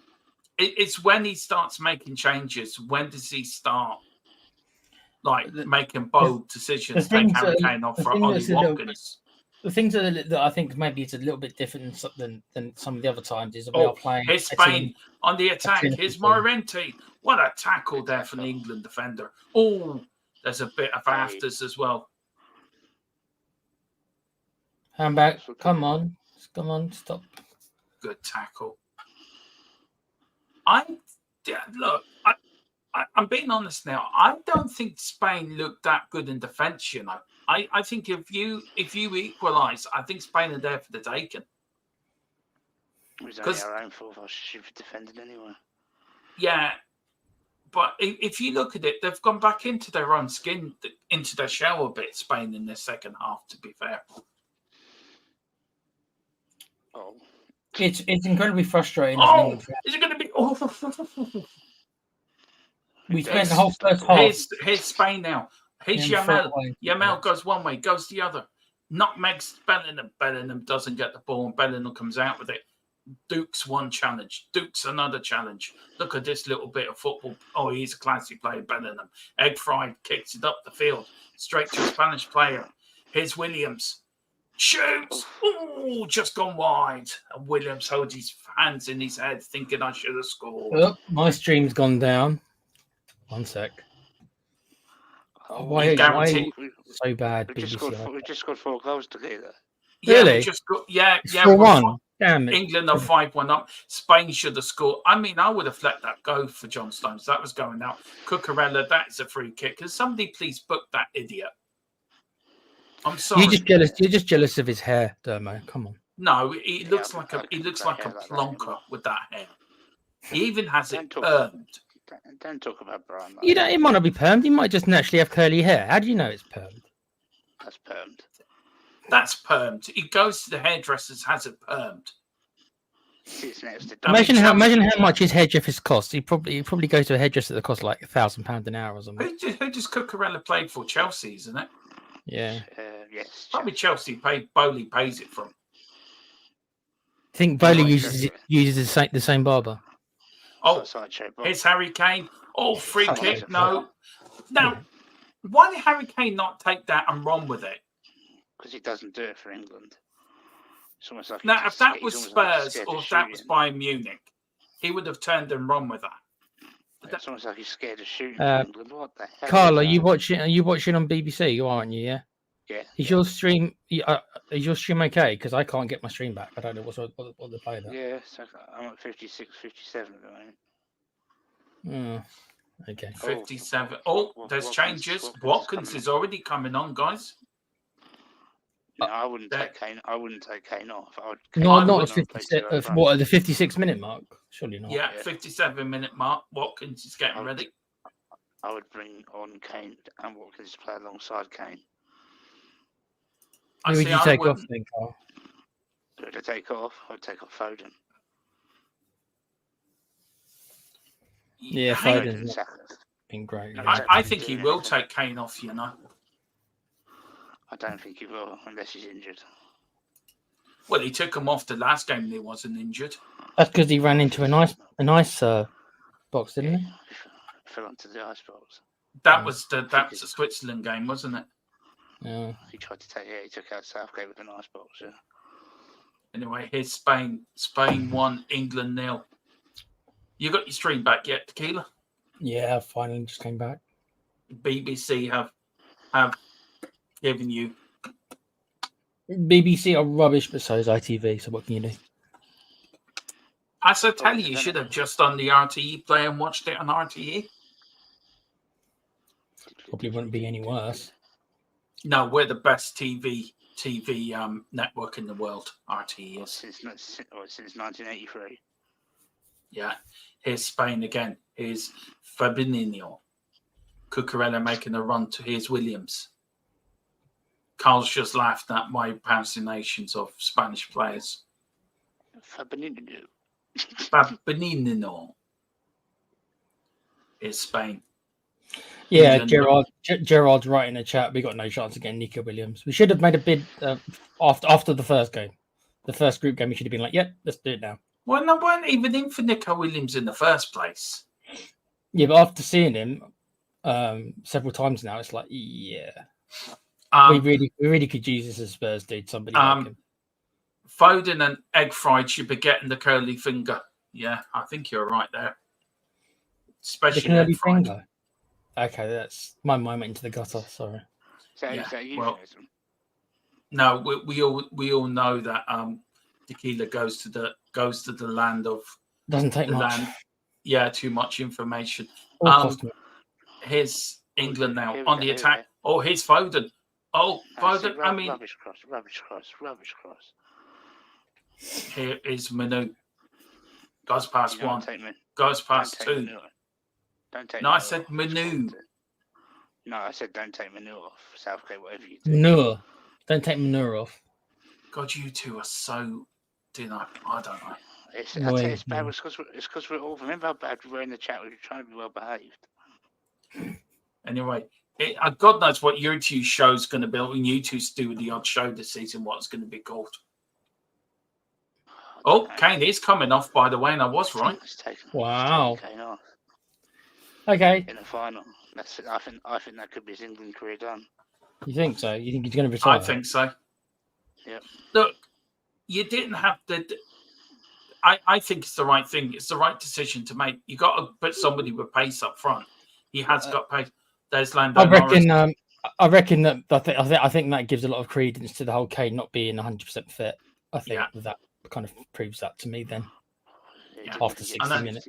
it's when he starts making changes. When does he start making bold decisions? Take Harry Kane off for Ollie Watkins. The things that I think maybe it's a little bit different than some of the other times is about playing. Here's Spain on the attack. Here's Morente. What a tackle there from the England defender. Oh, there's a bit of afters as well. Hand back. Come on, stop. Good tackle. I'm being honest now. I don't think Spain looked that good in defence, you know. I think if you equalise, I think Spain are there for the taking. It was only our own fault. I should have defended anyway. Yeah, but if you look at it, they've gone back into their own skin, into their shell a bit, Spain, in their second half, to be fair. Oh. It's incredibly frustrating. Oh, is it going to be... Oh. We spent the whole first half. Here's Spain now. Here's Yamal. Yamal goes one way, goes the other. Nutmegs Bellingham. Bellingham doesn't get the ball, and Bellingham comes out with it. Duke's one challenge. Duke's another challenge. Look at this little bit of football. Oh, he's a classy player, Bellingham. Egg fried, kicks it up the field, straight to a Spanish player. Here's Williams. Shoots. Oh, just gone wide. And Williams holds his hands in his head, thinking I should have scored. Oh, my stream's gone down. 1 sec. Oh, why so bad? We just scored 4 goals together. Really? We just got, yeah. 4-1. Damn it. England are 5-1 up. Spain should have scored. I mean, I would have let that go for John Stones. That was going out. Cucurella, that is a free kick. Can somebody please book that idiot? I'm sorry. You're just jealous of his hair, Dermo. Come on. No, he looks like a plonker with that hair. He even has it permed. Don't talk about Brian. It might not be permed. He might just naturally have curly hair. How do you know it's permed? That's permed. That's permed. He goes to the hairdressers, has it permed. Imagine how much his hairdressers cost. He probably goes to a hairdresser that costs like £1,000 an hour or something. Who does Cucurella played for? Chelsea, isn't it? Yeah. Yes. Probably Chelsea Bowley pays it for him. I think Bowley uses the same barber. Oh, here's Harry Kane. Oh, free kick. No. Now, why did Harry Kane not take that and run with it? Because he doesn't do it for England. It's almost like now, if that was Spurs or if that was Bayern Munich, he would have turned and run with that. It's almost like he's scared of shooting for England. What the hell? Carl, are you watching on BBC? You aren't you? Yeah. Yeah. Is your stream okay? Because I can't get my stream back. I don't know what the play there. Yeah, so I'm at 56, 57 at the moment. Okay. 57. Oh, there's changes. Watkins is already coming on, guys. No, I wouldn't take Kane. I wouldn't take Kane off. Not at the 56-minute mark. Surely not. Yeah, 57-minute mark. Watkins is getting ready. I would bring on Kane and Watkins to play alongside Kane. Who would you take off then, Carl? Who would I take off? I'd take off Foden. Yeah, Foden's been great. I think he will take Kane off, you know. I don't think he will, unless he's injured. Well, he took him off the last game and he wasn't injured. That's because he ran into a nice box, didn't he? Fell onto the ice box. That was the Switzerland game, wasn't it? Yeah. He took out Southgate with an ice box, yeah. Anyway, here's Spain. Spain 1, England 0. You got your stream back yet, Tequila? Yeah, I finally just came back. BBC have given you. BBC are rubbish, but so is ITV, so what can you do? As I tell you should have just done the RTE play and watched it on RTE. Probably wouldn't be any worse. No, we're the best TV network in the world. RTE is. Since 1983. Yeah. Here's Spain again. Here's Fabinho. Cucurella making a run to here's Williams. Carl's just laughed at my pronunciations of Spanish players. Fabinho. Here's Spain. Yeah, England. Gerard's right in the chat. We got no chance against Nico Williams. We should have made a bid after the first game. The first group game, we should have been like, yep, let's do it now. Well, no, weren't even in for Nico Williams in the first place. Yeah, but after seeing him several times now, it's like, yeah. We really could use this as Spurs, dude. Somebody like him. Foden and Egg Fried should be getting the curly finger. Yeah, I think you're right there. Especially the curly Egg Fried. finger. Okay, that's my mind went into the gutter. Sorry. No, we all know that tequila goes to the land of doesn't take much. Land. Yeah, too much information. Here's England now on the attack. Oh, here's Foden. Oh, Foden. I mean, rubbish cross. Here is Manu. Goes past one. Goes past two. Don't take. No, I said Manu. No, I said don't take Manu off. Southgate, whatever you do. Manure. Don't take manure off. God, you two are so. I don't know. It's bad. It's because we're all. Remember how bad we were in the chat? We were trying to be well behaved. Anyway, God knows what your two show's going to be. When you two do with the odd show this season, what it's going to be called. Oh, Kane is coming off, by the way, and I was right. Wow. Kane off. Okay. In the final, I think that could be his England career done. You think so? You think he's going to retire? I think so. Yeah. Look, you didn't have to. I think it's the right thing. It's the right decision to make. You got to put somebody with pace up front. He has got pace. There's Lando. I reckon that. I think that gives a lot of credence to the whole Kane not being 100% fit. I think that kind of proves that to me. Then after 60 minutes.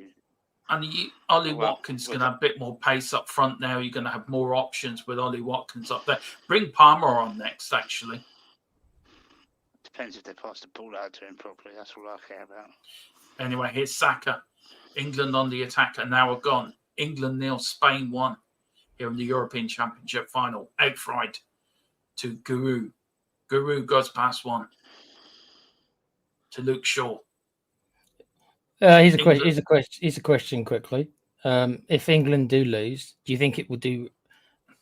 And Ollie Watkins is going to have a bit more pace up front now. You're going to have more options with Ollie Watkins up there. Bring Palmer on next, actually. Depends if they pass the ball out to him properly. That's all I care about. Anyway, here's Saka. England on the attack and now are gone. England 0, Spain 1 here in the European Championship final. Egg fried to Guru. Guru goes past one to Luke Shaw. Here's a question quickly. If England do lose, do you think it will do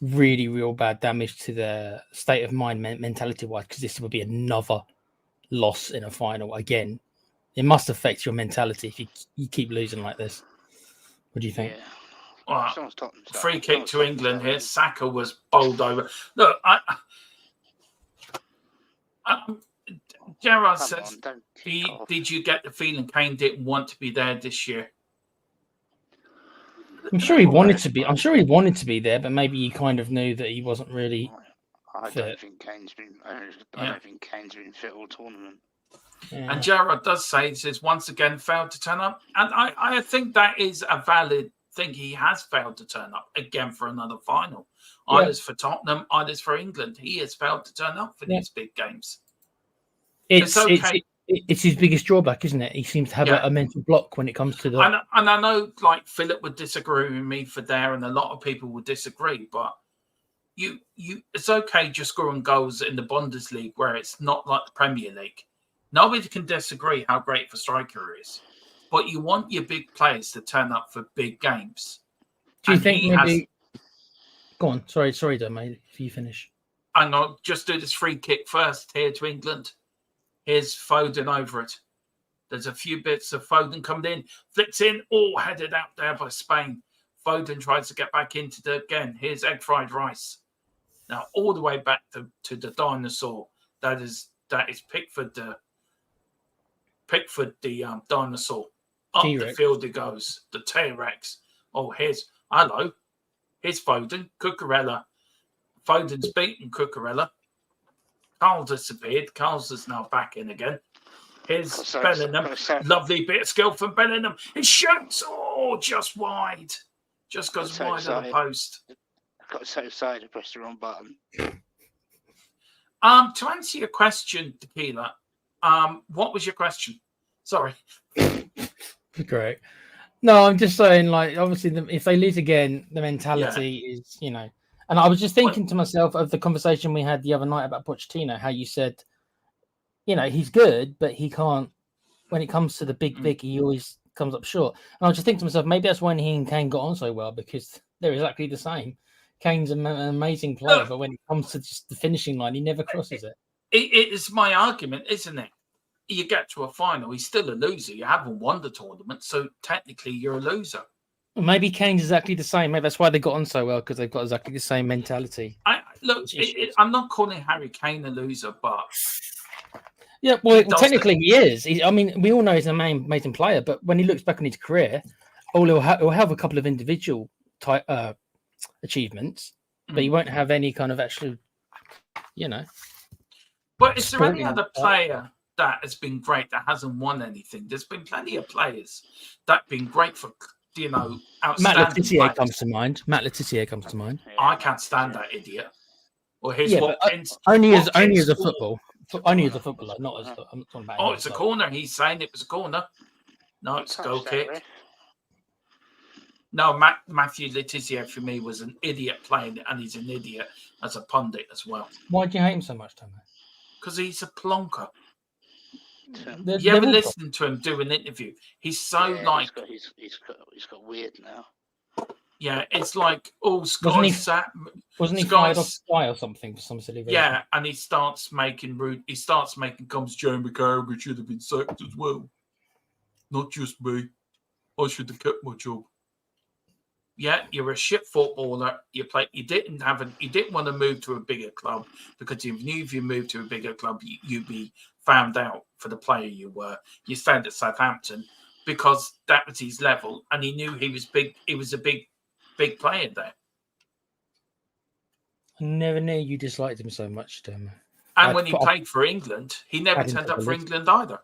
really, real bad damage to their state of mind mentality-wise? Because this will be another loss in a final again. It must affect your mentality if you keep losing like this. What do you think? Yeah. Well, free kick to England here. Saka was bowled over. Look, Gerard says, did you get the feeling Kane didn't want to be there this year? I'm sure he wanted to be. I'm sure he wanted to be there, but maybe he kind of knew that he wasn't really. I don't think Kane's been fit all tournament. Yeah. And Gerard does say, he says, once again failed to turn up, and I think that is a valid thing. He has failed to turn up again for another final. Either for Tottenham, either for England. He has failed to turn up for these big games. It's his biggest drawback, isn't it? He seems to have a mental block when it comes to the. And I know, like Philip would disagree with me for there, and a lot of people would disagree. But it's okay just scoring goals in the Bundesliga where it's not like the Premier League. Nobody can disagree how great of a striker he is, but you want your big players to turn up for big games. Do you think maybe? Go on. Sorry, though, mate. If you finish, and I'll just do this free kick first here to England. Here's Foden over it. There's a few bits of Foden coming in. Flicks in. Oh, headed out there by Spain. Foden tries to get back into the again. Here's egg fried rice. Now all the way back to the dinosaur. That is Pickford the dinosaur. Up T-Rex. the field it goes. The T-Rex. Oh, here's Foden. Cucurella. Foden's beaten Cucurella. Carl disappeared. Carl's is now back in again. Here's Bellingham. Lovely bit of skill from Bellingham. He shoots. Oh, just wide. Just goes wide of the post. I got so excited to press the wrong button. To answer your question, Tequila, what was your question? Sorry. Great. No, I'm just saying, like, obviously, if they lose again, the mentality is, you know. And I was just thinking to myself of the conversation we had the other night about Pochettino, how you said, you know, he's good, but he can't. When it comes to the big, he always comes up short. And I was just thinking to myself, maybe that's when he and Kane got on so well, because they're exactly the same. Kane's an amazing player, but when it comes to just the finishing line, he never crosses it. It is my argument, isn't it? You get to a final, he's still a loser. You haven't won the tournament, so technically you're a loser. Maybe Kane's exactly the same. Maybe that's why they got on so well, because they've got exactly the same mentality. I'm not calling Harry Kane a loser, but yeah, well, technically he is. I mean, we all know he's an amazing player, but when he looks back on his career, he'll have a couple of individual achievements, but he won't have any kind of actual, you know. But is there any other player that has been great that hasn't won anything? There's been plenty of players that have been great for, you know, outstanding. Matt Letizia comes to mind. I can't stand that idiot. Or his Watkins. Only as a footballer, not as I'm talking about. Oh, it's a corner. He's saying it was a corner. No, it's a goal kick. No, Matthew Letizia for me was an idiot playing it, and he's an idiot as a pundit as well. Why do you hate him so much, Tommy? Because he's a plonker. You ever listen to him do an interview? He's so he's got weird now. Yeah, it's like wasn't he fired off Sky or something for some silly reason? Yeah, and he starts making comments. Jamie Carragher should have been sacked as well. Not just me. I should have kept my job. Yeah, you're a shit footballer. You didn't want to move to a bigger club because you knew if you moved to a bigger club, you'd be found out for the player you were. You stayed at Southampton because that was his level, and he knew he was big. He was a big player there. I never knew you disliked him so much, Tim. And when he played for England, he never turned up for England either.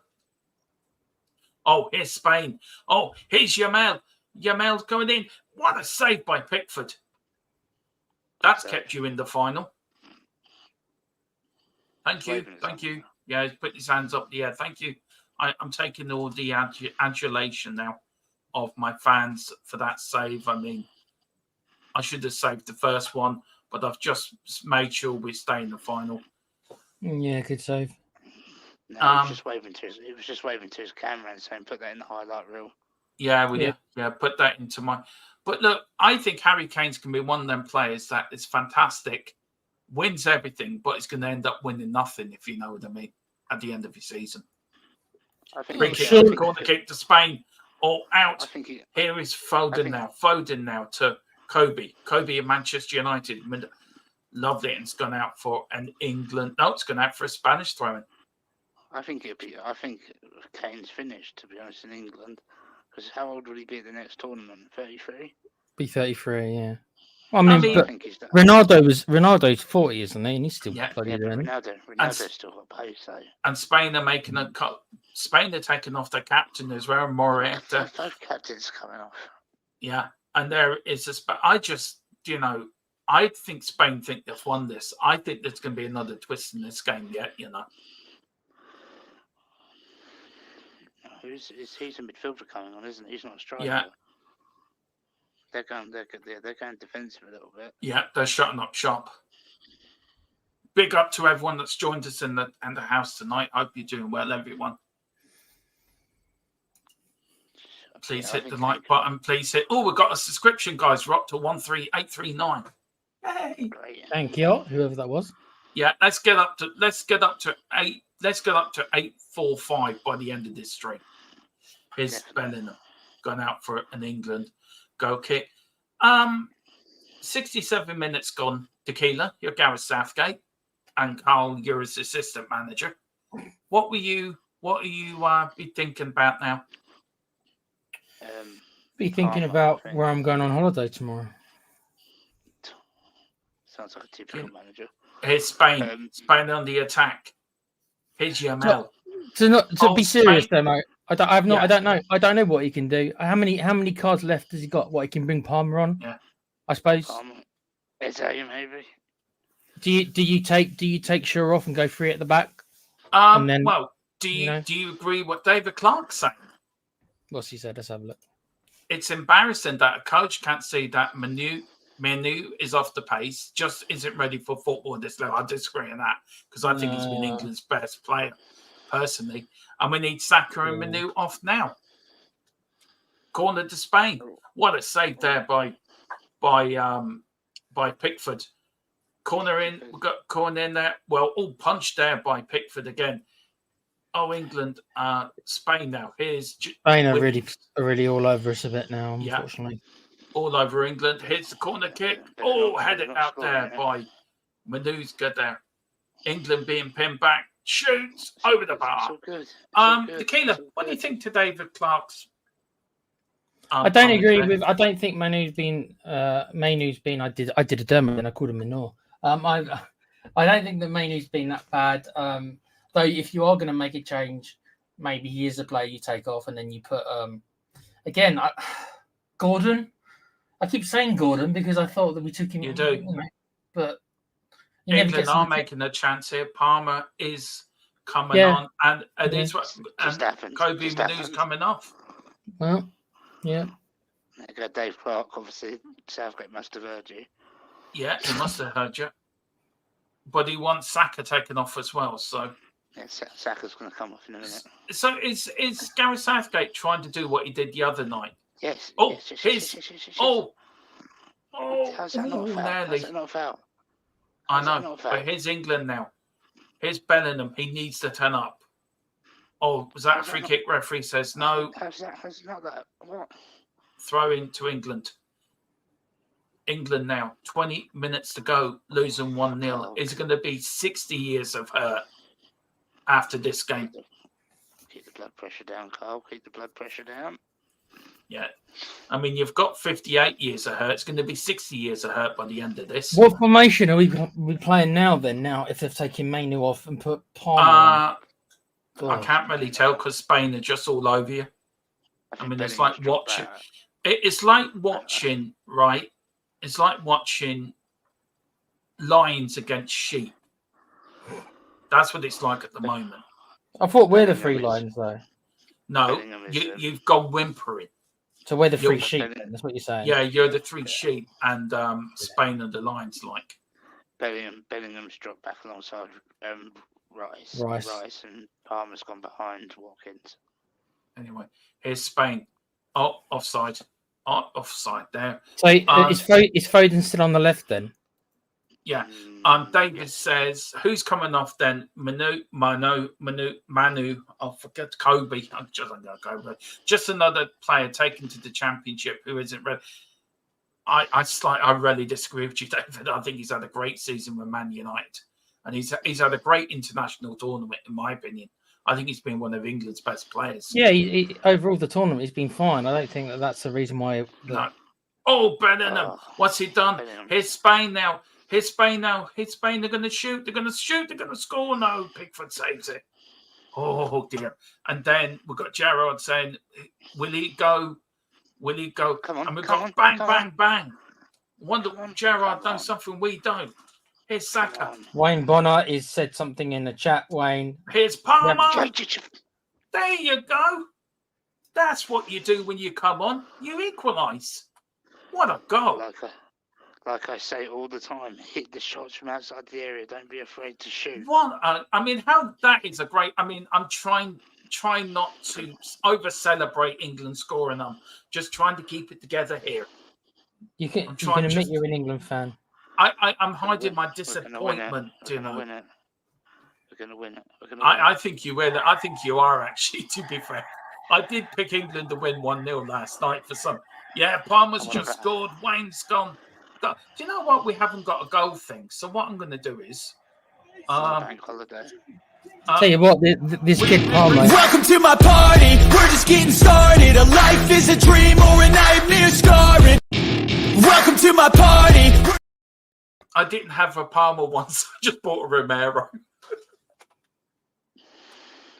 Oh, here's Spain. Oh, here's Yamal. Yamal's going in. What a save by Pickford. That's kept you in the final. Thank you. Yeah, he's put his hands up in the air. Thank you. I'm taking all the adulation now of my fans for that save. I mean, I should have saved the first one, but I've just made sure we stay in the final. Yeah, good save. No, he was just waving to his camera and saying, "Put that in the highlight reel." Yeah, put that into my. But look, I think Harry Kane's can be one of them players that is fantastic, wins everything, but it's going to end up winning nothing, if you know what I mean, at the end of your season. I think corner kick to Spain, all out. Here is Foden now. Foden now to Kobe. Kobe of Manchester United. Lovely, and it's gone out for an England. No, it's gone out for a Spanish throw-in. I think Kane's finished, to be honest, in England. Because how old will he be at the next tournament? 33? Be 33, yeah. Well, I mean, but Ronaldo's 40, isn't he? And he's still bloody doing it. Ronaldo's still got pace, though. And Spain are making a cut. Spain are taking off their captain as well, Morata. Both captains coming off. Yeah, and there is I think Spain think they've won this. I think there's going to be another twist in this game yet, He's a midfielder coming on, isn't he? He's not a striker. Yeah. They're going defensive a little bit. Yeah, they're shutting up shop. Big up to everyone that's joined us in the house tonight. Hope you're doing well, everyone. Please hit the like button. Please hit. Oh, we've got a subscription, guys. We're up to 13839. Hey. Great. Thank you, whoever that was. Yeah, let's get up to 8. Let's get up to 845 by the end of this stream. Here's Bellingham gone out for an England goal kick. 67 minutes gone. Tequila, you're Gareth Southgate, and Carl, you're his assistant manager. What are you be thinking about now? Be thinking about where I'm going on holiday tomorrow. Sounds like a typical manager. Here's Spain. Spain on the attack. Here's Yamal. To be serious, Spain. though, mate. I don't know. I don't know what he can do. How many cards left has he got? What he can bring Palmer on? Yeah. I suppose. It's a maybe. Do you take Shaw off and go free at the back? Well, do you agree what David Clark's saying? What's he said? Let's have a look. It's embarrassing that a coach can't see that Manu is off the pace, just isn't ready for football at this level. I disagree on that because I think he's been England's best player, personally. And we need Saka and Manu off now. Corner to Spain. What a save there by Pickford. Corner in. We've got corner in there. Well, all punched there by Pickford again. Oh, England, Spain now. Spain are really all over us a bit now, unfortunately. Yeah, all over England. Here's the corner kick. Oh, headed out there by Manu's good there. England being pinned back. Shoots over the bar. Tequila, what do you think to David Clark's? I don't agree with. I don't think Manu's been. I did a demo and I called him Minor. I don't think that Manu's been that bad. Though if you are going to make a change, maybe he is a player you take off and then you put Gordon. I keep saying Gordon because I thought that we took him. You do, but England are making a chance here. Palmer is coming on, and Kobe Manu's coming off. Well, yeah. Dave Clark, obviously, Southgate must have heard you. Yeah, he must have heard you. But he wants Saka taken off as well, so. Yeah, Saka's going to come off in a minute. So is Gareth Southgate trying to do what he did the other night? Yes. Oh, yes. Oh, how's that not a foul? How's that not a foul? I know, but here's England now. Here's Bellingham. He needs to turn up. Oh, was that a free kick? Referee says no. How's not that? What? Throw in to England. England now. 20 minutes to go. Losing 1-0. Is going to be 60 years of hurt after this game. Keep the blood pressure down, Carl. Keep the blood pressure down. Yeah. I mean, you've got 58 years of hurt. It's going to be 60 years of hurt by the end of this. What formation are we playing now, then? Now, if they've taken Manu off and put Palmer on? I can't really tell because Spain are just all over you. I mean, it's like watching. It's like watching, right? It's like watching lions against sheep. That's what it's like at the moment. I thought we're the free lions, though. No, you've gone whimpering. So we're the three sheep, then. That's what you're saying. Yeah, you're the three sheep, and Spain are the lions, like. Bellingham's dropped back alongside Rice, and Palmer's gone behind Watkins. Anyway, here's Spain. Oh, offside. Oh, offside there. So is Foden still on the left then? Yeah. David says, who's coming off then? Manu. I forget Kobe. I'm going to go. Just another player taken to the championship who isn't ready. I really disagree with you, David. I think he's had a great season with Man United, and he's had a great international tournament, in my opinion. I think he's been one of England's best players. Yeah, he overall the tournament he's been fine. I don't think that's the reason why. No. Oh, Bellingham! What's he done? Here's Spain now. Here's Spain. They're going to shoot. They're going to score. No, Pickford saves it. Oh dear! And then we've got Gerrard saying, "Will he go? Will he go?" Come on, and we've got bang. Wonder Gerrard done something we don't. Here's Saka. Wayne Bonner has said something in the chat, Wayne. Here's Palmer. There you go. That's what you do when you come on. You equalise. What a goal. Like I say all the time, hit the shots from outside the area. Don't be afraid to shoot. I mean, how that is a great... I mean, I'm trying not to over-celebrate England scoring. I'm just trying to keep it together here. You can admit you're an England fan. I'm hiding my disappointment, you know. We're going to win it. I think you win it. I think you are, actually, to be fair. I did pick England to win 1-0 last night for some. Yeah, Palmer's just scored. Wayne's gone. Do you know what? We haven't got a goal thing. So what I'm going to do is... bank holiday. Tell you what, this kid Palmer... Welcome to my party. We're just getting started. A life is a dream or a nightmare scarring. Welcome to my party. I didn't have a Palmer once. I just bought a Romero.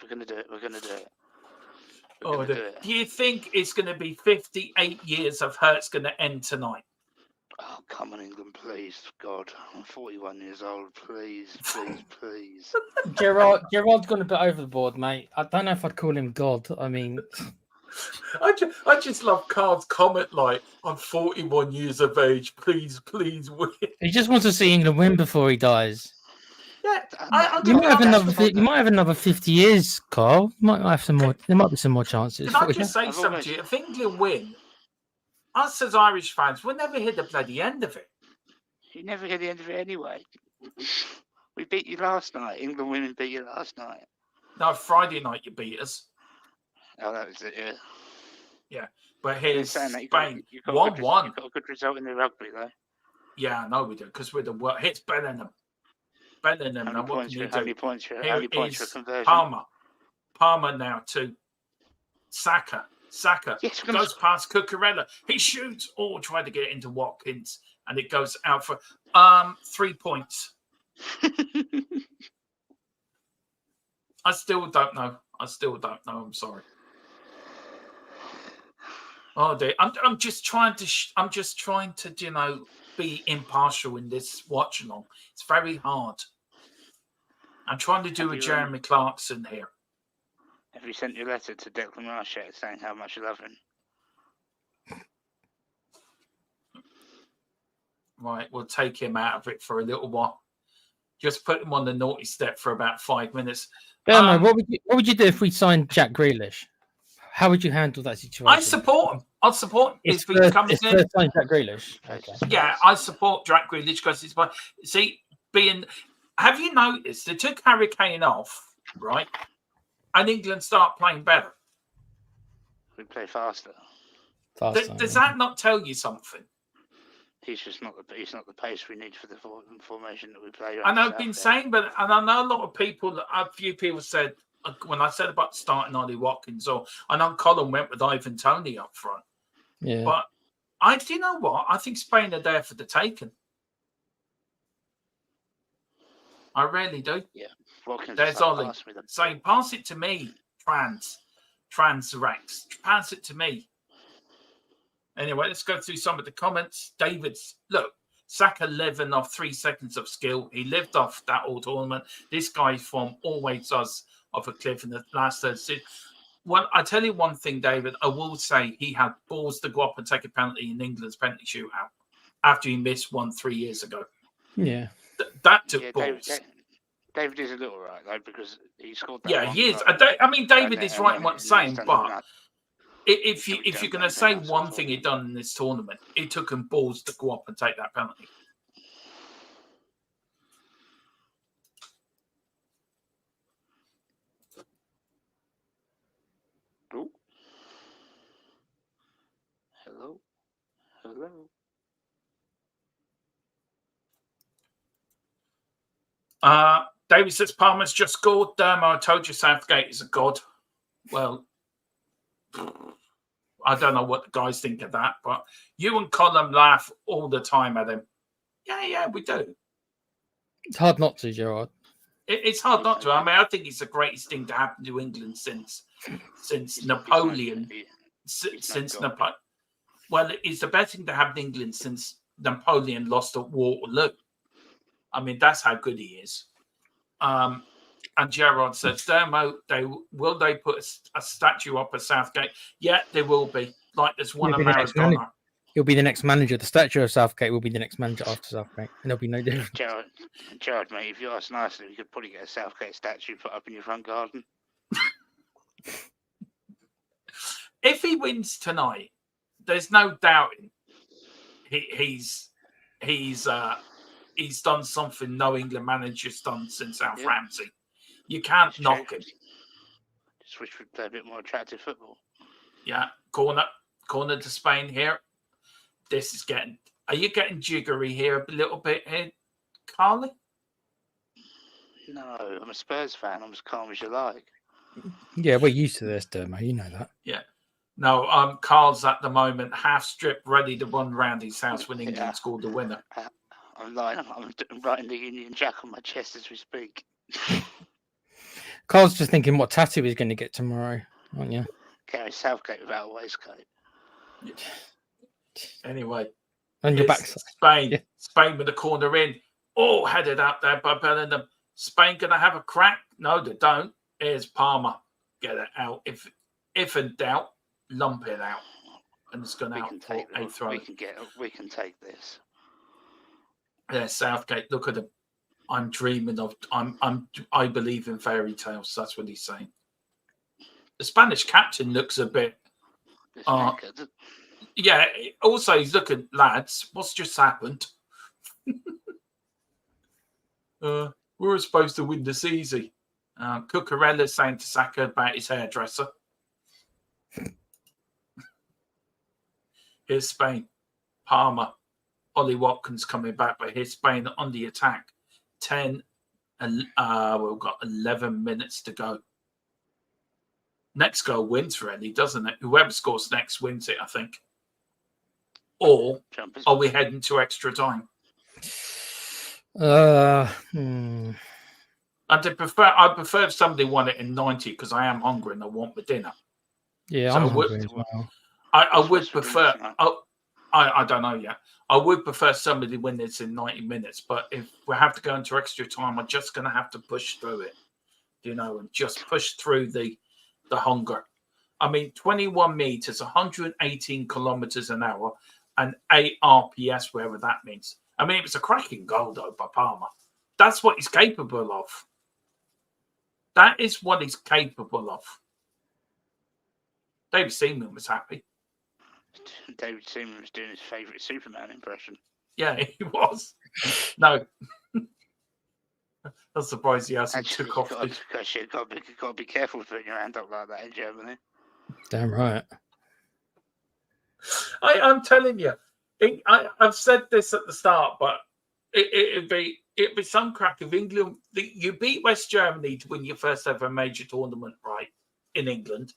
We're going to do it. We're going to do it. Do you think it's going to be 58 years of Hurts going to end tonight? Oh, come on, England, please. God, I'm 41 years old. Please, please, please. Gerard's gone a bit overboard, mate. I don't know if I'd call him God. I mean, I just love Carl's comment like, I'm 41 years of age. Please, please win. he just wants to see England win before he dies. Yeah, You might have another 50 years, Carl. You might have some more. There might be some more chances. Can I just say something to you? If England win, us as Irish fans, we'll never hear the bloody end of it. You never hear the end of it anyway. We beat you last night. England women beat you last night. No, Friday night you beat us. Oh, that was it, yeah. Yeah, but here's Spain. 1-1. You've got a good result in the rugby, though. Yeah, I know we do, because we're the worst. Hits Bellingham. How many points for conversion? Palmer now to Saka. Yes, goes past Cucurella. He shoots. Tried to get it into Watkins, and it goes out for 3 points. I still don't know. I'm sorry. Oh dear. I'm just trying to be impartial in this watch along. It's very hard. I'm trying to do a Jeremy Clarkson here. Have you sent your letter to Declan Rice saying how much you love him? Right, we'll take him out of it for a little while. Just put him on the naughty step for about 5 minutes. What would you do if we signed Jack Grealish? How would you handle that situation? I support him. I'll support him if he comes in. First sign Jack Grealish. Okay. Yeah, I support Jack Grealish because it's my. See, have you noticed they took Harry Kane off, right? And England start playing better. We play faster. Does that not tell you something? He's just not the pace we need for the formation that we play. And I've been saying, and I know a few people said when I said about starting Ollie Watkins, I know Colin went with Ivan Toney up front. Yeah. But do you know what? I think Spain are there for the taking. I really do. Yeah. Watkins There's Ollie saying, pass it to me, Trans Rex. Pass it to me. Anyway, let's go through some of the comments. Look, Saka 11 off 3 seconds of skill. He lived off that all tournament. This guy's form always does off a cliff in the last third. Well, I tell you one thing, David, I will say he had balls to go up and take a penalty in England's penalty shootout after he missed one 3 years ago. Yeah. That took balls. David is a little right, though, because he scored that. Yeah, he is. David is right in what he's saying, but if you're going to say one thing he done in this tournament, it took him balls to go up and take that penalty. Ooh. Hello. David says Palmer's just scored. I told you Southgate is a god. Well, I don't know what the guys think of that, but you and Colin laugh all the time at him. Yeah, we do. It's hard not to, Gerard. It's hard not to. I mean, I think it's the greatest thing to happen to England since Napoleon. Napoleon. Well, it's the best thing to happen to England since Napoleon lost at Waterloo. I mean, that's how good he is. And Gerard says, Dermo, will they put a statue up at Southgate? Yeah, there will be. Like there's one at Maradona. He'll be the next manager. The statue of Southgate will be the next manager after Southgate. And there'll be no difference. Gerard, mate, if you ask nicely, you could probably get a Southgate statue put up in your front garden. If he wins tonight, there's no doubting he's done something no England manager's done since Alf Ramsey. You can't knock him. Just wish we'd play a bit more attractive football. Yeah, corner to Spain here. This is getting. Are you getting jiggery here a little bit here, Carly? No, I'm a Spurs fan. I'm as calm as you like. Yeah, we're used to this, Dermo. You know that. Yeah. No, Carl's at the moment half stripped, ready to run round his house when England scored the winner. I'm lying. I'm writing the Union Jack on my chest as we speak. Carl's just thinking what tattoo he's going to get tomorrow, aren't you? Gary Southgate without a waistcoat. Anyway, On your it's backside. Spain. Yeah. Spain with the corner in. Oh, headed out there by Bellingham. Spain going to have a crack? No, they don't. Here's Palmer. Get it out. If in doubt, lump it out. And it's going out for a throw. We can take this. There's Southgate. Look at him. I'm dreaming of. I believe in fairy tales. That's what he's saying. The Spanish captain looks a bit. Yeah. Also, he's looking, lads. What's just happened? We were supposed to win this easy. Cucurella's saying to Saka about his hairdresser. Here's Spain. Palmer. Ollie Watkins coming back, but here's Spain on the attack. 10 and we've got 11 minutes to go. Next goal wins really, doesn't it? Whoever scores next wins it, I think. Or are we heading to extra time? I prefer if somebody won it in 90 because I am hungry and I want my dinner. Yeah, so I'm hungry as well. I would prefer. I don't know yet. I would prefer somebody win this in 90 minutes, but if we have to go into extra time, I'm just going to have to push through it, and just push through the hunger. I mean, 21 meters, 118 kilometers an hour, and 8 RPS, wherever that means. I mean, it was a cracking goal, though, by Palmer. That's what he's capable of. That is what he's capable of. David Seaman was happy. David Seaman was doing his favourite Superman impression. Yeah, he was. No. I'm surprised he hasn't took off. You've got to be careful with putting your hand up like that in Germany. Damn right. I'm telling you. I've said this at the start, but it'd be some crack if England. You beat West Germany to win your first ever major tournament, right, in England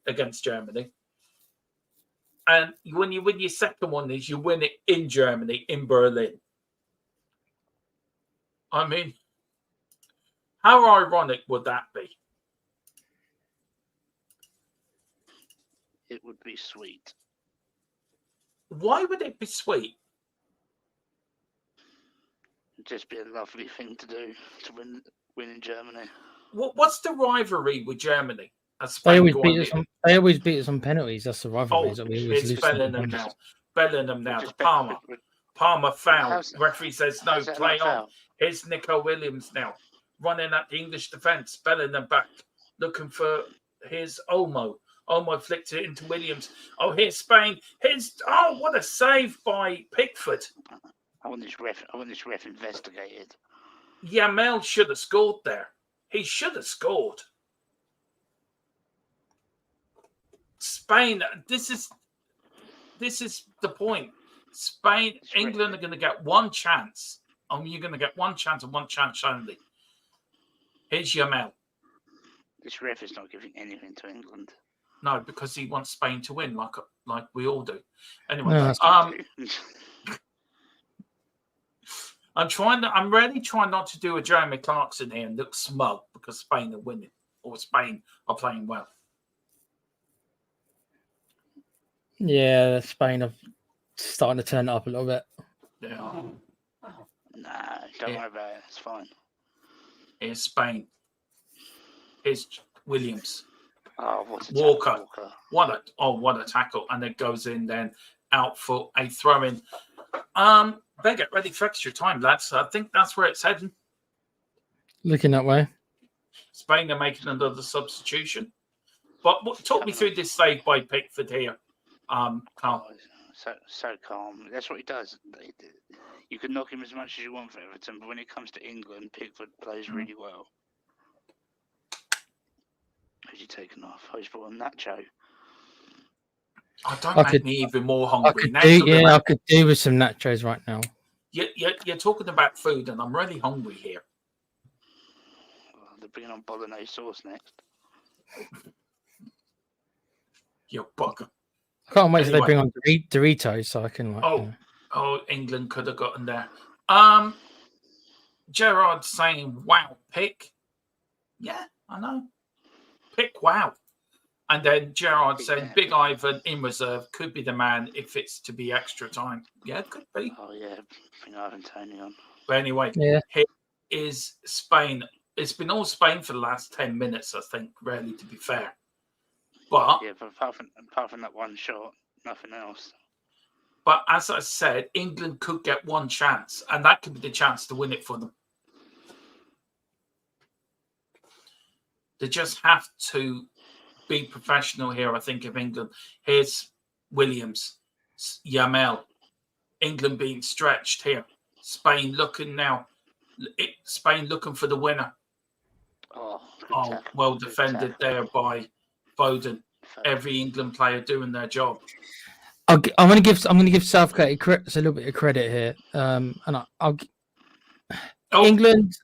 against Germany. And when you win your second one, you win it in Germany, in Berlin. I mean, how ironic would that be? It would be sweet. Why would it be sweet? It'd just be a lovely thing to do to win in Germany. What's the rivalry with Germany? They always beat us on penalties. That's the rivalry. It's Bellingham now. Bellingham now. Palmer foul. Referee says no, play on. Here's Nico Williams now. Running at the English defence. Bellingham back. Looking for his Olmo. Olmo flicked it into Williams. Oh, here's Spain. What a save by Pickford. I want this ref investigated. Mel should have scored there. He should have scored. Spain, this is the point. Spain, England are going to get one chance. You're going to get one chance and one chance only. Here's Yamal. This ref is not giving anything to England. No, because he wants Spain to win, like we all do. Anyway, I'm really trying not to do a Jeremy Clarkson here and look smug because Spain are winning or Spain are playing well. Yeah, Spain are starting to turn it up a little bit. Yeah. Nah, don't worry about it. It's fine. Here's Spain. Here's Williams. Oh, what a Walker. Walker. What a tackle. And it goes in then out for a throw-in. Better get ready for extra time, lads. I think that's where it's heading. Looking that way. Spain are making another substitution. But talk me through this save by Pickford here. Carl. So calm. That's what he does. You can knock him as much as you want for Everton, but when it comes to England, Pickford plays really well. Who's he taken off? Who's brought on Nacho? Don't make me even more hungry. I could do with some nachos right now. You're talking about food, and I'm really hungry here. Well, they're bringing on bolognese sauce next. You bugger. I can't wait till they bring on Doritos so I can England could have gotten there. Gerard saying, wow, pick. Yeah, I know. Pick wow. And then Gerard said, Big Ivan in reserve could be the man if it's to be extra time. Yeah, it could be. Oh, yeah. Bring Ivan Toney on. But anyway, here is Spain. It's been all Spain for the last 10 minutes, I think, really, to be fair. But yeah, but apart from that one shot, nothing else. But as I said, England could get one chance, and that could be the chance to win it for them. They just have to be professional here, I think, of England. Here's Williams, Yamel, England being stretched here. Spain looking now. Spain looking for the winner. Oh, well defended there by Foden. Every England player doing their job. I'm going to give Southgate a little bit of credit here, England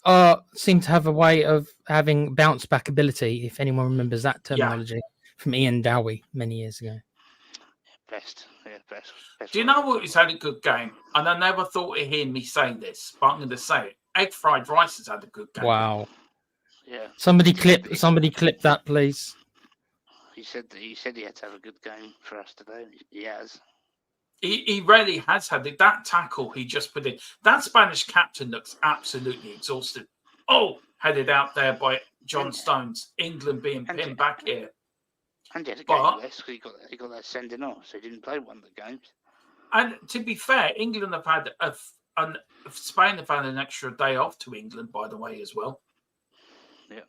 seem to have a way of having bounce back ability. If anyone remembers that terminology from Ian Dowie many years ago. Best. Do you know what? He's had a good game, and I never thought of hearing me say this, but I'm going to say it. Egg fried rice has had a good game. Wow. Yeah. Somebody clip that, please. He said he had to have a good game for us today. He has. He really has had it. That tackle he just put in. That Spanish captain looks absolutely exhausted. Oh, headed out there by John Stones. England being pinned back here. And he had a game less. He got that sending off, so he didn't play one of the games. And to be fair, England have had Spain have had an extra day off to England, by the way, as well. Yeah.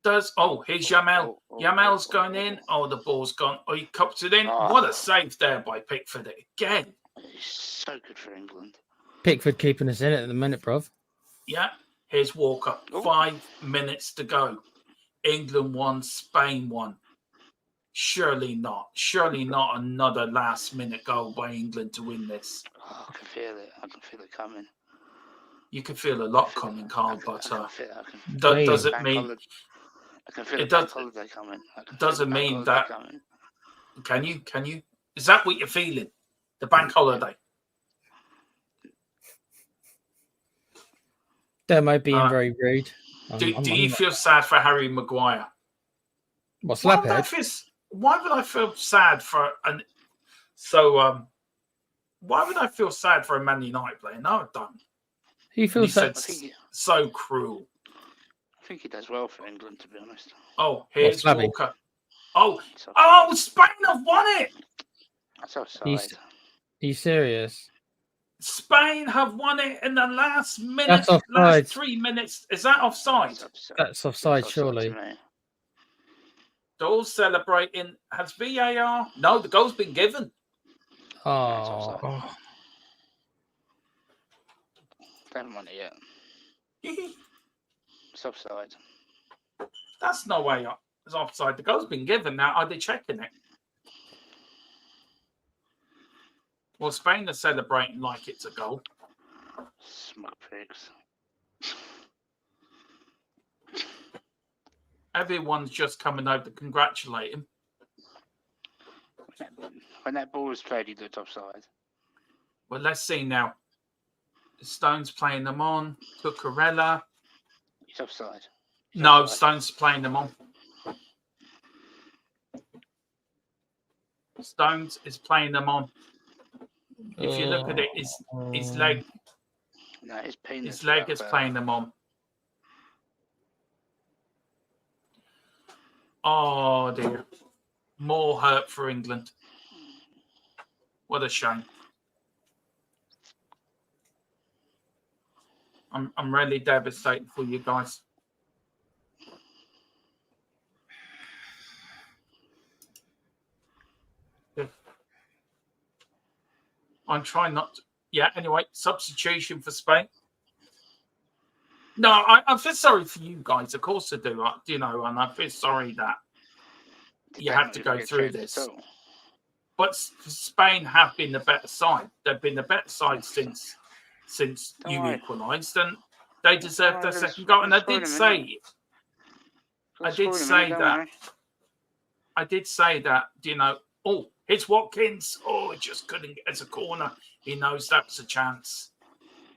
Here's Yamel. Yamel's going in. Oh, the ball's gone. Oh, he cups it in. What a save there by Pickford again. He's so good for England. Pickford keeping us in it at the minute, bruv. Yeah. Here's Walker. 5 minutes to go. England won. Spain won. Surely not. Surely not another last-minute goal by England to win this. Oh, I can feel it. I can feel it coming. You can feel a lot coming, Carl, but doesn't mean... I can feel the holiday coming. Doesn't mean that. Can you? Is that what you're feeling? The bank holiday. That might be very rude. Do you feel sad for Harry Maguire? What, Slaphead? Why would I feel sad for why would I feel sad for a Man United player? No, I don't. He feels so cruel. I think he does well for England, to be honest. Oh, here's Walker. Spain have won it. That's offside. Are you serious? Spain have won it in the last minute. That's offside. Last 3 minutes. Is that offside? That's offside, surely. They're all celebrating. Has VAR? No, the goal's been given. Oh. They haven't won it yet. It's offside. That's no way up. It's offside. The goal's been given. Now, are they checking it? Well, Spain are celebrating like it's a goal. Smug pigs. Everyone's just coming over to congratulate him. When that ball was played, he looked offside. Well, let's see now. Stone's playing them on. Cucurella. He's offside. No, Stone's playing them on. Stones is playing them on. If you look at it, his leg. No, his penis. His leg is playing them on. Oh dear. More hurt for England. What a shame. I'm really devastated for you guys. I'm trying not to. Yeah, anyway, substitution for Spain. No, I feel sorry for you guys. Of course I do. And I feel sorry that you have to go through this. But Spain have been the better side. They've been the better side since you equalised, and they deserve their second goal. And I did say that. Oh, it's Watkins. Oh, it just couldn't get as a corner. He knows that's a chance,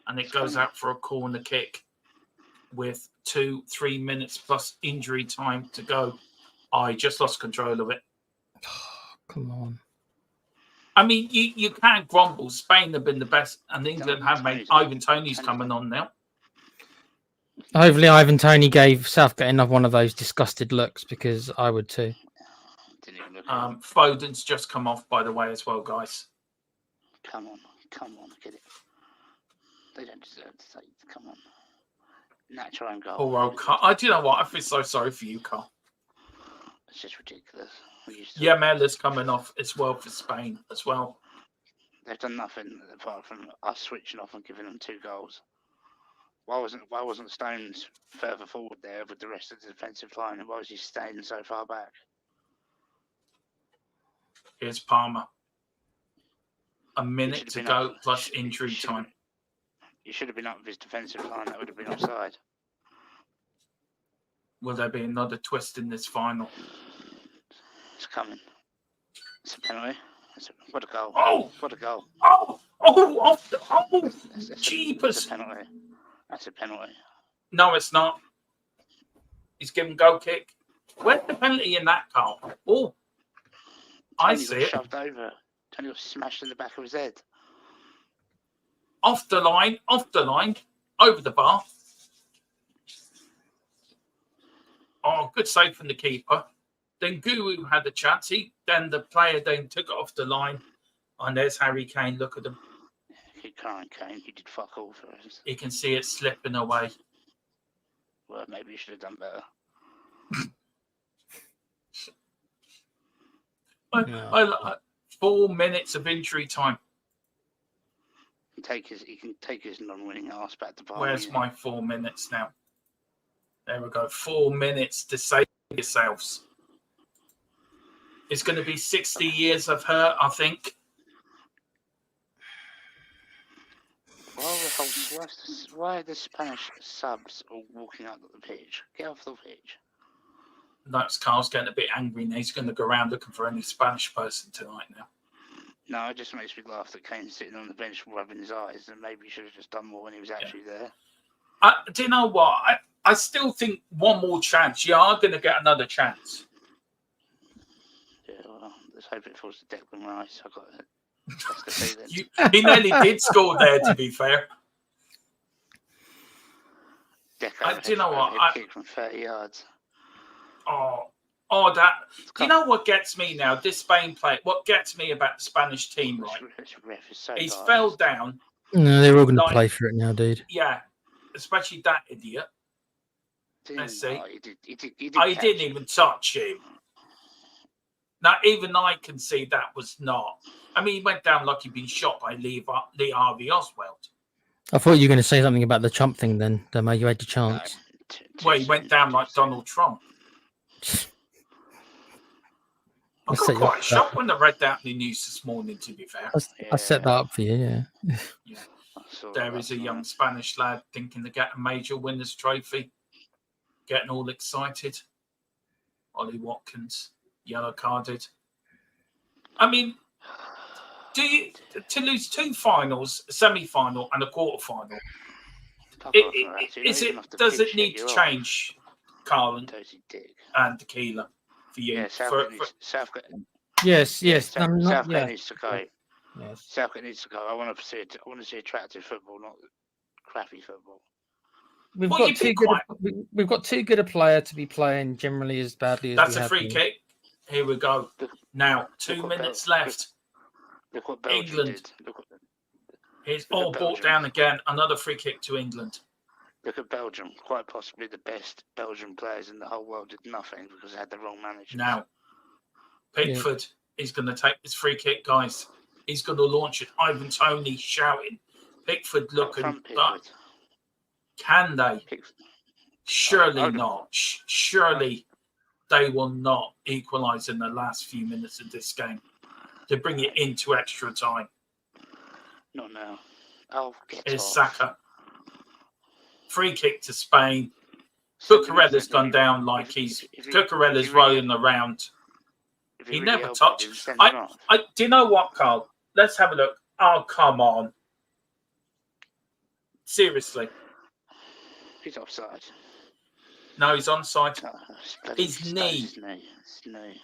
and it goes out for a corner kick. with 2-3 minutes plus injury time to go. I just lost control of it. Come on. I mean, you can't grumble. Spain have been the best, and England have made. Ivan Toney's coming on now. Hopefully, Ivan Toney gave Southgate another one of those disgusted looks, because I would too. Foden's just come off, by the way, as well, guys. Come on, get it. They don't deserve to say, come on. Natural own goal. Poor old Carl. Do you know what? I feel so sorry for you, Carl. It's just ridiculous. Yeah, Mellor's coming off as well for Spain as well. They've done nothing apart from us switching off and giving them 2 goals. Why wasn't Stones further forward there with the rest of the defensive line, and why was he staying so far back? Here's Palmer. A minute to go plus injury time. He should have been up with his defensive line. That would have been offside. Will there be another twist in this final? It's coming. It's a penalty. What a goal. Oh! What a goal. Jeepers. That's a penalty. That's a penalty. No, it's not. He's given goal kick. Where's the penalty in that, Carl? Oh, I see it. Shoved over. Tony got smashed in the back of his head. Off the line, over the bar. Oh, good save from the keeper. Then Guru had the chance. Then the player took it off the line. And there's Harry Kane. Look at him. He can't, Kane. He did fuck all for us. You can see it slipping away. Well, maybe you should have done better. I 4 minutes of injury time. He can take his non-winning arse back to bar. Where's my 4 minutes now? There we go. 4 minutes to save yourselves. It's going to be 60 years of hurt, I think. Why are the Spanish subs all walking out of the pitch? Get off the pitch. That's Carl's getting a bit angry now. He's going to go around looking for any Spanish person tonight now. No, it just makes me laugh that Kane's sitting on the bench rubbing his eyes, and maybe he should have just done more when he was actually there. Do you know what? I still think one more chance. You are going to get another chance. Yeah, well, let's hope it falls to Declan Rice. I've got it. That's the feeling. He nearly did score there, to be fair. Do you know what? Kick from 30 yards. That. Do you know what gets me now? This Spain play. What gets me about the Spanish team, right? He's fell down. No, they're all going to play for it now, dude. Yeah, especially that idiot. Let's see. He didn't even touch him. Now, even I can see that was not. I mean, he went down like he'd been shot by Lee Harvey Oswald. I thought you were going to say something about the Trump thing then, Demo. You had your chance. Well, he went down like Donald Trump. I got quite shocked when I read that in the news this morning, to be fair. I set that up for you, yeah. There is a young Spanish lad thinking to get a major winner's trophy, getting all excited. Ollie Watkins, yellow carded. I mean, to lose 2 finals, a semi-final and a quarter-final, does it need to change, Carl and Tequila, for you? Yeah, Southgate. Yes. Southgate needs to go. Yes. Southgate needs to go. I want to see attractive football, not crappy football. We've got too good a player to be playing generally as badly as that's a free kick. Here we go. Now 2 minutes left. Look what Belgium did. Here's all brought down again. Another free kick to England. Look at Belgium. Quite possibly the best Belgian players in the whole world did nothing because they had the wrong manager. Now, Pickford is going to take this free kick, guys. He's going to launch it. Ivan Toney shouting. Pickford looking. Can they? Surely not. Surely they will not equalise in the last few minutes of this game to bring it into extra time. Not now. Oh, here's Saka. Free kick to Spain. Cucurella's gone down like Cucurella's rolling around. He never touched. Do you know what, Carl? Let's have a look. Oh, come on. Seriously. He's offside. No, he's onside. Oh,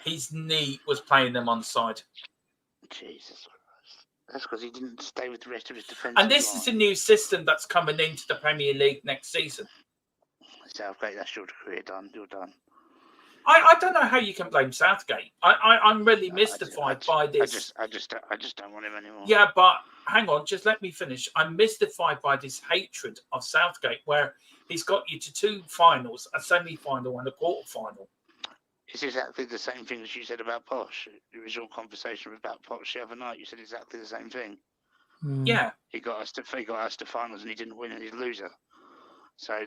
His knee was playing them onside. Jesus Christ. That's because he didn't stay with the rest of his defence. And this is a new system that's coming into the Premier League next season. Southgate, that's your career done. You're done. I don't know how you can blame Southgate. I'm really mystified by this. I just don't want him anymore. Yeah, but hang on, just let me finish. I'm mystified by this hatred of Southgate, where he's got you to 2 finals, a semi-final and a quarter-final. It's exactly the same thing as you said about Posh. It was your conversation about Posh the other night. You said exactly the same thing. Yeah. He got us to finals and he didn't win and he's a loser. So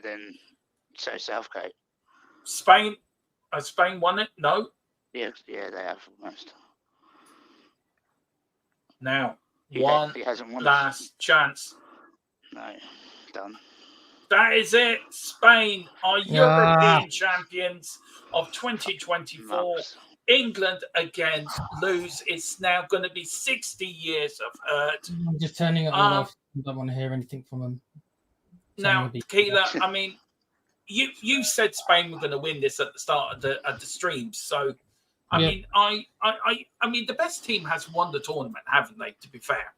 Southgate. Spain won it? No. Yeah, they have almost. Now, He hasn't won last chance. No, done. That is it. Spain are European champions of 2024. England again lose. It's now going to be 60 years of hurt. I'm just turning it off. I don't want to hear anything from them. Now, Tequila, I mean, you said Spain were going to win this at the start of the stream. So, I mean, I mean, the best team has won the tournament, haven't they? To be fair.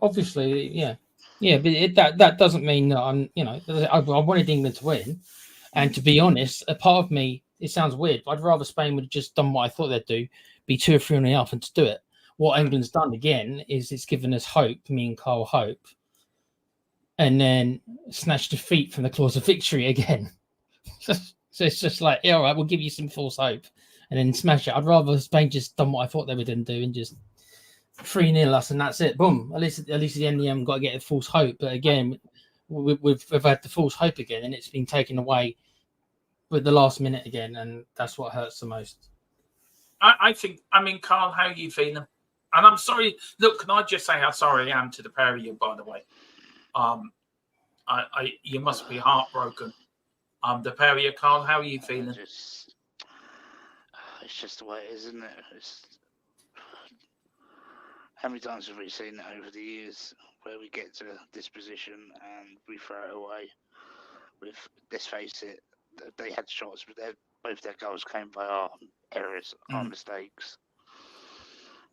Obviously, yeah. Yeah, but that doesn't mean that I wanted England to win. And to be honest, a part of me, it sounds weird, but I'd rather Spain would have just done what I thought they'd do, be 2 or 3 on the off and to do it. What England's done again is it's given us hope, me and Carl hope, and then snatched defeat from the claws of victory again. So it's just like, yeah, all right, we'll give you some false hope and then smash it. I'd rather Spain just done what I thought they were going to do and just 3-0 us and that's it. Boom. At least at the end, you haven't got to get a false hope. But again, we've had the false hope again, and it's been taken away with the last minute again, and that's what hurts the most. I mean, Carl, how are you feeling? And I'm sorry. Look, can I just say how sorry I am to the pair of you, by the way? You must be heartbroken. The pair of you, Carl, how are you feeling? It's just the way it is, isn't it? How many times have we seen it over the years where we get to this position and we throw it away? Let's face it, they had shots, but both their goals came by our errors, our mistakes.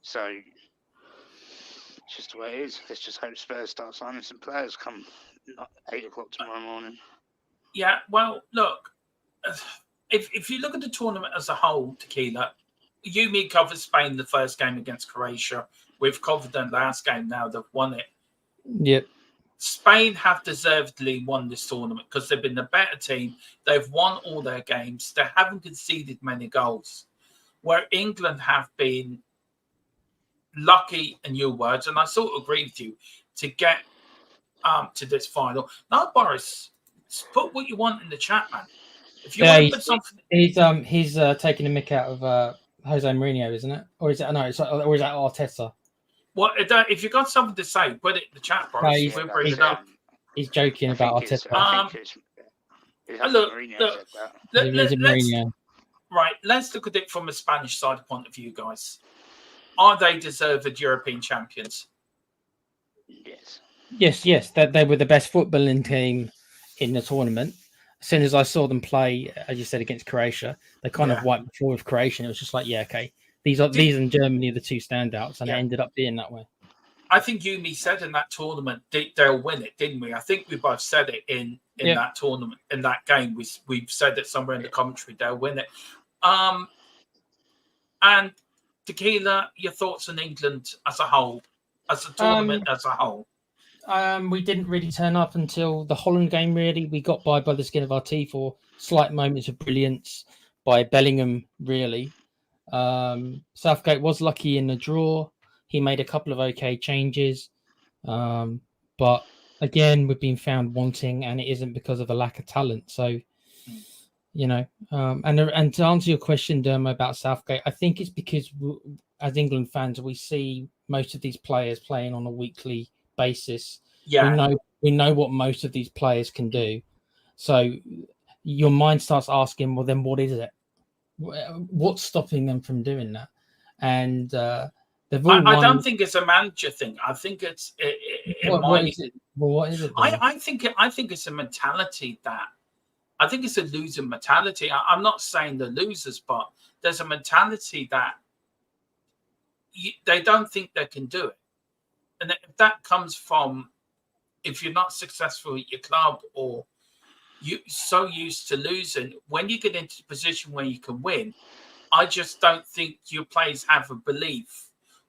So it's just the way it is. Let's just hope Spurs start signing some players come 8 o'clock tomorrow morning. Yeah, well, look, if you look at the tournament as a whole, Tequila, me covered Spain the first game against Croatia. We've covered them last game now. They've won it. Yep. Spain have deservedly won this tournament because they've been the better team. They've won all their games. They haven't conceded many goals. Where England have been lucky, in your words, and I sort of agree with you, to get to this final. Now, Boris, put what you want in the chat, man. If you want to put something... He's taking a mick out of Jose Mourinho, isn't it? Or is it or is that Arteta? Well, if you've got something to say, put it in the chat, bro. No, we'll bring it up. He's joking about Arteta. Let's look at it from a Spanish side point of view, guys. Are they deserved European champions? Yes. They were the best footballing team in the tournament. As soon as I saw them play, as you said, against Croatia, they kind of wiped the floor with Croatia. It was just like, yeah, okay. These and Germany are the 2 standouts, and it ended up being that way. I think Yumi said in that tournament they'll win it, didn't we? I think we both said it in that tournament, in that game. We've said it somewhere in the commentary. They'll win it. And Tequila, your thoughts on England as a whole, as a tournament as a whole? We didn't really turn up until the Holland game, really. We got by the skin of our teeth, or slight moments of brilliance by Bellingham, really. Southgate was lucky in the draw. He made a couple of okay changes. But again, we've been found wanting, and it isn't because of a lack of talent. So, and to answer your question, Dermo, about Southgate, I think it's because as England fans, we see most of these players playing on a weekly basis. We know what most of these players can do. So your mind starts asking, well, then what is it? What's stopping them from doing that? And They've all won. I don't think it's a manager thing. I think it's What is it? Well, what is it? I think it's a mentality that I think it's a losing mentality. I'm not saying the losers, but there's a mentality that they don't think they can do it, and if that comes from if you're not successful at your club or you're so used to losing, when you get into a position where you can win, I just don't think your players have a belief.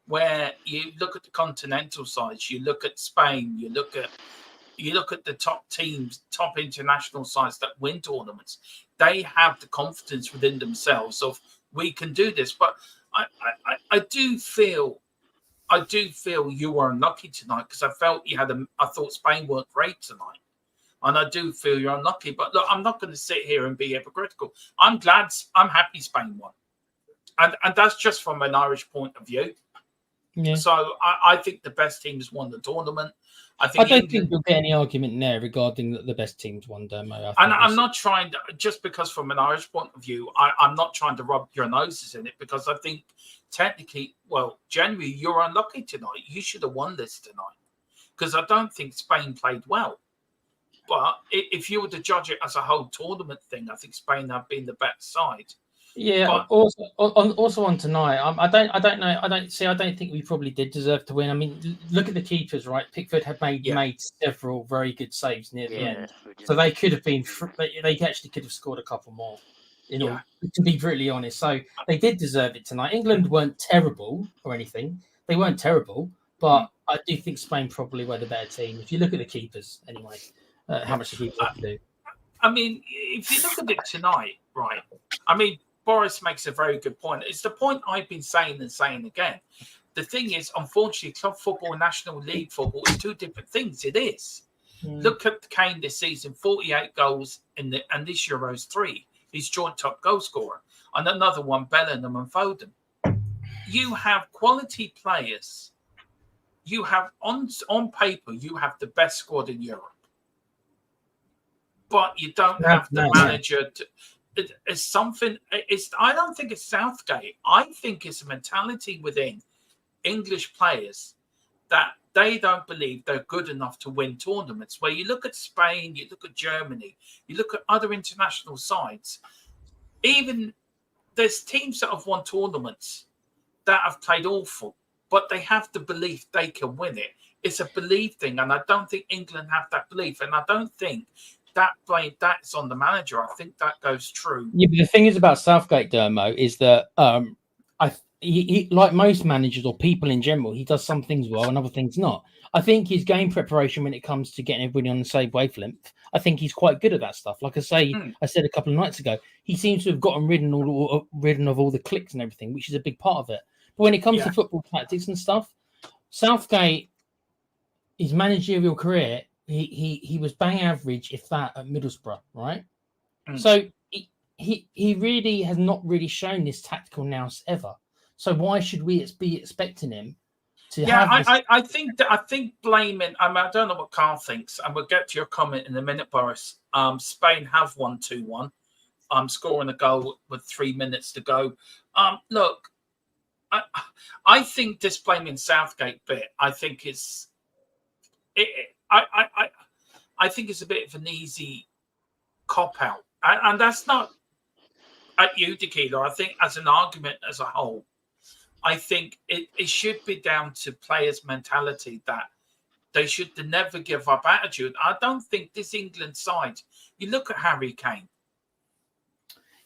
Where you look at the continental sides, you look at Spain, you look at the top teams, top international sides that win tournaments. They have the confidence within themselves of we can do this. But I do feel you were unlucky tonight because I felt I thought Spain weren't great tonight. And I do feel you're unlucky. But look, I'm not going to sit here and be hypocritical. I'm happy Spain won. And that's just from an Irish point of view. Yeah. So I think the best teams won the tournament. I don't think you'll get any argument there regarding that the best teams won, Dermo. And I'm not trying to, just because from an Irish point of view, I'm not trying to rub your noses in it because I think technically, generally, you're unlucky tonight. You should have won this tonight because I don't think Spain played well. But if you were to judge it as a whole tournament thing, I think Spain have been the better side. Yeah. But also on tonight, I don't know. I don't think we probably did deserve to win. I mean, look at the keepers, right? Pickford had made several very good saves near the end, so they could have been. They actually could have scored a couple more. To be brutally honest, so they did deserve it tonight. England weren't terrible or anything. They weren't terrible, but I do think Spain probably were the better team. If you look at the keepers, anyway, how much the keepers have to do. I mean, if you look at it tonight, right? I mean, Boris makes a very good point. It's the point I've been saying and saying again. The thing is, unfortunately, club football and National League football is two different things. It is. Look at Kane this season, 48 goals and this Euros 3. He's joint top goal scorer. And another one, Bellingham and Foden. You have quality players. You have, on paper, you have the best squad in Europe. But you don't have the manager to... It's something. I don't think it's Southgate. I think it's a mentality within English players that they don't believe they're good enough to win tournaments. Where you look at Spain, you look at Germany, you look at other international sides. Even there's teams that have won tournaments that have played awful, but they have the belief they can win it. It's a belief thing, and I don't think England have that belief, and I don't think that's on the manager. I think that goes true. Yeah, but the thing is about Southgate, Dermo, is that he like most managers or people in general, he does some things well and other things not. I think his game preparation when it comes to getting everybody on the same wavelength, I think he's quite good at that stuff. Like I said a couple of nights ago, he seems to have gotten rid of all the clicks and everything, which is a big part of it. But when it comes to football tactics and stuff, Southgate, his managerial career, he was bang average, if that, at Middlesbrough, right? So he really has not really shown this tactical nous ever. So why should we be expecting him to have this? I think blaming. I mean, I don't know what Carl thinks, and we'll get to your comment in a minute, Boris. Spain have won 2-1. Scoring a goal with 3 minutes to go. Look, I think this blaming Southgate bit, I think is I think it's a bit of an easy cop out, and that's not at you, Tequila. I think as an argument as a whole, I think it should be down to players' mentality that they should never give up attitude. I don't think this England side. You look at Harry Kane.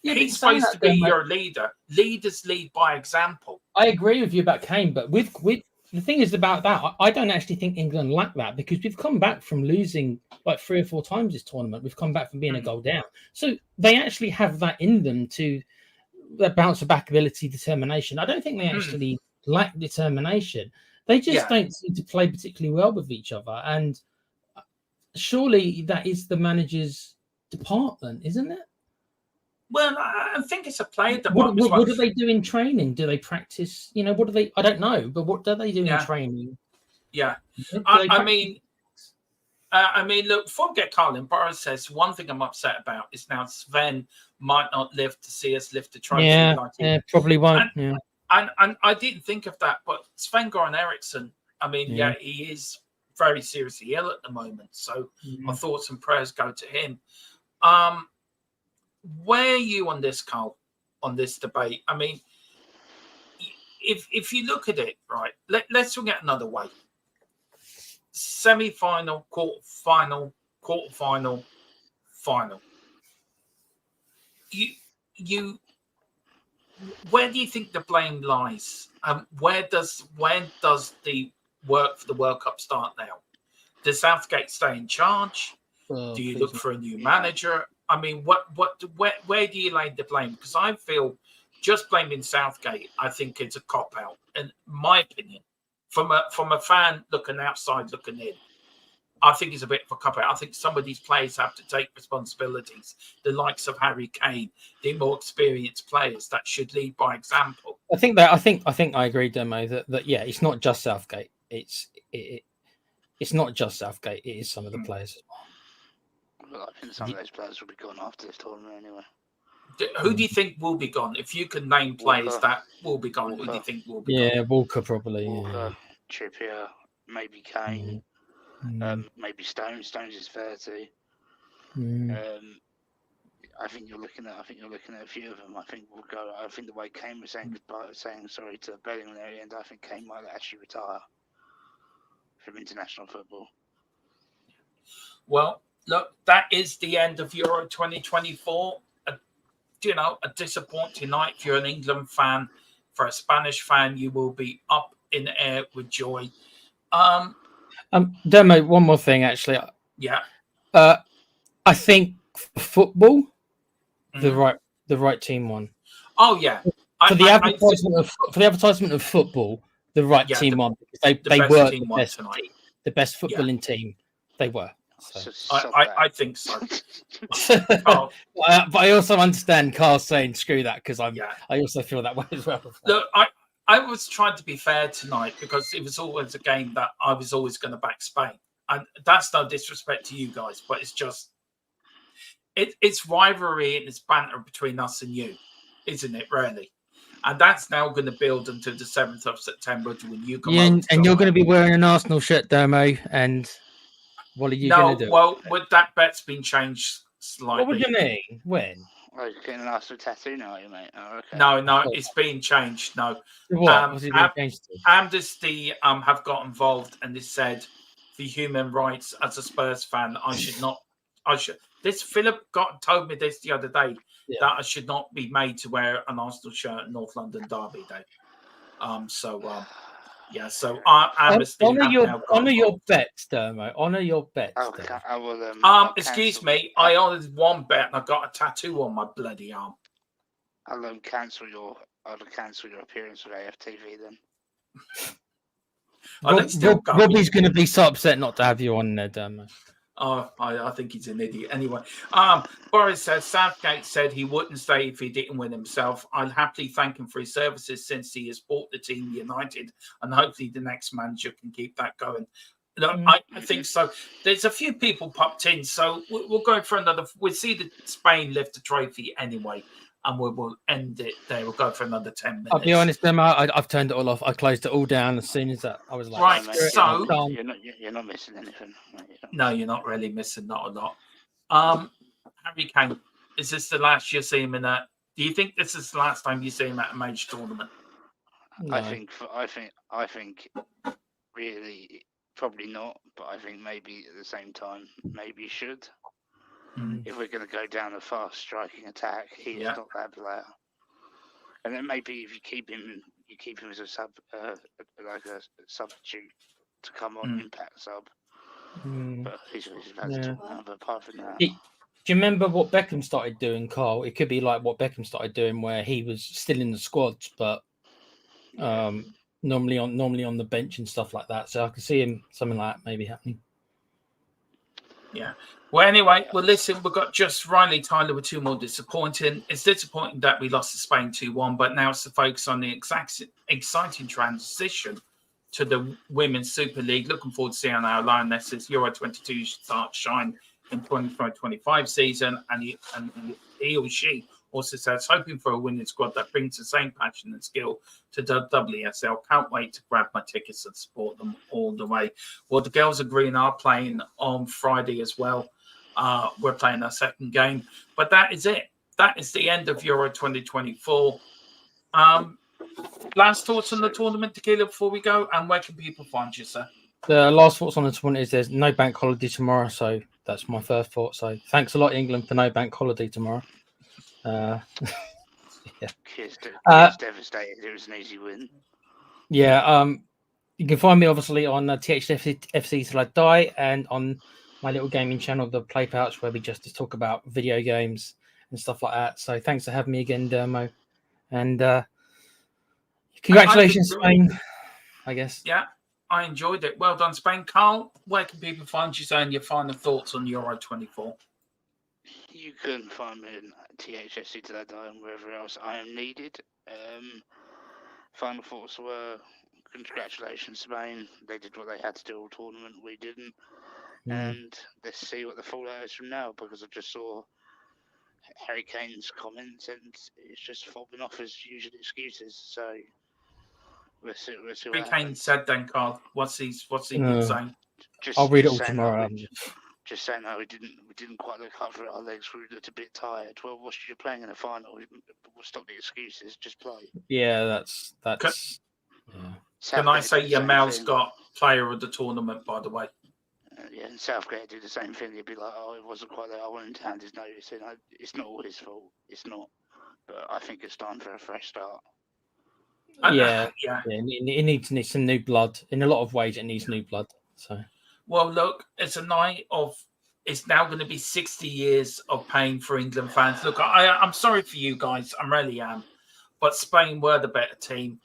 Yeah, he's supposed to be your leader. Leaders lead by example. I agree with you about Kane, but with the thing is about that, I don't actually think England lack that because we've come back from losing like 3 or 4 times this tournament. We've come back from being a goal down. So they actually have that in them to their bounce back ability, determination. I don't think they actually lack determination. They just don't seem to play particularly well with each other. And surely that is the manager's department, isn't it? Well, I think it's a player department. What do they do in training? Do they practice? What do they? I don't know, but what do they do in training? Yeah, I mean, look. Before we get Colin, Boris says one thing I'm upset about is now Sven might not live to see us lift the trophy. Yeah, probably won't. And I didn't think of that, but Sven-Goran Eriksson, I mean, yeah, he is very seriously ill at the moment. So my thoughts and prayers go to him. Where are you on this, Carl, on this debate? I mean, if you look at it, right, let's look at another way. Semi-final, quarter-final, final. You where do you think the blame lies? When does the work for the World Cup start now? Does Southgate stay in charge? Do you look for a new manager? I mean, where do you lay the blame? Because I feel just blaming Southgate, I think it's a cop out, in my opinion. From a fan looking outside, looking in, I think it's a bit of a cop out. I think some of these players have to take responsibilities. The likes of Harry Kane, the more experienced players that should lead by example. I think I agree, Demo, that yeah, it's not just Southgate. It's not just Southgate. It is some of the players as well. Well, I think some of those players will be gone after this tournament anyway. Who do you think will be gone? If you could name players that will be gone, who do you think will be gone? Yeah, Walker probably. Walker, Trippier, maybe Kane. Maybe Stones. Stones is 30. I think you're looking at a few of them. I think we'll go. I think the way Kane was saying sorry to Bellingham at the end, I think Kane might actually retire from international football. Well, look, that is the end of Euro 2024. A disappointing night if you're an England fan. For a Spanish fan, you will be up in the air with joy. Demo, one more thing, actually. Yeah. I think football, the right team won. Oh yeah. For the advertisement of football, the right team won. They were the best footballing team. They were. So. I think so. But I also understand Carl saying screw that because I also feel that way as well. Look, I was trying to be fair tonight because it was always a game that I was always going to back Spain. And that's no disrespect to you guys, but it's just it's rivalry and it's banter between us and you, isn't it, really? And that's now going to build until the 7th of September when you come over. And you're going to be wearing an Arsenal shirt, Dermo, and what are you going to do? Well, that bet's been changed slightly. What would you mean? When? Oh, you're getting an Arsenal tattoo now, you mate? Oh, okay. No, it's been changed. No. What? What's it been changed to? Amnesty have got involved and they said for human rights as a Spurs fan, I should. This Philip told me this the other day that I should not be made to wear an Arsenal shirt in North London Derby Day. So Amnesty. Honour your bets, Dermo. Honour your bets. Okay, I will. Excuse me. I honoured one bet and I got a tattoo on my bloody arm. I'll cancel your appearance with AFTV then. Robbie's going to be so upset not to have you on there, Dermo. Oh, I think he's an idiot. Anyway, Boris says Southgate said he wouldn't stay if he didn't win himself. I'd happily thank him for his services since he has brought the team united, and hopefully the next manager can keep that going. Look, I think so. There's a few people popped in, so we'll go for another. We'll see the Spain lift the trophy anyway, and we'll end it there. We'll go for another 10 minutes. I'll be honest, Emma, I've turned it all off. I closed it all down as soon as that. I was like, right. So you're not missing anything. No, you're not really missing not a lot. Harry Kane, is this the last you see him in that? Do you think this is the last time you see him at a major tournament? No. I think really probably not, but I think maybe at the same time maybe should. If we're going to go down a fast striking attack, he is not that player. And then maybe if you keep him as a substitute to come on, impact sub. But he's about to talk now. But apart from that, do you remember what Beckham started doing, Carl? It could be like what Beckham started doing, where he was still in the squads, but normally on the bench and stuff like that. So I could see him something like that maybe happening. Yeah. Well, anyway, listen, we've got just Riley Tyler with 2 more disappointing. It's disappointing that we lost to Spain 2-1, but now it's the focus on the exciting transition to the Women's Super League. Looking forward to seeing how Lionesses Euro 22 start shine in 2025 season, and he or she Also says, hoping for a winning squad that brings the same passion and skill to the WSL. Can't wait to grab my tickets and support them all the way. Well, the girls are green are playing on Friday as well. We're playing our second game. But that is it. That is the end of Euro 2024. Last thoughts on the tournament, Tequila, before we go? And where can people find you, sir? The last thoughts on the tournament is there's no bank holiday tomorrow, so that's my first thought. So thanks a lot, England, for no bank holiday tomorrow. Yeah. Kids devastated. It was an easy win. Yeah. You can find me obviously on THFC Till I Die and on my little gaming channel, the Play Pouch, where we just talk about video games and stuff like that. So thanks for having me again, Dermo. And congratulations, Spain, I guess. Yeah, I enjoyed it. Well done, Spain. Carl, where can people find you saying your final thoughts on Euro 24? You can find me in THFC Till I Die and wherever else I am needed. Final thoughts were, congratulations, Spain. They did what they had to do all tournament. We didn't. And let's see what the fallout is from now, because I just saw Harry Kane's comments and it's just fobbing off his usual excuses. So we'll see Harry Kane said then, Carl. What's he been saying? I'll read it all tomorrow. Just saying that we didn't quite look up for it. Our legs looked a bit tired. Well, whilst you're playing in a final, we'll stop the excuses. Just play. Yeah, that's. Can I say Yamal's got player of the tournament, by the way? Yeah, and Southgate do the same thing. He'd be like, "Oh, it wasn't quite there. I wanted to hand his notice in. It's not all his fault. It's not." But I think it's time for a fresh start. Yeah. It needs some new blood. In a lot of ways, it needs new blood. So. Well, look, it's a night of. It's now going to be 60 years of pain for England fans. Look, I'm sorry for you guys. I really am. But Spain were the better team.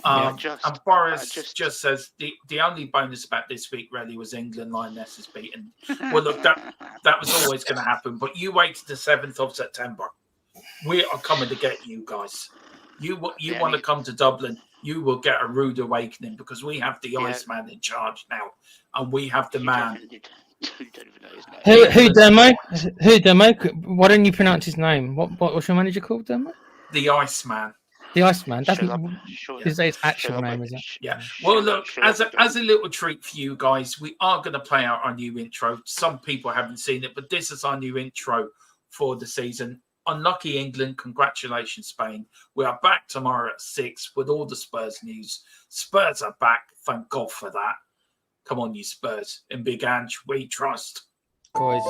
And Boris just says the only bonus about this week really was England Lionesses beaten. Well, look, that was always going to happen. But you wait to the 7th of September. We are coming to get you guys. You want to come to Dublin, you will get a rude awakening, because we have the Iceman in charge now, and we have the man. Who Demo? Who Demo? Why don't you pronounce his name? What's your manager called, Demo? The Iceman. The Iceman. That's his actual name, is it? Yeah. Well, look, as a little treat for you guys, we are going to play out our new intro. Some people haven't seen it, but this is our new intro for the season. Unlucky England, congratulations, Spain. We are back tomorrow at 6 with all the Spurs news. Spurs are back. Thank God for that. Come on, you Spurs. In Big Ange, we trust. Guys.